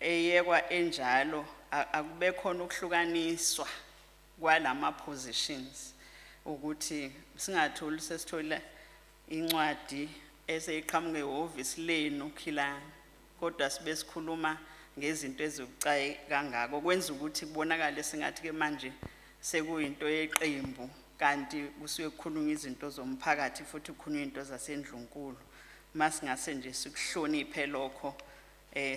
eyekwa enjalo akube khona ukuhlukaniswa kwalama positions ukuthi singatholi sesithola incwadi eseyiqhamuke ehhovisi lenu Khilani kodwa sibe sikhuluma ngezinto ezibucayi kangako kwenza ukuthi kubonakale singathi ke manje sekuyinto yeqembu kanti kusuke kukhulunywa izinto zomphakathi futhi kukhulunywa into zaseNdlunkulu. Masingase nje sikuhloniphe lokho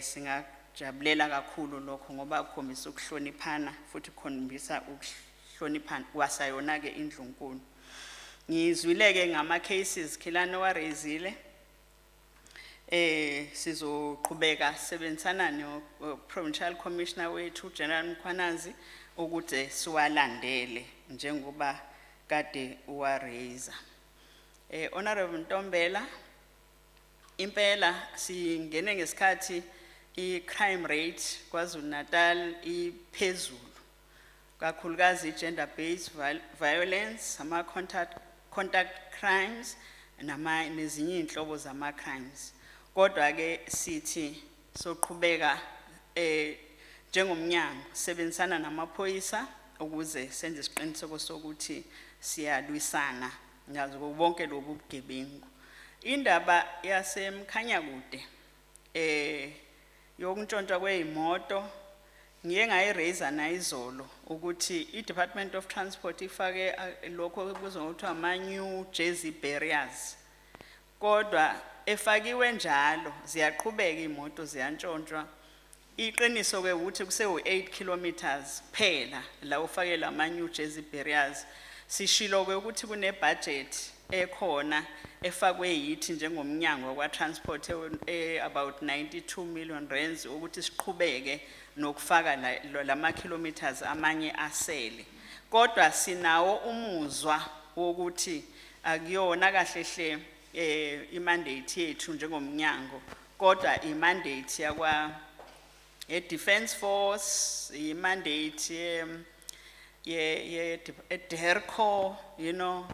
singajabulela kakhulu lokho ngoba kukhombisa ukuhloniphana futhi kukhombisa ukuhloniphana wasayona ke iNdlunkulu. Ngizwile ke ngama cases Khilani warezile sizoqhubeka sebenzisana no Provincial Commissioner wethu General Mkhwanazi ukuthi siwalandele njengoba kade uwareza. Honorable Ntombela, impela singene ngesikhathi i-crime rate KwaZulu Natal iphezulu kakhulukazi gender based violence, ama contact crimes nezinye inhlobo zama crimes. Kodwa ke sithi soqhubeka njengomnyango sebenzisana namaphoyisa ukuze senze isiqiniseko sokuthi siyalwisana ngazo bonke lobu bugebengu. Indaba yasemkhanyakude yokuntshontshwa kwezimoto ngiye ngayiraise nayizolo ukuthi i-Department of Transport ifake lokho ekubizwa ngokuthi ama-new jersey barriers. Kodwa efakiwe njalo ziyaqhubeka imoto ziyantshontshwa. Iqiniso ke ukuthi kuse-8 kilometers phela la ufake lama-new jersey barriers. Sishilo ke ukuthi kune-budget ekhona efakwe yithi njengomnyango wakwa-transport about 92 million rands ukuthi siqhubeke nokufaka lama kilometers amanye asele. Kodwa sinawo umuzwa wokuthi akuyona kahle hle imandate yethu njengomnyango kodwa imandate yakwa Defense Force, imandate ye DERCO, you know,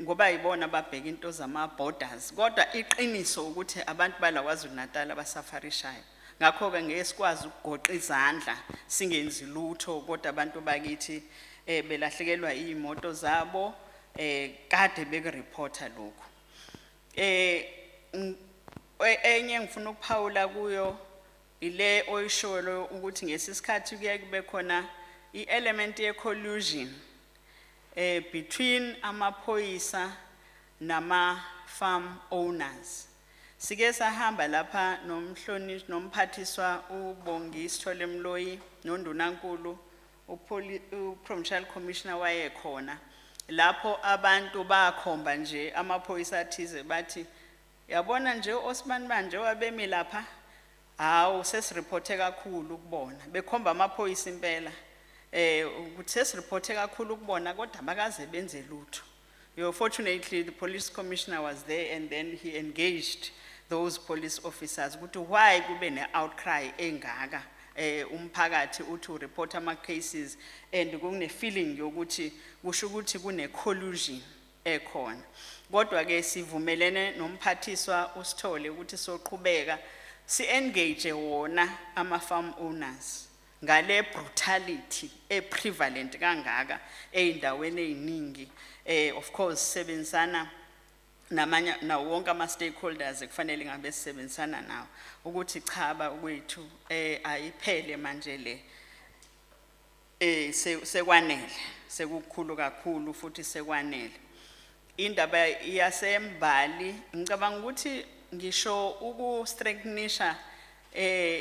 ngoba yibona babheka into zama borders kodwa iqiniso ukuthi abantu bala KwaZulu Natal abasafarishayo ngakho ke ngeke sikwazi ukugoqa izandla singenzi lutho kodwa abantu bakithi belahlekelwa izimoto zabo kade bekureport lokho enye ngifuna ukuphawula kuyo ile oyisholo ukuthi ngesisikhathi kuye kube khona i-element ye collusion between amaphoyisa nama-farm owners. Sike sahamba lapha nomhlonishwa nomphathiswa uBongisi Sithole Mloyi noNdunankulu uProvincial Commissioner wayekhona lapho abantu bakhomba nje amaphoyisa athize bathi yabona nje uOsman manje wabemi lapha hawu sesireport kakhulu ukubona bekhomba amaphoyisa impela ukuthi sesireport kakhulu ukubona kodwa bakaze benze lutho. Fortunately the police commissioner was there and then he engaged those police officers ukuthi why kube ne outcry engaka umphakathi uthi report ama cases and kune feeling yokuthi kusho ukuthi kune collusion ekhona kodwa ke sivumelene nomphathiswa uSithole ukuthi soqhubeka si engage wona ama farm owners ngale brutality prevalent kangaka eindaweni eziningi of course sebenzana namanye nawo wonke ama stakeholders ekufanele ngabe sisebenzisana nawo ukuthi chaba kwethu ayiphele manje le sekwanele sekukhulu kakhulu futhi sekwanele indaba iyasembali ngicabanga ukuthi ngisho uku strengthenisha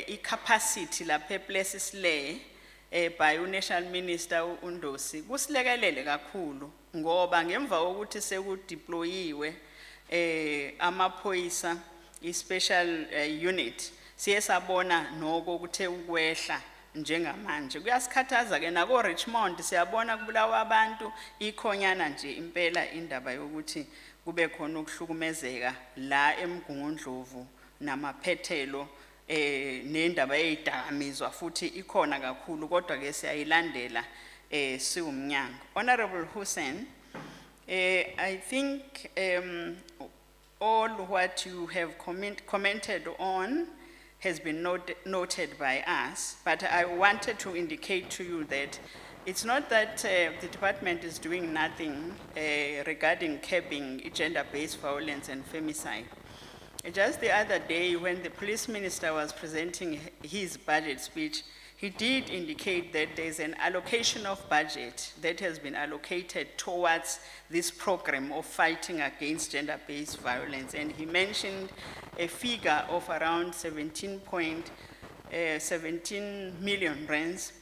i-capacity lapha places le by uNational Minister uNdosi kusilekelele kakhulu ngoba ngemva kokuthi sekudeployiwe amaphoyisa i-special unit siye sabona noko kuthe ukwehla njengamanje kuyasikhathaza ke nako Richmond siyabona kubulawa abantu ikhonyana nje impela indaba yokuthi kube khona ukuhlukumezeka la eMgungundlovu namaphethelo nendaba eyidakamizwa futhi ikhona kakhulu kodwa ke siyayilandela siwumnyango. Honorable Hussein, I think all what you have commented on has been noted by us, but I wanted to indicate to you that it's not that the department is doing nothing regarding curbing gender-based violence and femicide. Just the other day when the police minister was presenting his budget speech, he did indicate that there's an allocation of budget that has been allocated towards this program of fighting against gender-based violence. And he mentioned a figure of around 17 million rands,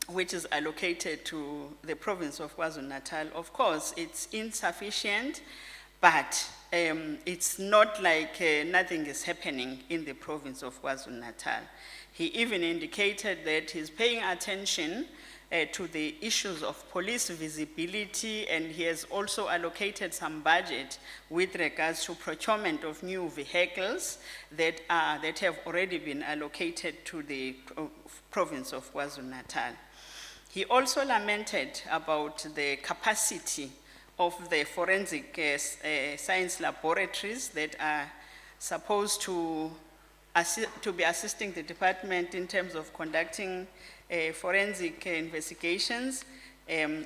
which is allocated to the province of KwaZulu Natal. Of course, it's insufficient, but it's not like nothing is happening in the province of KwaZulu Natal. He even indicated that he's paying attention to the issues of police visibility, and he has also allocated some budget with regards to procurement of new vehicles that have already been allocated to the province of KwaZulu Natal. He also lamented about the capacity of the forensic science laboratories that are supposed to be assisting the department in terms of conducting forensic investigations. I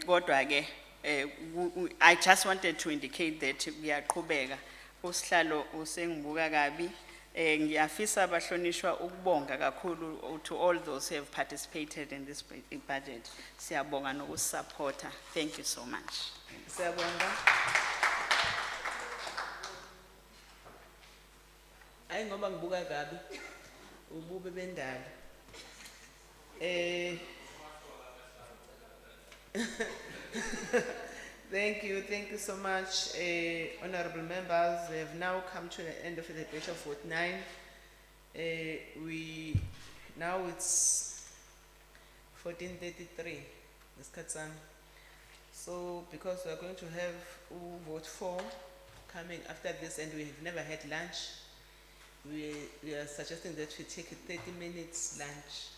just wanted to indicate that we are qhubeka usihlalo usengibuka kabi ngiyafisa abahlonishwa ukubonga kakhulu to all those who have participated in this budget. Siyabonga nokusupporta. Thank you so much. Siyabonga. Ayi ngoba ngibuka kabi ubube bendalo. Thank you so much, honorable members. We have now come to the end of the debate of vote 9. Now it's 14:33. So because we are going to have vote 4 coming after this, and we have never had lunch, we are suggesting that we take a 30 minutes lunch,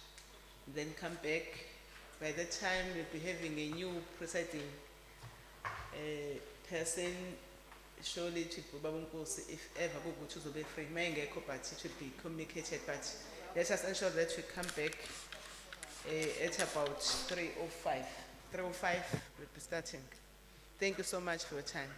then come back. By that time, we'll be having a new presiding chairperson, surely it should be Babunkosi, if ever Gugu to be free, Mangeko, but it should be communicated. But let us ensure that we come back at about 3:05. 3:05, we'll be starting. Thank you so much for your time.